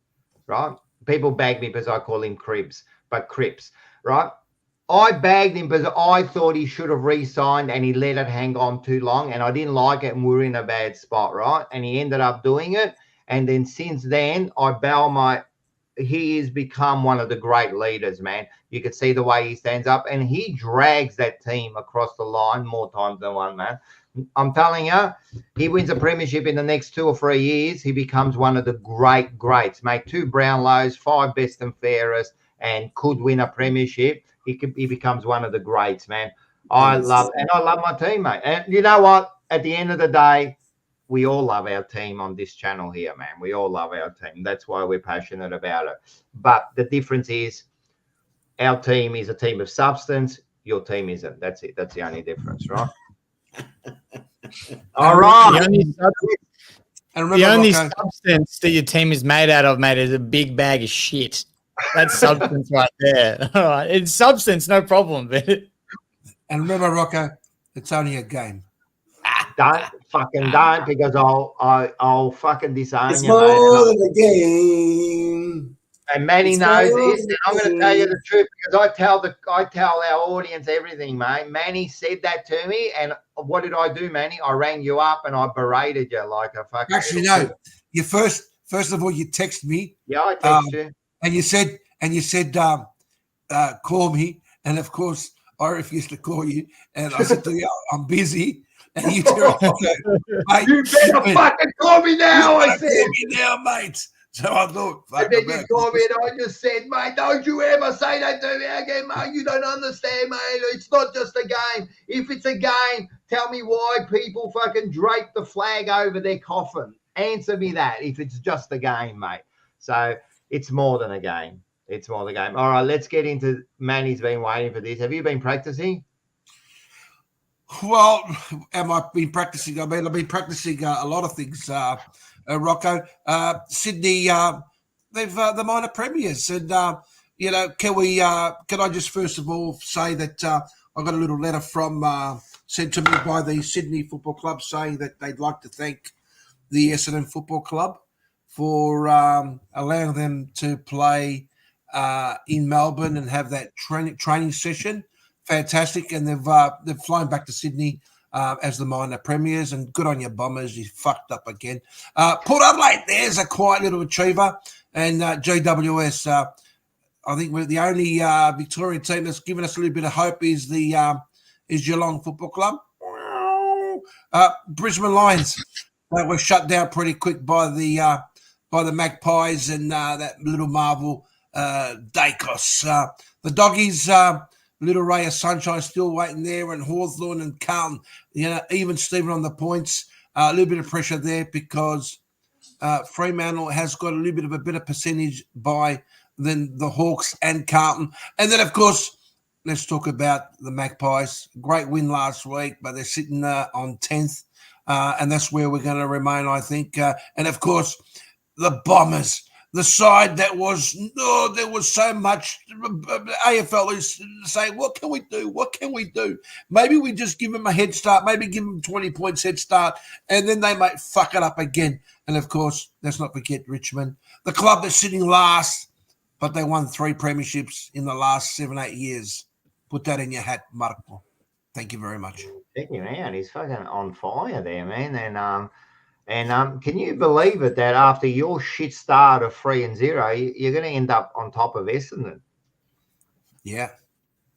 right? People bag me because I call him Cribs, but Cribs, right? I bagged him because I thought he should have re-signed, and he let it hang on too long, and I didn't like it, and we were in a bad spot, right? And he ended up doing it. And then since then, he has become one of the great leaders, man. You could see the way he stands up, and he drags that team across the line more times than one, man. I'm telling you, he wins a premiership in the next 2 or 3 years. He becomes one of the greats, mate. 2 Brownlows, 5 best and fairest, and could win a premiership, he becomes one of the greats, man. I love my team, mate. And you know what? At the end of the day, we all love our team on this channel here, man. We all love our team. That's why we're passionate about it. But the difference is our team is a team of substance. Your team isn't. That's it. That's the only difference, right? All right.
The only substance that your team is made out of, mate, is a big bag of shit. That's substance right there. All right. It's substance, no problem.
And remember, Rocco, it's only a game.
Don't because I'll fucking disown
it's
you,
more
mate.
than a game.
And Manny knows this, and I'm going to tell you the truth because I tell our audience everything, mate. Manny said that to me, and what did I do, Manny? I rang you up and I berated you like a fucking.
Actually, no. You first of all, you texted me.
Yeah, I texted you.
And you said, call me, and of course I refused to call you, and I said to you, I'm busy. And you tell mate,
you better fucking call me now. I said,
call me now, mate. So I thought,
and then you called me and I just said, mate, don't you ever say that to me again, mate. You don't understand, mate. It's not just a game. If it's a game, tell me why people fucking drape the flag over their coffin. Answer me that if it's just a game, mate. So it's more than a game. It's more than a game. All right, let's get into Manny's been waiting for this. Have you been practicing?
Well, am I been practicing? I mean, I've been practicing a lot of things, Rocco. Sydney, they've the minor premiers, and you know, can I just first of all say that I got a little letter from sent to me by the Sydney Football Club saying that they'd like to thank the Essendon Football Club for allowing them to play in Melbourne and have that training session. Fantastic, and they've flown back to Sydney as the minor premiers, and good on your Bombers. You fucked up again. Port Adelaide, there's a quiet little achiever, and GWS. I think we're the only Victorian team that's given us a little bit of hope is Geelong Football Club. Brisbane Lions were shut down pretty quick by the Magpies and that little marvel Dacos. The Doggies. Little ray of sunshine still waiting there, and Hawthorn and Carlton, you know, even Stephen on the points. A little bit of pressure there because Fremantle has got a little bit of a better percentage than the Hawks and Carlton. And then, of course, let's talk about the Magpies. Great win last week, but they're sitting on 10th, and that's where we're going to remain, I think. And, of course, the Bombers. The side that was, there was so much. AFL is saying, what can we do? What can we do? Maybe we just give them a head start, maybe give them 20 points head start, and then they might fuck it up again. And, of course, let's not forget Richmond, the club that's sitting last, but they won 3 premierships in the last 7-8 years. Put that in your hat, Marco. Thank you very much.
Check him out. He's fucking on fire there, man. And can you believe it that after your shit start of 3-0, you're going to end up on top of Essendon?
Yeah.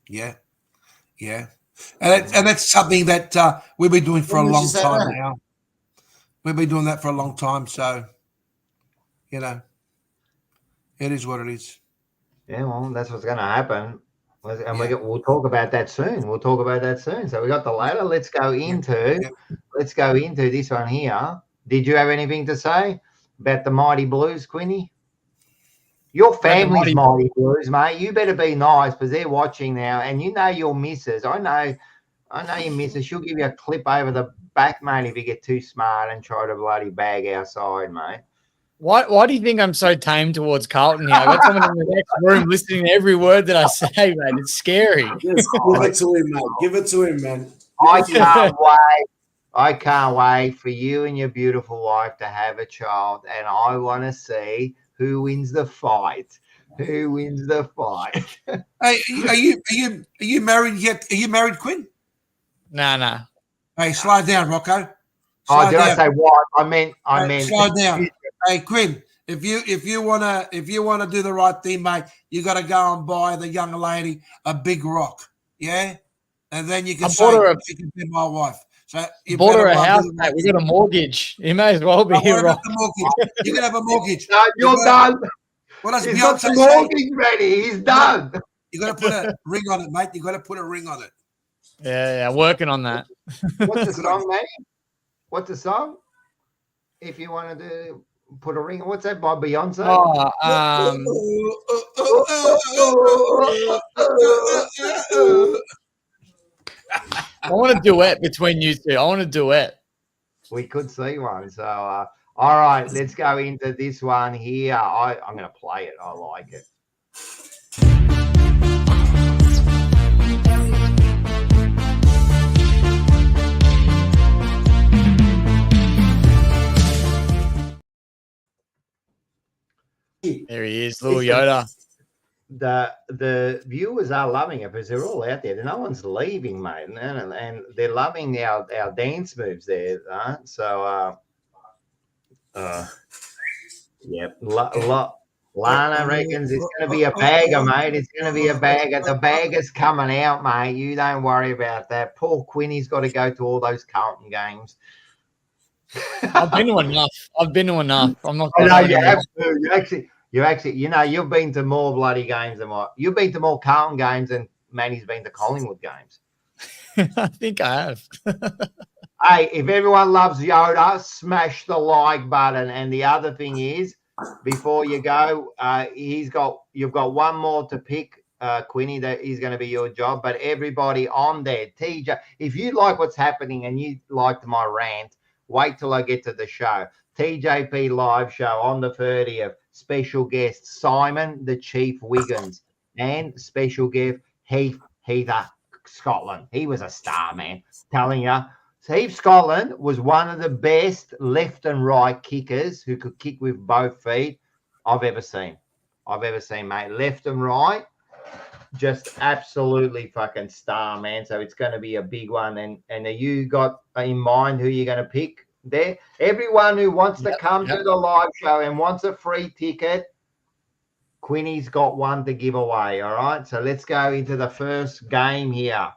And that's something that we've been doing for a long time now. We've been doing that for a long time, so, you know, it is what it is.
Yeah, well, that's what's going to happen. And we'll talk about that soon. So we got the ladder. Let's go into this one here. Did you have anything to say about the Mighty Blues, Quinny? Your family's Mighty Blues, mate. You better be nice because they're watching now, and you know your missus. I know your missus. She'll give you a clip over the back, mate, if you get too smart and try to bloody bag our side, mate.
Why do you think I'm so tame towards Carlton here? I've got someone in the next room listening to every word that I say, man. It's scary.
Yes, give it to him, mate. Give it to him, man.
I can't wait. I can't wait for you and your beautiful wife to have a child, and I want to see who wins the fight. Hey,
are you married yet? Are you married, Quinn?
No.
Hey, slow down, Rocco.
I say what? I meant.
Slow down. Hey, Quinn. If you wanna do the right thing, mate, you got to go and buy the young lady a big rock, yeah, and then you can say she can be my wife. So you
bought her a house, mate. We got a mortgage. You may as well be here.
About the mortgage. You can have a mortgage.
No, you're done.
What does
He's got
Beyonce
the
say?
mortgage ready. He's done.
You got to put a ring on it, mate. You got to put a ring on it.
Yeah, working on that.
What's the song, mate? What's the song? If you wanted to put a ring, what's that by Beyonce?
Oh, I want a duet between you two. I want a duet.
We could see one. So, all right, let's go into this one here. I'm going to play it. I like it.
There he is, little Yoda.
The viewers are loving it because they're all out there. No one's leaving, mate, and they're loving our dance moves there. So, yep. Lana reckons it's going to be a bagger, mate. It's going to be a bagger. The bagger's coming out, mate. You don't worry about that. Poor Quinny's got to go to all those Carlton games.
I've been to enough. I'm not.
I know you have to. You actually, you've been to more bloody games than what you've been to more Carlton games than Manny's been to Collingwood games.
I think I have.
Hey, if everyone loves Yoda, smash the like button. And the other thing is, before you go, you've got one more to pick, Quinny. That is going to be your job. But everybody on there, TJ, if you like what's happening and you liked my rant, wait till I get to the show. TJP live show on the 30th. Special guest Simon the Chief Wiggins and special guest Heather Scotland. He was a star, man. Telling you, Heath Scotland was one of the best left and right kickers who could kick with both feet I've ever seen, mate. Left and right, just absolutely fucking star, man. So it's going to be a big one. And you got in mind who you're going to pick there? Everyone who wants to come to the live show and wants a free ticket, Quinny's got one to give away. All right. So let's go into the first game here.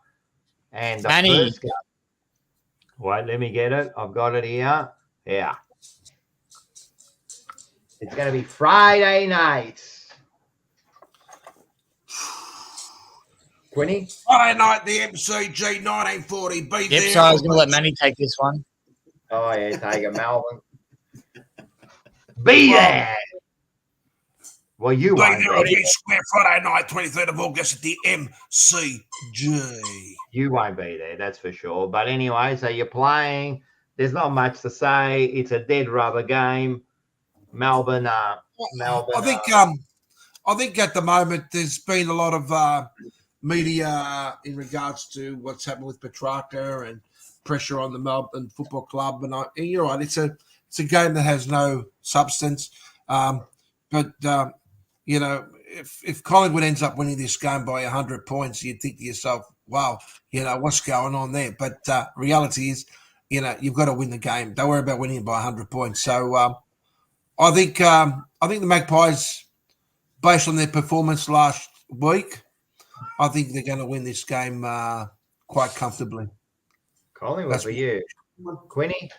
And the first game. Wait, let me get it. I've got it here. Yeah. It's going to be Friday night. Quinny?
Friday night, the MCG 1940. Be
yep,
there.
So I was going to let Manny take this one.
Oh, yeah, take it, Melbourne. Be there. Well, you won't
there on Square Friday night, 23rd of August at the MCG.
You won't be there, that's for sure. But anyway, so you're playing. There's not much to say. It's a dead rubber game. Melbourne. I
think at the moment there's been a lot of media in regards to what's happened with Petrarca and pressure on the Melbourne Football Club. And you're right, it's a game that has no substance. But if Collingwood ends up winning this game by 100 points, you'd think to yourself, wow, what's going on there? But reality is, you've got to win the game. Don't worry about winning by 100 points. So I think the Magpies, based on their performance last week, I think they're going to win this game quite comfortably.
Collingwood for you. Quinny?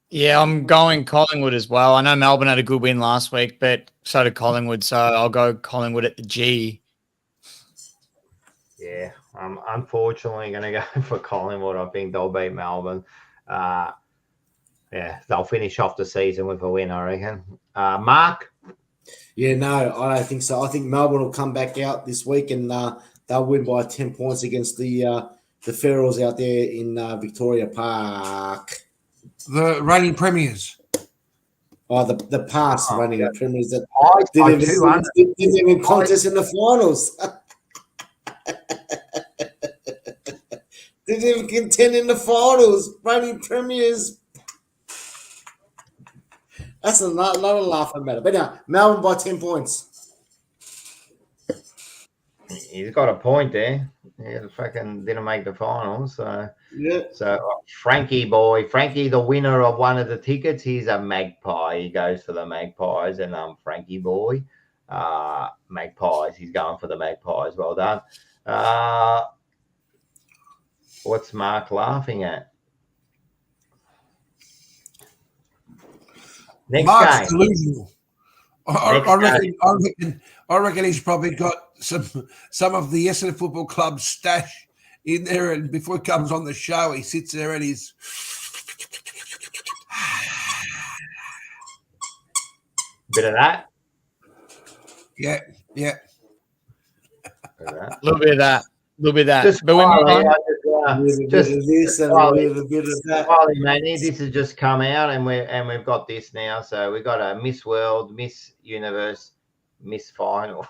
Yeah, I'm going Collingwood as well. I know Melbourne had a good win last week, but so did Collingwood. So I'll go Collingwood at the G.
Yeah, I'm unfortunately going to go for Collingwood. I think they'll beat Melbourne. They'll finish off the season with a win, I reckon. Mark?
Yeah, no, I don't think so. I think Melbourne will come back out this week and they'll win by 10 points against the Ferals out there in Victoria Park.
The reigning premiers.
Oh, the past reigning premiers that didn't even contest in the finals. Didn't even contend in the finals. Reigning premiers. That's not a laughing matter. But now, Melbourne by 10 points.
He's got a point there. He fucking didn't make the finals. So Frankie the winner of one of the tickets, he's a Magpie. He goes for the Magpies. And Frankie boy, Magpies. He's going for the Magpies. Well done. What's Mark laughing at?
Mark's delusional. I reckon he's probably got some of the Essendon Football Club stash in there, and before he comes on the show, he sits there and he's
bit of that.
Yeah.
A little bit of that.
Just
But
This
has just come out, and we've got this now. So we've got a Miss World, Miss Universe, Miss Finals.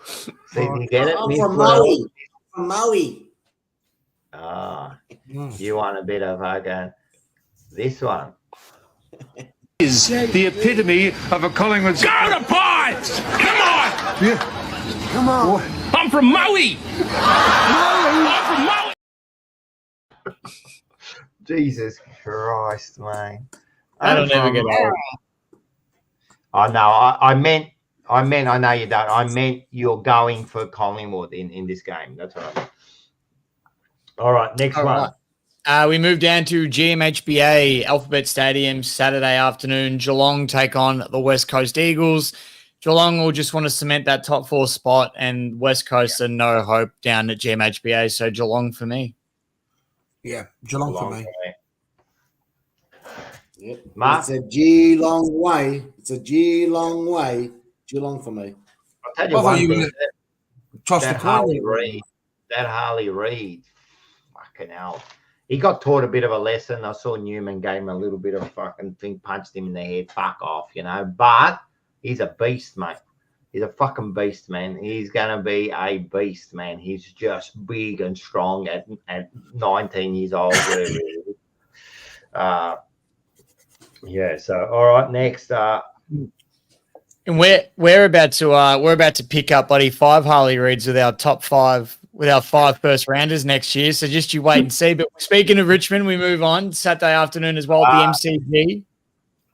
See if you get it.
I'm
Miss
from
World.
Maui. From Maui.
You want a bit of this one.
Is the epitome of a Collingwood. Go to Pines! Come on!
Yeah. Come on.
I'm from Maui! I'm from Maui!
Jesus Christ, man.
That'll never get old.
Oh no, I meant I know you don't. I meant you're going for Collingwood in this game. That's what I meant. All right, next one.
Right. We move down to GMHBA Alphabet Stadium Saturday afternoon. Geelong take on the West Coast Eagles. Geelong will just want to cement that top 4 spot, and West Coast are no hope down at GMHBA. So Geelong for me.
Yeah, Geelong for me.
Yep.
Mark?
It's a Geelong way. It's a Geelong way. Geelong for me.
I'll tell you one thing. That Harley Reid, fucking hell. He got taught a bit of a lesson. I saw Newman gave him a little bit of fucking thing, punched him in the head. Fuck off, But he's a beast, mate. He's a fucking beast, man. He's going to be a beast, man. He's just big and strong at 19 years old. Yeah, so, all right, next.
And we're about to pick up, buddy, 5 Harley Reids with our top 5, with our 5 first rounders next year. So just you wait and see. But speaking of Richmond, we move on Saturday afternoon as well at the MCG.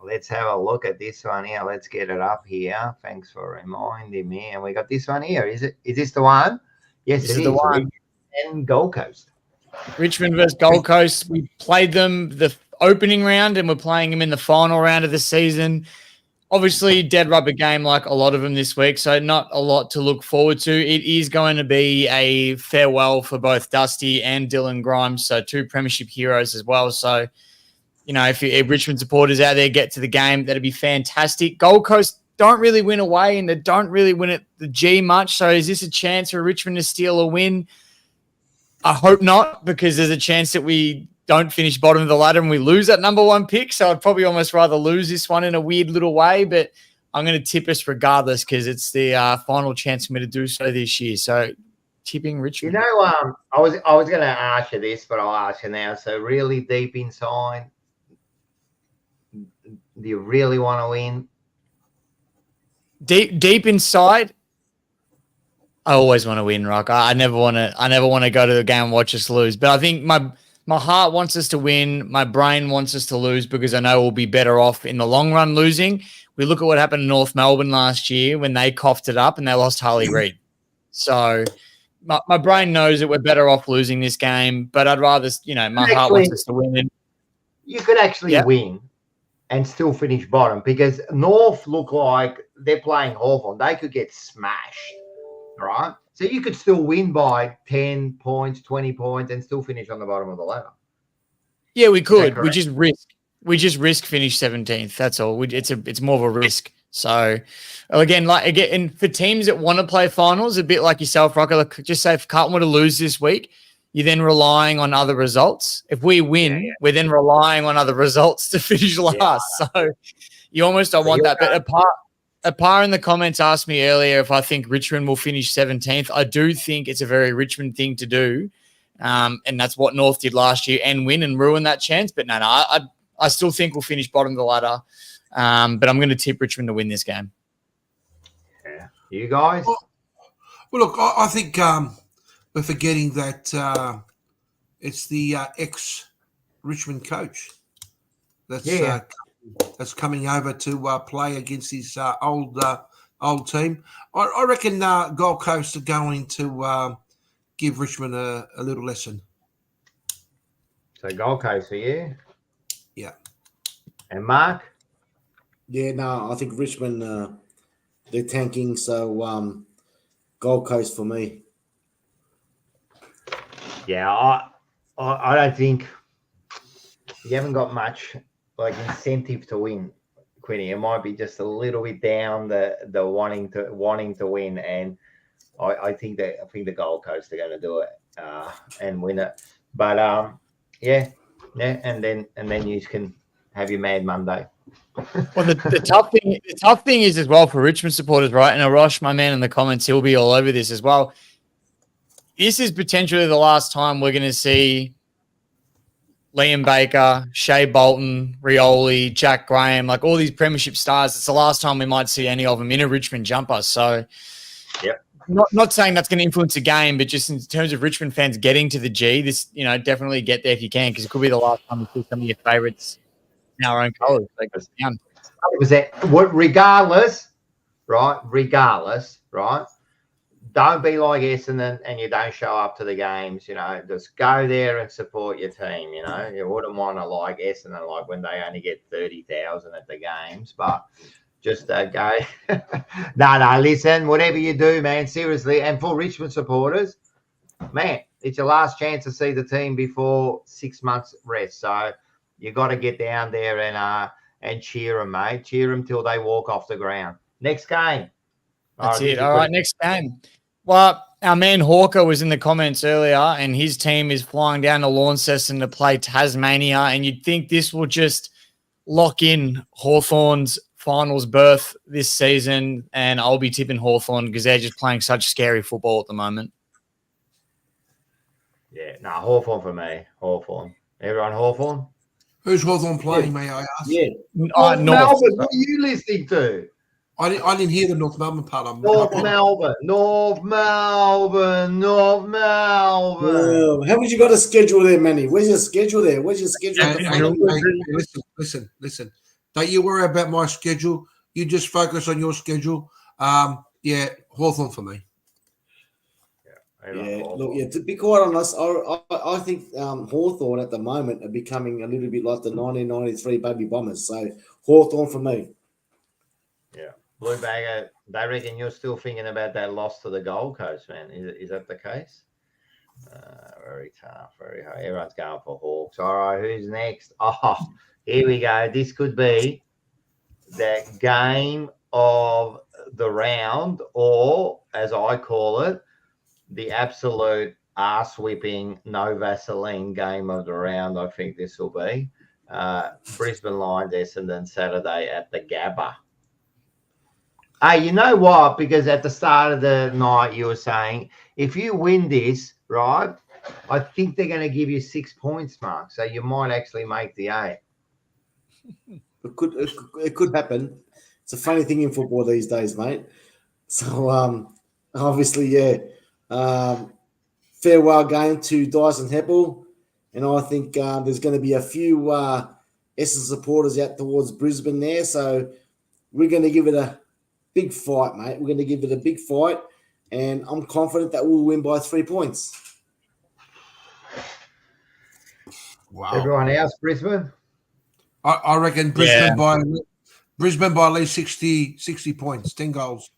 Let's have a look at this one here. Let's get it up here. Thanks for reminding me. And we got this one here. Is this the one? Yes,
this is the one.
And Gold Coast.
Richmond versus Gold Coast. We played them the opening round, and we're playing them in the final round of the season. Obviously, dead rubber game like a lot of them this week, so not a lot to look forward to. It is going to be a farewell for both Dusty and Dylan Grimes, so 2 premiership heroes as well. So, if Richmond supporters out there get to the game, that'd be fantastic. Gold Coast don't really win away, and they don't really win at the G much. So is this a chance for Richmond to steal a win? I hope not, because there's a chance that we don't finish bottom of the ladder and we lose that number 1 pick. So I'd probably almost rather lose this one in a weird little way, but I'm going to tip us regardless because it's the final chance for me to do so this year. So tipping Richmond.
I was going to ask you this, but I'll ask you now. So really deep inside, do you really want to win?
Deep inside, I always want to win, Rock. I never want to go to the game and watch us lose. But I think my heart wants us to win. My brain wants us to lose because I know we'll be better off in the long run losing. We look at what happened in North Melbourne last year when they coughed it up and they lost Harley Reid. So my brain knows that we're better off losing this game, but I'd rather, my heart wants us to win.
You could actually win and still finish bottom because North look like they're playing Hawthorn. They could get smashed, right? So you could still win by 10 points, 20 points, and still finish on the bottom of the ladder.
Yeah, we could. We just risk finish 17th. That's all. It's more of a risk. So again, and for teams that want to play finals, a bit like yourself, Rocker, just say if Carlton were to lose this week, you're then relying on other results. If we win, we're then relying on other results to finish last. So you almost don't want that. But Apar in the comments asked me earlier if I think Richmond will finish 17th. I do think it's a very Richmond thing to do. And that's what North did last year and win and ruin that chance. But no, I still think we'll finish bottom of the ladder. But I'm going to tip Richmond to win this game.
Yeah. You guys?
Well, look, I think we're forgetting that it's the ex-Richmond coach that's coming over to play against his old team. I reckon Gold Coast are going to give Richmond a little lesson.
So Gold Coast for you?
Yeah.
And Mark?
Yeah, no, I think Richmond they're tanking, so Gold Coast for me.
Yeah, I don't think you haven't got much like incentive to win, Quinny. It might be just a little bit down the wanting to win, and I think the Gold Coast are going to do it and win it. But yeah, and then you can have your Mad Monday.
Well, the tough thing is as well for Richmond supporters, right? And Arash, my man in the comments, he'll be all over this as well. This is potentially the last time we're going to see Liam Baker, Shea Bolton, Rioli, Jack Graham, like all these premiership stars. It's the last time we might see any of them in a Richmond jumper. So,
yep.
Not saying that's going to influence the game, but just in terms of Richmond fans getting to the G, this, definitely get there if you can, because it could be the last time we see some of your favourites in our own colours. Like, down.
Regardless, right? Don't be like Essendon and you don't show up to the games. Just go there and support your team. You wouldn't want to like Essendon, like when they only get 30,000 at the games, but just go. No, listen, whatever you do, man, seriously. And for Richmond supporters, man, it's your last chance to see the team before 6 months rest. So you got to get down there and cheer them, mate. Cheer them till they walk off the ground. Next game.
That's it. All right, next game. Well, our man Hawker was in the comments earlier, and his team is flying down to Launceston to play Tasmania, and you'd think this will just lock in Hawthorn's finals berth this season, and I'll be tipping Hawthorn because they're just playing such scary football at the moment.
Yeah, Hawthorn for me. Hawthorn. Everyone Hawthorn?
Who's Hawthorn playing, may I ask?
Yeah.
North Melbourne. What are you listening to?
I didn't hear the North Melbourne part.
North Melbourne.
How would you got a schedule there, Manny? Where's your schedule there?
Listen. Don't you worry about my schedule. You just focus on your schedule. Hawthorn for me.
To be quite honest, I think Hawthorn at the moment are becoming a little bit like the 1993 Baby Bombers. So Hawthorn for me.
Yeah. Blue Bagger, they reckon you're still thinking about that loss to the Gold Coast, man. Is that the case? Very tough, very hard. Everyone's going for Hawks. All right, who's next? Oh, here we go. This could be the game of the round, or as I call it, the absolute arse-whipping, no Vaseline game of the round. I think this will be Brisbane Lions, Essendon, Saturday at the Gabba. Hey, you know what? Because at the start of the night, you were saying, if you win this, right, I think they're going to give you 6 points, Mark. So you might actually make the 8.
It could happen. It's a funny thing in football these days, mate. So, obviously, farewell game to Dyson Heppel. And I think there's going to be a few Essendon supporters out towards Brisbane there. So we're going to give it a big fight, mate. We're going to give it a big fight, and I'm confident that we'll win by 3 points.
Wow. Everyone else, Brisbane?
I reckon Brisbane by at least 60 points, 10 goals.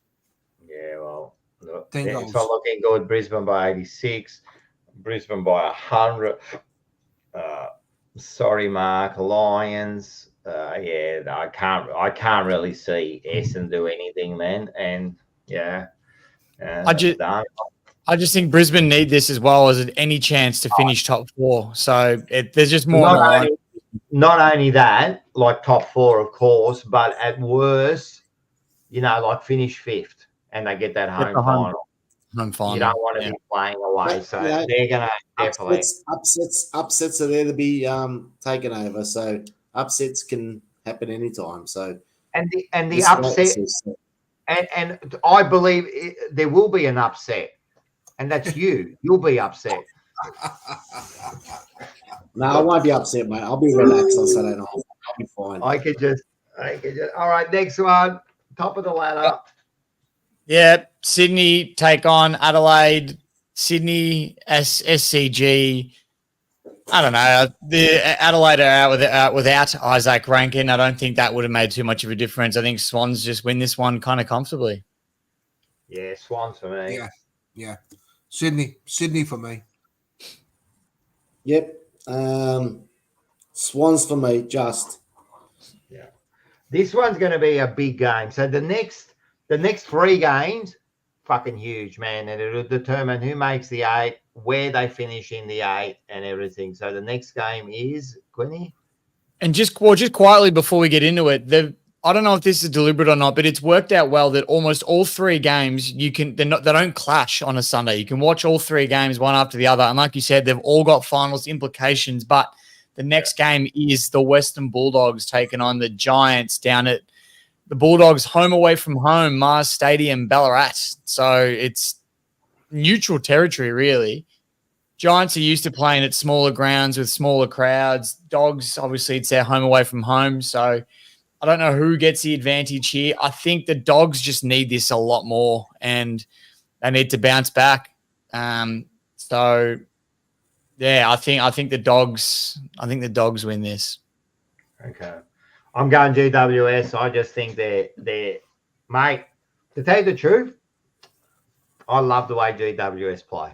Yeah, well, look,
10 goals.
It's not looking good. Brisbane by 86, Brisbane by 100. Sorry, Mark. Lions. I can't really see Essendon do anything, man. And I
just think Brisbane need this as well as any chance to finish top 4. So there's just more.
Not only that, like top 4, of course, but at worst, like finish 5th, and they get that home final.
Home final.
You don't want to be playing away, so they're going to definitely
upsets are there to be taken over. So upsets can happen anytime. So
and the upset, and I believe there will be an upset, and that's you. You'll be upset.
No, I won't be upset, mate. I'll be relaxed on Saturday night. I'll be fine.
I could just. All right, next one, top of the ladder.
Yeah, Sydney take on Adelaide. Sydney SCG. I don't know. The Adelaide are out without Isaac Rankin. I don't think that would have made too much of a difference. I think Swans just win this one kind of comfortably.
Yeah, Swans for me.
Yeah. Sydney for me.
Yep. Swans for me, just.
Yeah. This one's going to be a big game. So the next 3 games, fucking huge, man. And it'll determine who makes the 8, where they finish in the 8 and everything. So the next game is, Quinny?
And just quietly before we get into it, I don't know if this is deliberate or not, but it's worked out well that almost all 3 games they don't clash on a Sunday. You can watch all 3 games one after the other. And like you said, they've all got finals implications, but the next game is the Western Bulldogs taking on the Giants down at the Bulldogs home away from home, Mars Stadium, Ballarat. So it's neutral territory, really. Giants are used to playing at smaller grounds with smaller crowds. Dogs, obviously, it's their home away from home. So I don't know who gets the advantage here. I think the Dogs just need this a lot more, and they need to bounce back. So yeah, I think the Dogs. I think the Dogs win this.
Okay, I'm going GWS. I just think they're mate. To tell you the truth, I love the way GWS play.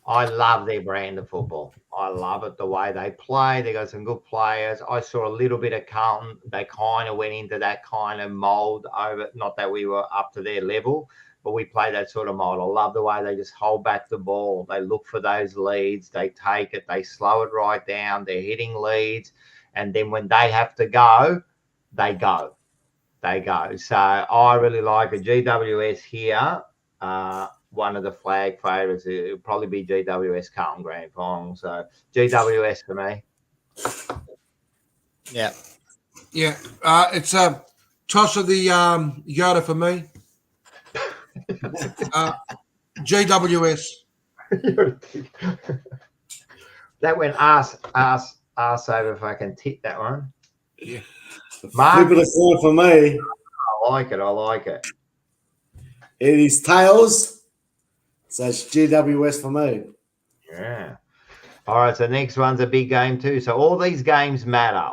I love their brand of football. I love it, the way they play. They got some good players. I saw a little bit of Carlton. They kind of went into that kind of mold over. Not that we were up to their level, but we play that sort of mold. I love the way they just hold back the ball. They look for those leads. They take it. They slow it right down. They're hitting leads. And then when they have to go, they go. They go. So I really like a GWS here. One of the flag favourites. It'll probably be GWS Carlton Grand Final. So GWS for me.
Yeah.
Yeah. It's a toss of the Yoda for me. GWS.
That went ass over fucking tit, that one.
Yeah.
Mark,
Flip of the coin for me.
I like it.
It is tails. So it's GWS for me.
Yeah. All right, so next one's a big game too. So all these games matter.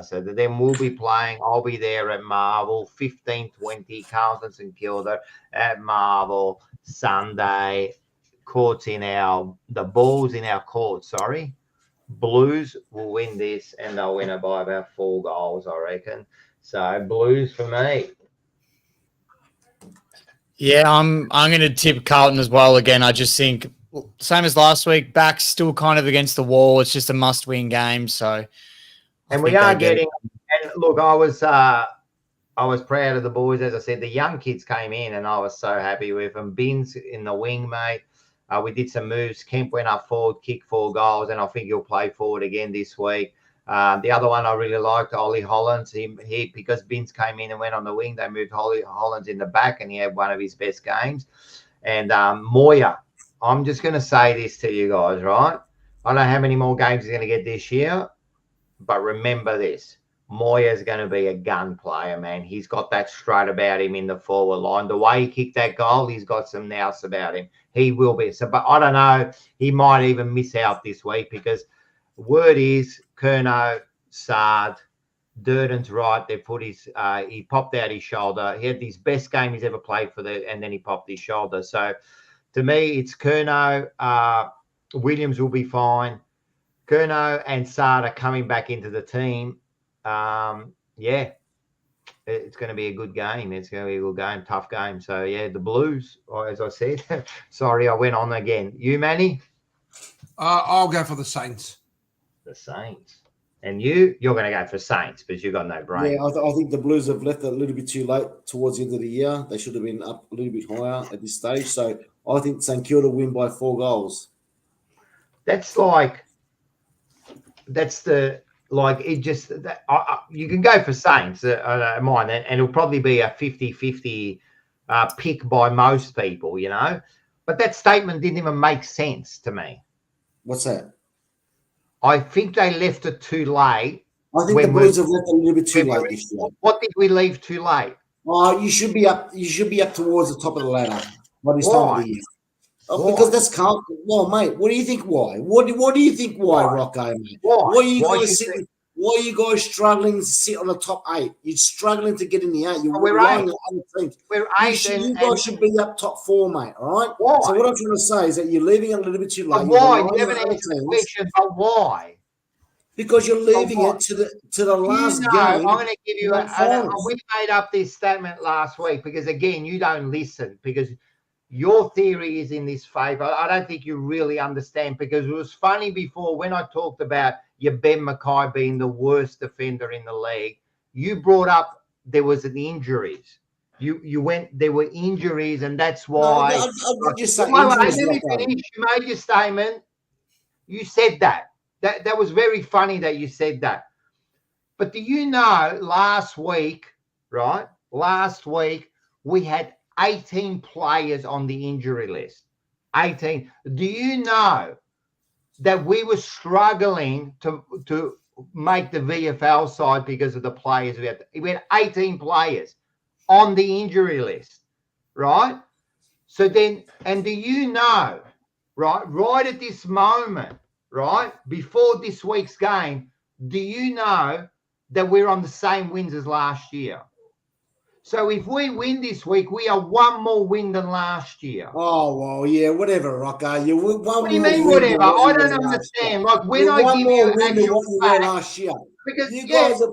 So then we'll be playing. I'll be there at Marvel, 15:20, Carlton St Kilda at Marvel, Sunday. The ball's in our court, sorry. Blues will win this, and they'll win it by about 4 goals, I reckon. So Blues for me.
Yeah, I'm going to tip Carlton as well. Again, I just think same as last week. Back's still kind of against the wall. It's just a must-win game. So,
and we are getting. And look, I was proud of the boys. As I said, the young kids came in, and I was so happy with them. Bins in the wing, mate. We did some moves. Kemp went up forward, kicked 4 goals, and I think he'll play forward again this week. The other one I really liked, Ollie Hollands. He because Binns came in and went on the wing, they moved Ollie Hollands in the back, and he had one of his best games. And Moya, I'm just going to say this to you guys, right? I don't know how many more games he's going to get this year, but remember this. Moya's going to be a gun player, man. He's got that strut about him in the forward line. The way he kicked that goal, he's got some nous about him. He will be. So, but I don't know. He might even miss out this week because word is Curnow, Sard, Durden's right. They put he popped out his shoulder. He had his best game he's ever played and then he popped his shoulder. So to me, it's Curnow. Williams will be fine. Curnow and Sard are coming back into the team. Yeah, it's going to be a good game. It's going to be a good game, tough game. So, yeah, the Blues, as I said. Sorry, I went on again. You, Manny?
I'll go for the Saints.
The Saints. And you're going to go for Saints because you've got no brain.
Yeah, I think the Blues have left it a little bit too late towards the end of the year. They should have been up a little bit higher at this stage. So I think St Kilda win by 4 goals.
You can go for Saints, I don't mind, and it'll probably be a 50-50 pick by most people, you know. But that statement didn't even make sense to me.
What's that?
I think they left it too late.
I think the Blues have left it a little bit too late this year.
What did we leave too late?
You should be up. You should be up towards the top of the ladder by this time of the year. Oh, because that's Carlton. Well, mate, what do you think? Why? What do you think? Why, Rocco? Mate? Why are you guys sitting? Why are you guys struggling to sit on the top 8? You're struggling to get in the 8. You're relying on other teams.
We're 8,
you guys should be up top 4, mate. All right.
Why?
So what I'm trying to say is that you're leaving it a little bit too late.
But why? You haven't answered the question. But why?
Because you're leaving it to the last game.
I'm going to give you we made up this statement last week because, again, you don't listen because your theory is in this favor. I don't think you really understand because it was funny before when I talked about your Ben Mackay being the worst defender in the league. You brought up there was an injuries. You went there were injuries and that's why.
I'll just say
let me finish. You made your statement. You said that. That was very funny that you said that. But do you know last week, right? Last week we had 18 players on the injury list. 18. Do you know that we were struggling to make the VFL side because of the players we had? We had 18 players on the injury list, right? So then, and do you know, right at this moment, right, before this week's game, do you know that we're on the same wins as last year? So if we win this week, we are one more win than last year.
Oh, well, yeah, whatever, Rocco.
What do you mean, whatever? I don't understand. Like, when I give you actual facts,
last year.
Because
you guys are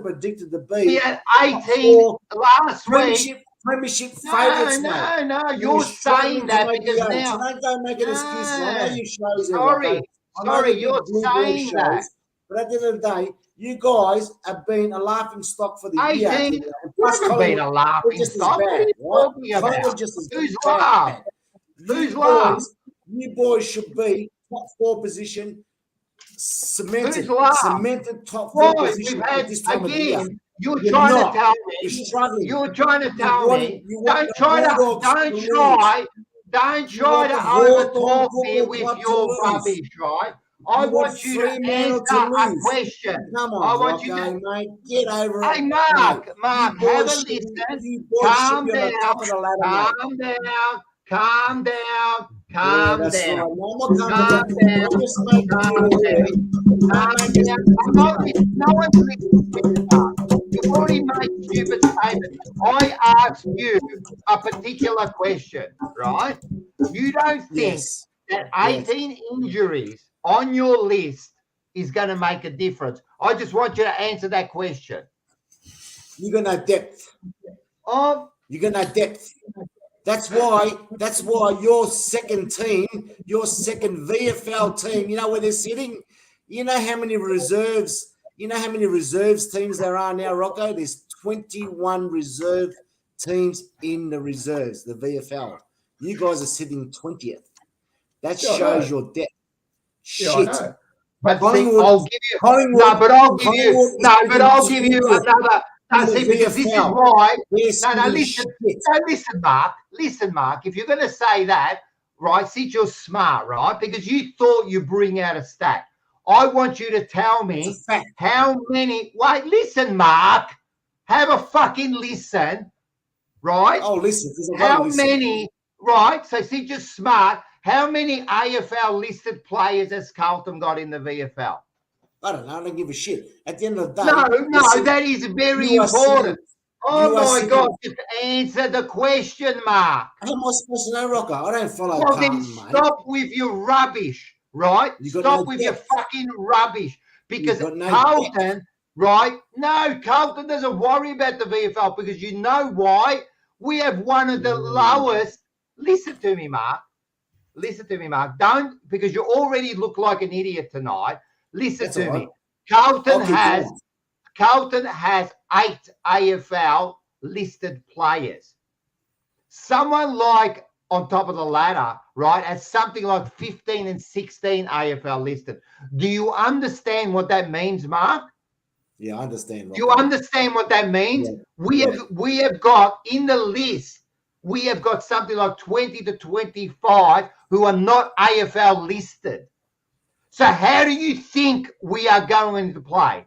predicted to be.
We had 18 last week.
Premiership favourites,
mate. No, you're saying that because now.
So don't go make an excuse. I know you shows
Sorry, you're saying that.
But at the end of the day, you guys have been a laughing stock for the year.
18. You've been a laughing stock. What are you talking about? Who's laughed? Who's laughed?
You boys should be top 4 position. Cemented top 4 position at this time of the year.
You're trying to tell me. You're trying to tell me. Don't try to overtalk me with your rubbish, right? I want you to answer a question.
Come on,
I want you to,
mate. Get over it.
Hey, Mark, have a listen. Calm down. Calm down. I'm not listening. You've already made stupid statements. I asked you a particular question, right? You don't think that 18 injuries on your list is going to make a difference? I just want you to answer that question.
You're going to have depth. You're going to have depth. That's why your second team, your second VFL team, you know where they're sitting? You know how many reserves teams there are now, Rocco? There's 21 reserve teams in the reserves, the VFL. You guys are sitting 20th. That shows your depth. Shit.
But I'll give you another. Because this is why. Listen, Mark. Listen, Mark. If you're going to say that, right, since you're smart, right, because you thought you bring out a stat, I want you to tell me how many. Wait, listen, Mark. Have a fucking listen, right?
Oh, listen.
How many? Right. So since you're smart, how many AFL listed players has Carlton got in the VFL?
I don't know. I don't give a shit. At the end of the day.
No, that is very important. Oh my God, just answer the question, Mark.
How am I supposed to know, Rocco? I don't follow
Carlton, then stop with your rubbish, right? Stop with your fucking rubbish. Because Carlton, right? No, Carlton doesn't worry about the VFL because you know why? We have one of the lowest. Listen to me, Mark. Don't, because you already look like an idiot tonight. Listen to me. Carlton has 8 AFL listed players. Someone like on top of the ladder, right, has something like 15 and 16 AFL listed. Do you understand what that means, Mark?
Yeah, I understand.
Do you understand what that means? Yeah. We have got in the list, we have got something like 20 to 25 who are not AFL listed. So how do you think we are going to play?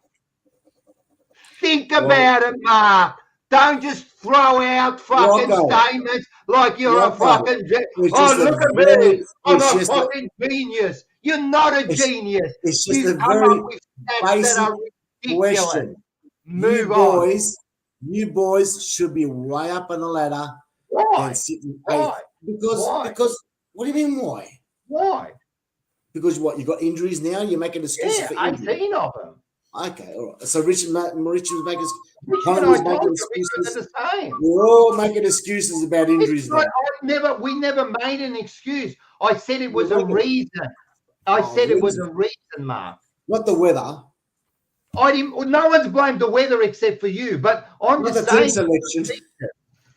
Think about it, Mark. Don't just throw out fucking statements like you're a fucking look at me, I'm a fucking genius. You're not a genius.
It's just
You
a
come
very
up with stats that are ridiculous.
question.
Move on.
You boys should be way up on the ladder.
Why?
Why? Because what do you mean why?
Why?
Because what, you got injuries now? You're making excuses for injuries.
18 of them.
Okay, all right. So Richard was making
excuses. The same.
We're all making excuses about injuries now.
We never made an excuse. I said it was a reason. I said it was a reason, Mark.
Not the weather.
No one's blamed the weather except for you, but I'm just saying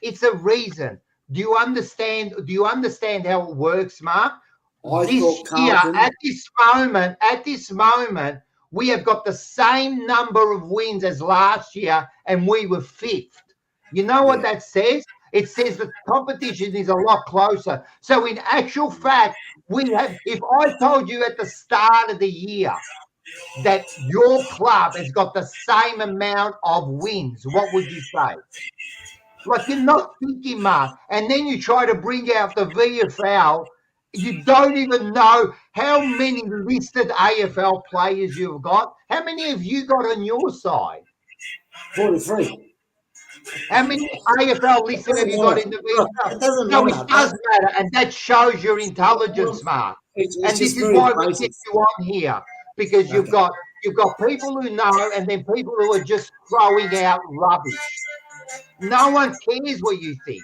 it's a reason. Do you understand how it works, Mark? At this moment, we have got the same number of wins as last year, and we were 5th. You know what that says? It says the competition is a lot closer. So in actual fact, if I told you at the start of the year that your club has got the same amount of wins, what would you say? Like, you're not thinking, Mark. And then you try to bring out the VFL. You don't even know how many listed AFL players you've got. How many have you got on your side?
43.
How many AFL listed have you got in the VFL?
It doesn't matter.
It does matter, and that shows your intelligence, Mark. And this is why we get you on here, because you've got people who know, and then people who are just throwing out rubbish. No one cares what you think.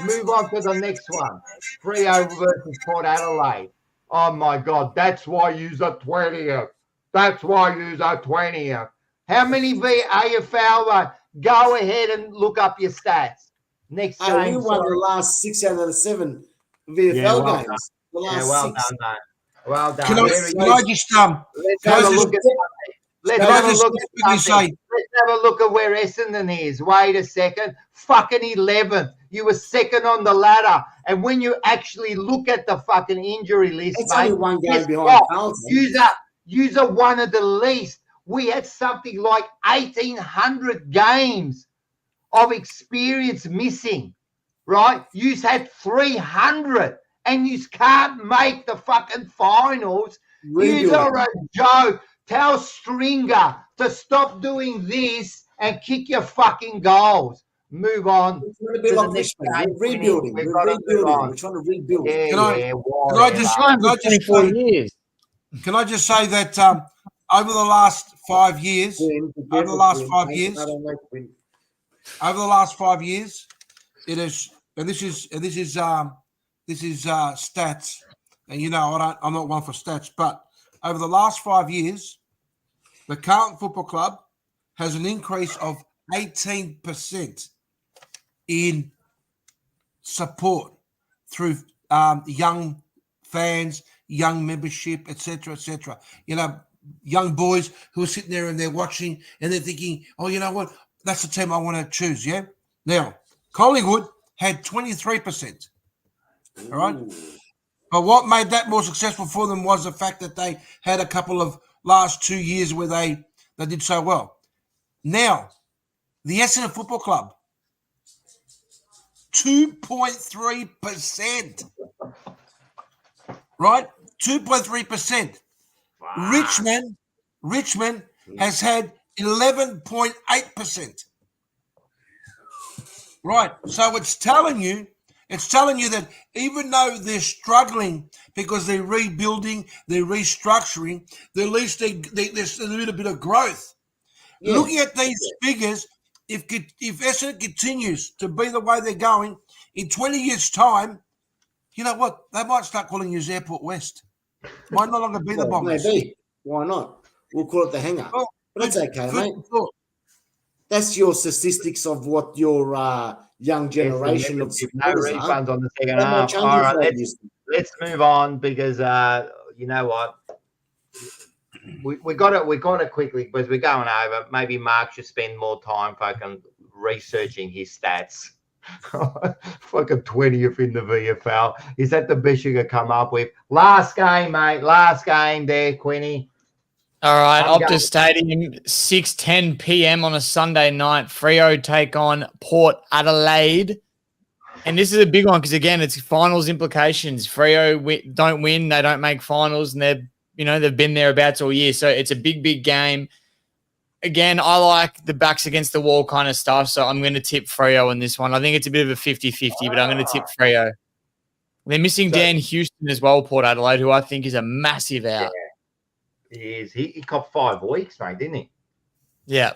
Move on to the next one. Freo versus Port Adelaide. Oh my God, that's why you're 20th. That's why you're 20th. How many AFL? Go ahead and look up your stats. Next game.
You won the last 6 out of the 7 VFL games.
Well done, mate. Well done.
Can I just let's have a look at something. Let's
have a look at where Essendon is. Wait a second. Fucking 11th. You were second on the ladder. And when you actually look at the fucking injury list,
it's only one game behind Carlton.
User one of the least. We had something like 1,800 games of experience missing, right? You had 300, and you can't make the fucking finals. You are a joke. Tell Stringer to stop doing this and kick your fucking goals. Move on.
It's going to be like this, man. We're rebuilding. We're trying to rebuild.
Can I just say that over the last 5 years, it is, and this is stats, and you know I'm not one for stats, but over the last 5 years, the Carlton Football Club has an increase of 18% in support through young fans, young membership, etc., etc. You know, young boys who are sitting there and they're watching and they're thinking, oh, you know what? That's the team I want to choose, yeah? Now, Collingwood had 23%, all right? But what made that more successful for them was the fact that they had a couple of last 2 years where they did so well. Now, the Essendon Football Club, 2.3%, right? 2.3%. Wow. Richmond has had 11.8%. Right. So it's telling you that even though they're struggling because they're rebuilding, they're restructuring, at least there's a little bit of growth. Yeah. Looking at these figures, if Essendon continues to be the way they're going, in 20 years' time, you know what? They might start calling you Airport West. Might no longer be the Bombers.
Maybe. Why not? We'll call it the Hangar. Well, but that's okay, mate. That's your statistics of what your young generation of supporters
no refunds on the second half. All right, let's move on because you know what? We got it quickly because we're going over. Maybe Mark should spend more time fucking researching his stats. Fucking 20th in the VFL. Is that the best you could come up with? Last game, mate. Last game there, Quinny.
All right, Optus Stadium, 6:10 p.m. on a Sunday night. Freo take on Port Adelaide. And this is a big one because, again, it's finals implications. Freo don't win, they don't make finals, and they've been thereabouts all year. So it's a big, big game. Again, I like the backs against the wall kind of stuff, so I'm going to tip Freo in this one. I think it's a bit of a 50-50, but I'm going to tip Freo. They're missing Dan Houston as well, Port Adelaide, who I think is a massive out.
Yeah, he is. He copped 5 weeks, mate, didn't he?
Yeah.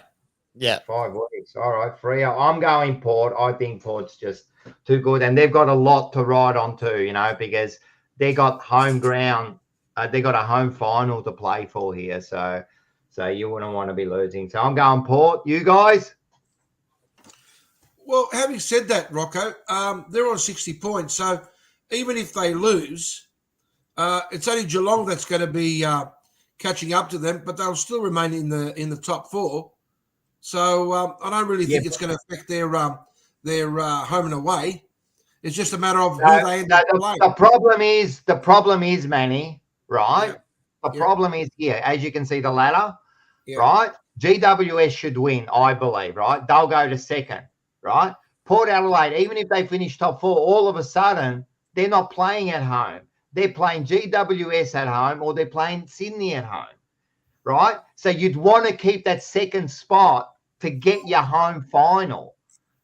5 weeks. All right, Freo. I'm going Port. I think Port's just too good, and they've got a lot to ride on too, because they got home ground. They got a home final to play for here, so you wouldn't want to be losing. So I'm going Port. You guys?
Well, having said that, Rocco, they're on 60 points, so even if they lose, it's only Geelong that's going to be catching up to them, but they'll still remain in the top 4. So I don't really think it's going to affect their home and away. It's just a matter of who they end up playing.
The problem is, Manny, right? Yeah. The problem is here, as you can see the ladder, right? GWS should win, I believe, right? They'll go to second, right? Port Adelaide, even if they finish top 4, all of a sudden they're not playing at home. They're playing GWS at home, or they're playing Sydney at home, right? So you'd want to keep that second spot to get your home final.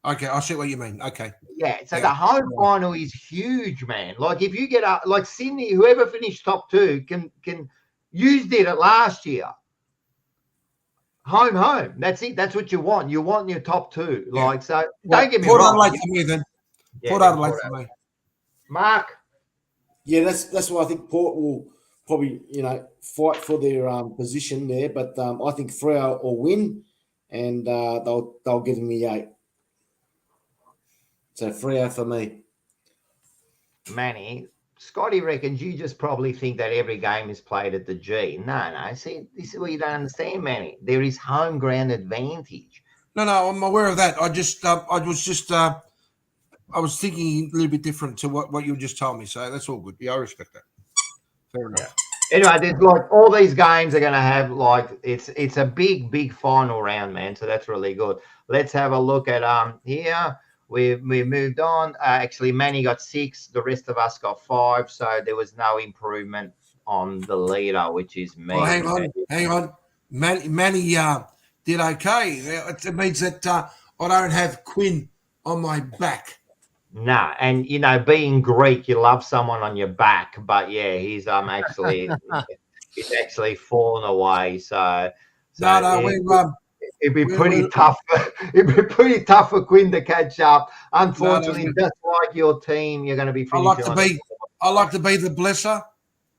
Okay, I see what you mean. Okay.
Yeah, so the home final is huge, man. Like if you get up, like Sydney, whoever finished top 2 can used it at last year. Home. That's it. That's what you want. You want your top 2. Like, so don't get me wrong.
Port Adelaide for me then. Port Adelaide for me.
Mark.
Yeah, that's why I think Port will probably, fight for their position there. But I think Freo will win, and they'll get in the 8. So Freo for me.
Manny, Scotty reckons you just probably think that every game is played at the G. No. See, this is what you don't understand, Manny. There is home ground advantage.
No, I'm aware of that. I was thinking a little bit different to what you just told me. So that's all good. Yeah, I respect that. Fair enough.
Yeah. Anyway, there's like all these games are going to have it's a big final round, man. So that's really good. Let's have a look at here. We moved on. Actually, Manny got 6. The rest of us got 5. So there was no improvement on the leader, which is me.
Well, hang on. Manny did okay. It means that I don't have Quinn on my back.
Nah, and being Greek, you love someone on your back, but yeah, he's actually he's actually fallen away. So it'd be pretty tough. It'd be pretty tough for Quinn to catch up. Unfortunately, just like your team, you're going to be finishing.
I like to be the blesser,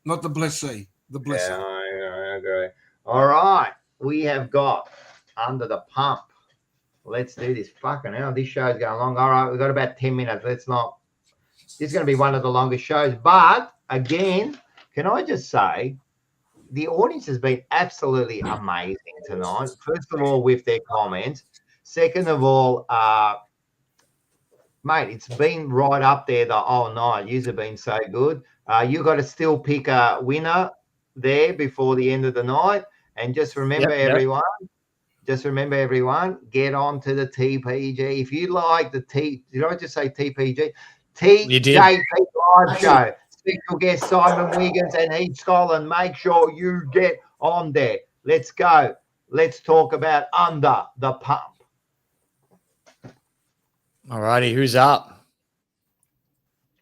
not the blessee. The blesser.
Yeah, I agree. All right, we have got under the pump. Let's do this. Fucking hell, this show's going long. All right, we've got about 10 minutes. This is going to be one of the longest shows. But again, can I just say, the audience has been absolutely amazing tonight. First of all, with their comments. Second of all, mate, it's been right up there the whole night. Yous have been so good. You got to still pick a winner there before the end of the night. And just remember, everyone. Just remember, everyone, get on to the TPG. If you like the did I just say TPG? TJP Live Show. Special guest Simon Wiggins and Heath Scotland. Make sure you get on there. Let's go. Let's talk about under the pump.
All righty, who's up?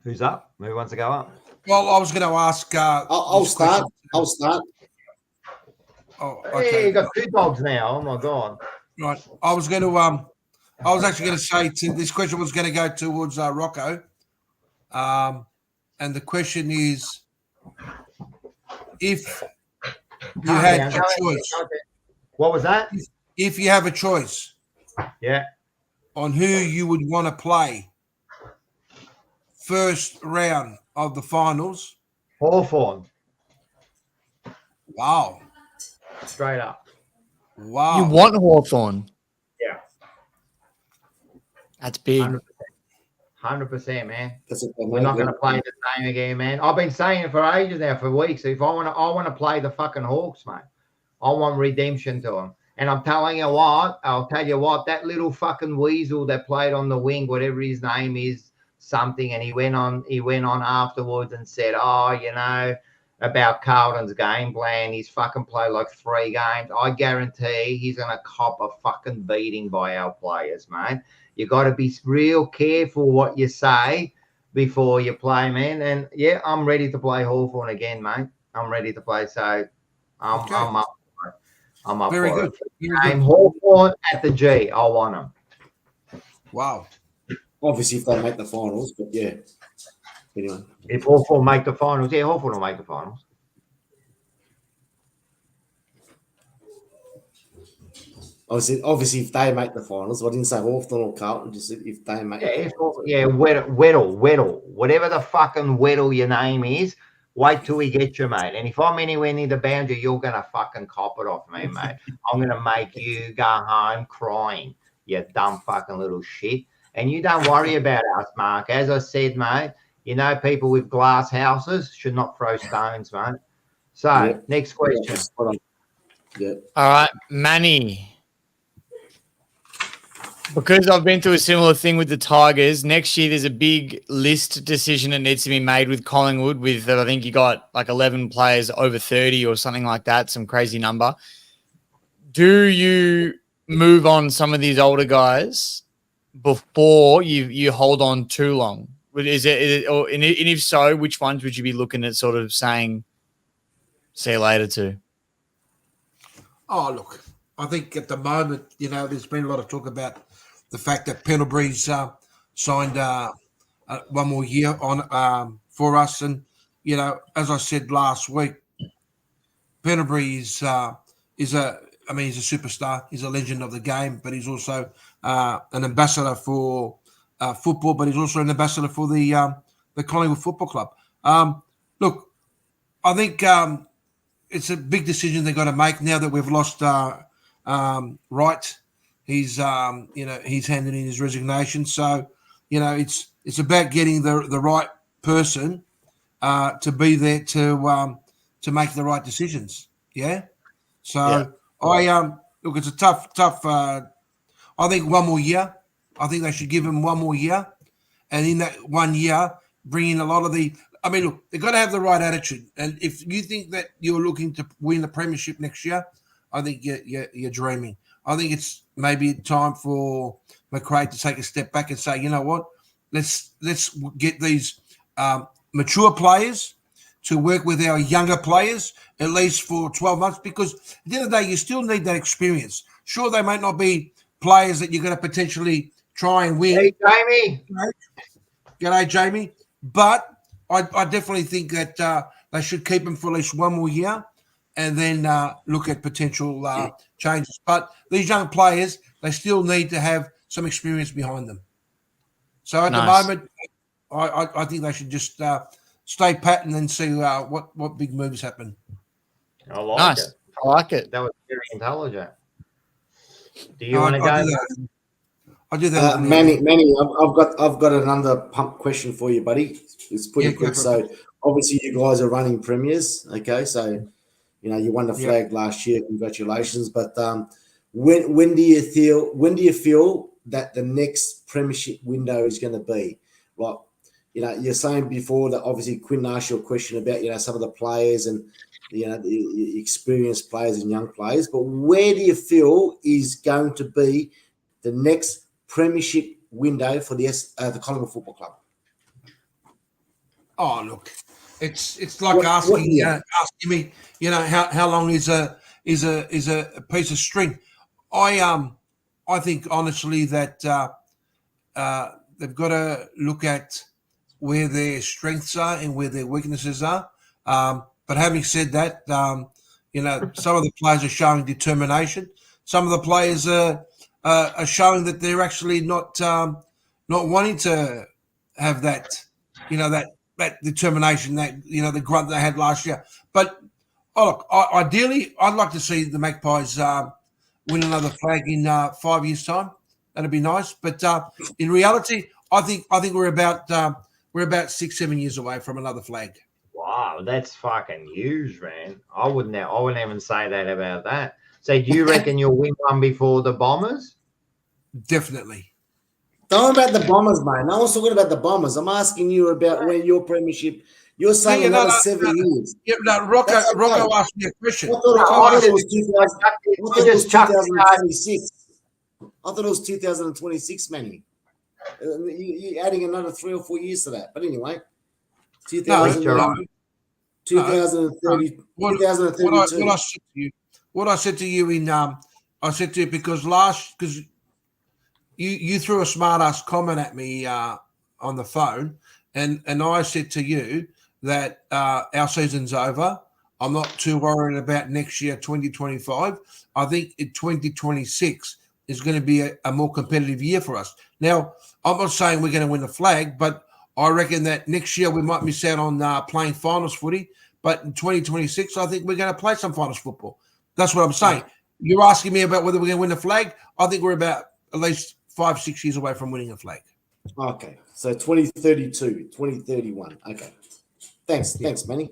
Who's up? Who wants to go up?
Well, I was going to ask.
I'll start.
Oh, okay.
Hey, you got 2 dogs now. Oh my god!
Right, I was actually going to say this question was going to go towards Rocco, and the question is, if you had a choice,
what was that?
If you have a choice, on who you would want to play first round of the finals,
Hawthorn.
Wow.
Straight up.
Wow.
You want Hawthorn?
Yeah.
That's big.
100%, man. We're not going to play the same again, man. I've been saying it for ages now, for weeks. If I want to play the fucking Hawks, mate. I want redemption to him. And I'll tell you what, that little fucking weasel that played on the wing, whatever his name is, something, and he went on afterwards and said, about Carlton's game plan. He's fucking played like 3 games. I guarantee he's gonna cop a fucking beating by our players, mate. You got to be real careful what you say before you play, man. And yeah, I'm ready to play Hawthorn again, mate. I'm ready to play. So I'm up. I'm up
Very
for
good.
it. I'm Hawthorn at the G. I want him.
Wow.
Obviously, if they make the finals, but yeah. Anyway.
If Hawthorn make the finals, yeah, Hawthorn will make the finals.
Obviously, if they make the finals, I didn't say Hawthorn or Carlton, just if they make the finals.
Weddle, whatever the fucking Weddle your name is, wait till we get you, mate. And if I'm anywhere near the boundary, you're going to fucking cop it off me, mate. I'm going to make you go home crying, you dumb fucking little shit. And you don't worry about us, Mark. As I said, mate, people with glass houses should not throw stones, mate. So, Next question.
Yeah.
All right, Manny. Because I've been through a similar thing with the Tigers, next year there's a big list decision that needs to be made with Collingwood with, I think you got like 11 players over 30 or something like that, some crazy number. Do you move on some of these older guys before you hold on too long? And if so, which ones would you be looking at sort of saying, see you later to?
Oh, look, I think at the moment, there's been a lot of talk about the fact that Pendlebury's signed 1 more year on for us. And, as I said last week, Pendlebury is a superstar. He's a legend of the game, but he's also an ambassador for football, but he's also an ambassador for the Collingwood Football Club. Look, I think it's a big decision they've got to make now that we've lost Wright. He's he's handed in his resignation. So, it's about getting the right person to be there to make the right decisions. Yeah. So look, it's a tough. I think 1 more year. I think they should give him 1 more year, and in that 1 year, bring in a lot of the. I mean, look, they've got to have the right attitude. And if you think that you're looking to win the premiership next year, I think you're dreaming. I think it's maybe time for McRae to take a step back and say, you know what, let's get these mature players to work with our younger players at least for 12 months, because at the end of the day, you still need that experience. Sure, they might not be players that you're going to potentially try and win.
Hey, Jamie.
G'day, Jamie. But I definitely think that they should keep him for at least 1 more year and then look at potential changes. But these young players, they still need to have some experience behind them. So at the moment, I think they should just stay pat and then see what big moves happen.
I like it.
I like it.
That was very intelligent. Do you want to go?
I'll do that.
Manny, I've got another pump question for you, buddy. It's pretty quick. So obviously you guys are running premiers, okay? So you won the flag last year. Congratulations! But when do you feel that the next premiership window is going to be? Like, you're saying before that obviously Quinn asked you a question about some of the players and the experienced players and young players. But where do you feel is going to be the next premiership window for the Collingwood Football Club?
Oh, look, it's like asking me, how long is a piece of string? I think honestly that they've got to look at where their strengths are and where their weaknesses are. But having said that, some of the players are showing determination. Some of the players are showing that they're actually not wanting to have that, that determination, that the grunt they had last year. But look, ideally, I'd like to see the Magpies win another flag in 5 years' time. That'd be nice. But in reality, I think we're about 6-7 years away from another flag.
What? Oh, that's fucking huge, man. I wouldn't even say that about that. So do you reckon you'll win one before the Bombers?
Definitely.
Don't about the Bombers, mate. No one's talking about the Bombers. I'm asking you about when your premiership. You're saying another 7 years.
Yeah, no, Rocco asked me a question.
I thought it was 2026. I thought it was 2026, Manny. You're adding another 3 or 4 years to that. But anyway, 2030, 2032.
What I said to you because you threw a smart ass comment at me on the phone, and I said to you that our season's over. I'm not too worried about next year, 2025. I think in 2026 is going to be a more competitive year for us. Now, I'm not saying we're going to win the flag, but I reckon that next year we might miss out on playing finals footy. But in 2026, I think we're going to play some finals football. That's what I'm saying. You're asking me about whether we're going to win the flag. I think we're about at least 5-6 years away from winning a flag.
Okay, so 2032, 2031. Okay, thanks, Manny.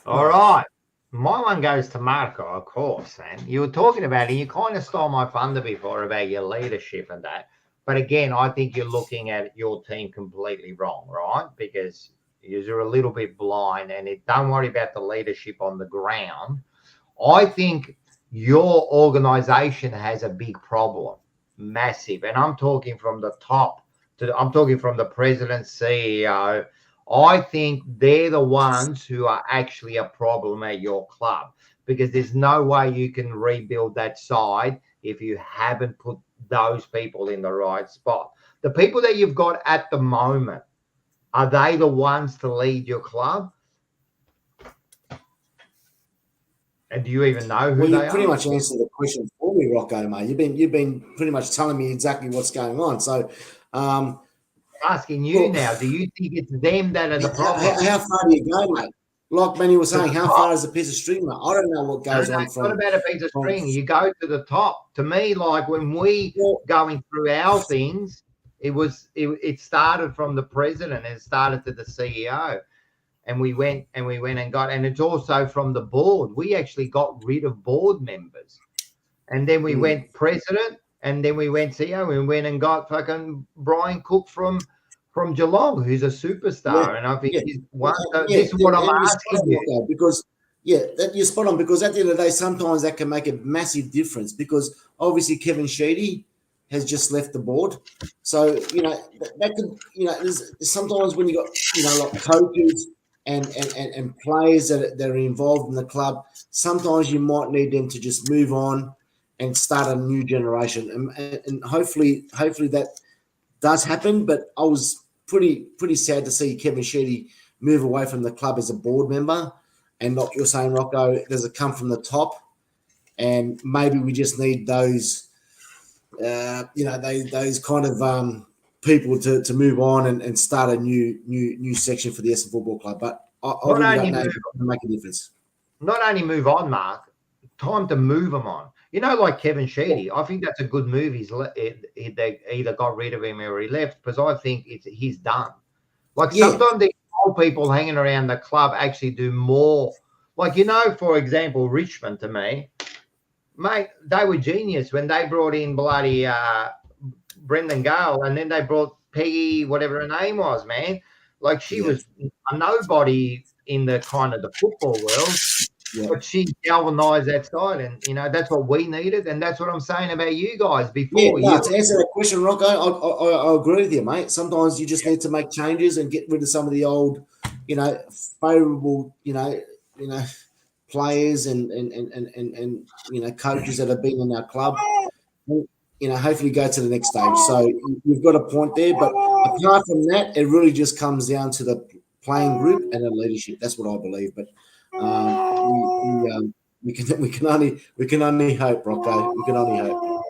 All right. My one goes to Marco, of course, man. You were talking about it. You kind of stole my thunder before about your leadership and that. But again, I think you're looking at your team completely wrong, right? Because you're a little bit blind, and don't worry about the leadership on the ground. I think your organization has a big problem, massive. And I'm talking from the top I'm talking from the president, CEO. I think they're the ones who are actually a problem at your club, because there's no way you can rebuild that side if you haven't put those people in the right spot. The people that you've got at the moment, are they the ones to lead your club? And do you even know who they are?
You pretty much answered the question for me, Rocco, mate. You've been pretty much telling me exactly what's going on. So
asking you now, do you think it's them that are the problem?
How far do you go, mate? Like Manny was saying, how far is a piece of string, mate? I don't know what goes on from.
It's not about a piece of string. You go to the top. To me, like when we going through our things, it started from the president and it started to the CEO. And we went and got, and it's also from the board. We actually got rid of board members. And then we went president, and then we went CEO. We went and got fucking Brian Cook from Geelong, who's a superstar. Yeah, and I think he's one. This is what I'm asking you.
Because, you're spot on, because at the end of the day, sometimes that can make a massive difference, because obviously Kevin Sheedy has just left the board. So, that could, there's sometimes when you got, like coaches and players that are involved in the club, sometimes you might need them to just move on and start a new generation. And hopefully that does happen. But I was pretty sad to see Kevin Sheedy move away from the club as a board member. And like you're saying, Rocco, there's a come from the top. And maybe we just need those, those kind of people to move on and start a new section for the Essendon Football Club. But I really don't know if it's going to make a difference.
Not only move on, Mark, time to move them on. Like Kevin Sheedy, I think that's a good move. They either got rid of him or he left, because I think he's done. Sometimes the old people hanging around the club actually do more. For example, Richmond, to me, mate, they were genius when they brought in bloody Brendan Gale, and then they brought Peggy, whatever her name was, man. She was a nobody in the kind of the football world, but she galvanized that side, and that's what we needed, and that's what I'm saying about you guys before.
To answer that question, Rocco, I agree with you, mate. Sometimes you just need to make changes and get rid of some of the old, favourable, players and coaches that have been in our club. Hopefully go to the next stage. So you've got a point there, but apart from that, it really just comes down to the playing group and the leadership. That's what I believe. But we can only hope, Rocco. We can only hope.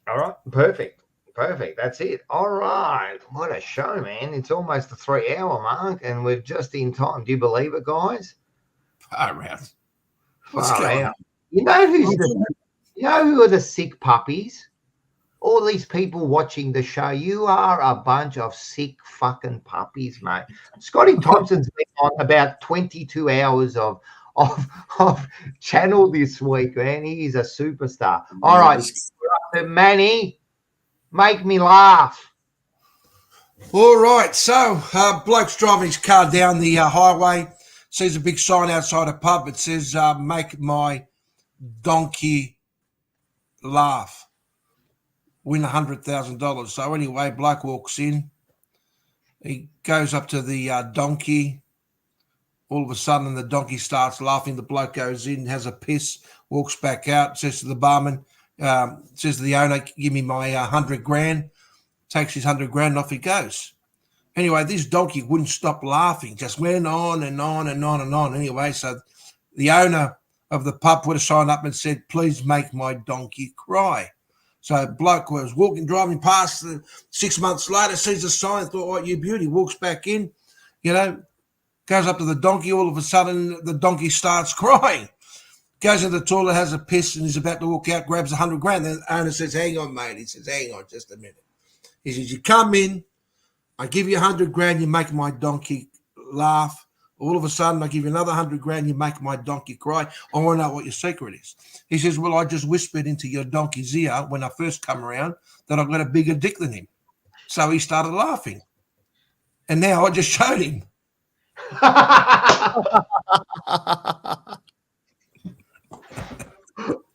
All right, perfect. That's it. All right, what a show, man! It's almost the 3-hour mark, and we're just in time. Do you believe it, guys?
Far out.
Far out. You know who are the sick puppies? all these people watching the show, you are a bunch of sick fucking puppies, mate. Scotty Thompson's been on about 22 hours of channel this week, man. He is a superstar. All right, Manny, make me laugh.
All right, so bloke's driving his car down the highway, sees a big sign outside a pub. It says, make my donkey laugh. Win $100,000. So anyway, bloke walks in. He goes up to the donkey. All of a sudden, the donkey starts laughing. The bloke goes in, has a piss, walks back out, says to the barman, says to the owner, give me my 100 grand. Takes his 100 grand and off he goes. Anyway, this donkey wouldn't stop laughing, just went on and on and on and on. Anyway, so the owner of the pub put a sign up and said, please make my donkey cry. So bloke was driving past 6 months later, sees the sign, thought, oh, you beauty, walks back in, goes up to the donkey. All of a sudden, the donkey starts crying. Goes into the toilet, has a piss, and he's about to walk out, grabs 100 grand. The owner says, hang on, mate. He says, hang on just a minute. He says, you come in, I give you 100 grand, you make my donkey laugh. All of a sudden, I give you another 100 grand, you make my donkey cry. I want to know what your secret is. He says, well, I just whispered into your donkey's ear when I first come around that I've got a bigger dick than him. So he started laughing. And now I just showed him.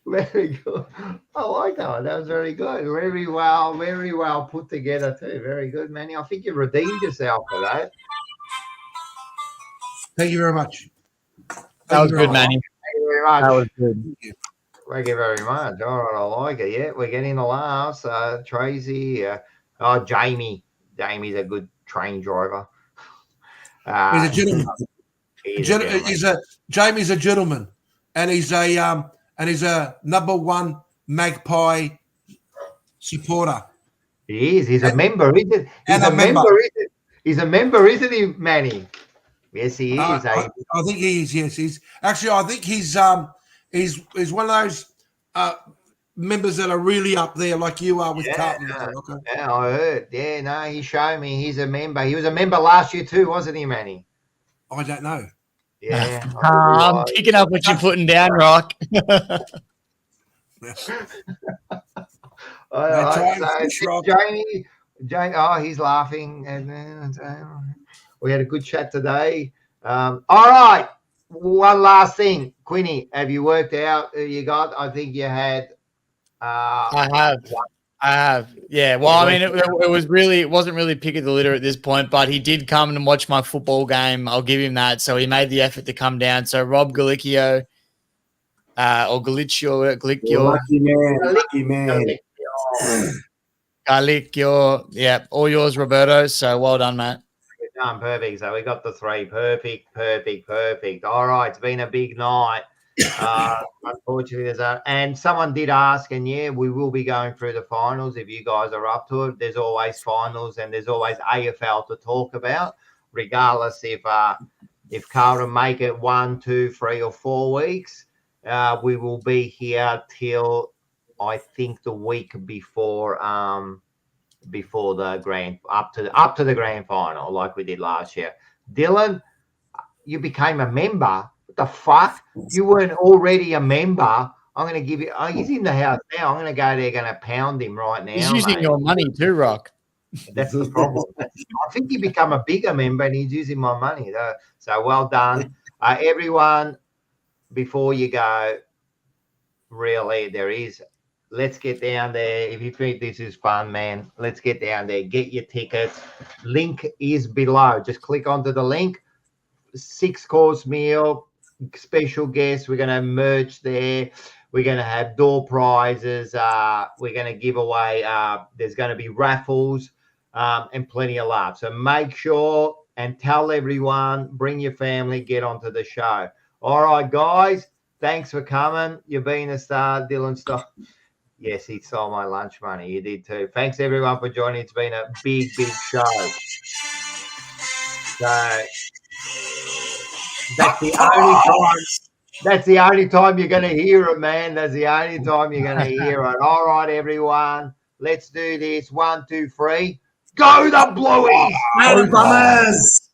Very good. I like that one. That was very good. Very well put together too. Very good, Manny. I think you redeemed yourself for that.
Thank you very much.
That was good, Manny.
Thank you very much.
That was good.
Thank you very much. All right, I like it. Yeah, we're getting the laughs. Tracy, Jamie. Jamie's a good train driver.
He's a gentleman. Jamie's a gentleman, and he's a number one Magpie supporter.
He is. He's a member, isn't it? He's a member, isn't he, Manny? Yes, he is.
I think he is. Yes, he's actually. I think he's one of those members that are really up there, like you are with Carlton. Okay.
Yeah, I heard. Yeah, no, he showed me. He's a member. He was a member last year too, wasn't he, Manny?
I don't know.
Yeah,
I'm picking up what you're putting down, Rock.
Jamie, oh, he's laughing, and we had a good chat today. All right, one last thing, Quinny, have you worked out who you got? I think you had.
I have. Yeah. Well, I mean, it wasn't really pick of the litter at this point, but he did come and watch my football game. I'll give him that. So he made the effort to come down. So Rob Galicchio, or Galicchio.
Lucky man.
Galicchio. Yeah. All yours, Roberto. So well done, Matt.
Done, perfect. So we got the three. Perfect. All right. It's been a big night. Unfortunately, and someone did ask, and yeah, we will be going through the finals if you guys are up to it. There's always finals and there's always AFL to talk about, regardless if Carlton make it 1, 2, 3, or 4 weeks. We will be here till I think the week before the grand up to the grand final, like we did last year. Dylan, you became a member. What the fuck? You weren't already a member. I'm going to give you. Oh, he's in the house now. I'm going to go there, going to pound him right now.
He's using your money too, Rock.
That's the problem. I think you become a bigger member and he's using my money. So well done. Everyone, before you go, really, let's get down there. If you think this is fun, man, let's get down there. Get your tickets. Link is below. Just click onto the link. 6-course meal, special guests. We're going to have merch there. We're going to have door prizes. We're going to give away. There's going to be raffles and plenty of love. So make sure and tell everyone, bring your family, get onto the show. All right, guys, thanks for coming. You've been a star, Dylan Stock. Yes, he stole my lunch money. You did too. Thanks, everyone, for joining. It's been a big show. So that's the only time you're going to hear it, man. That's the only time you're going to hear it. All right, everyone. Let's do this. 1, 2, 3. Go the Blueies!
Go the Bombers!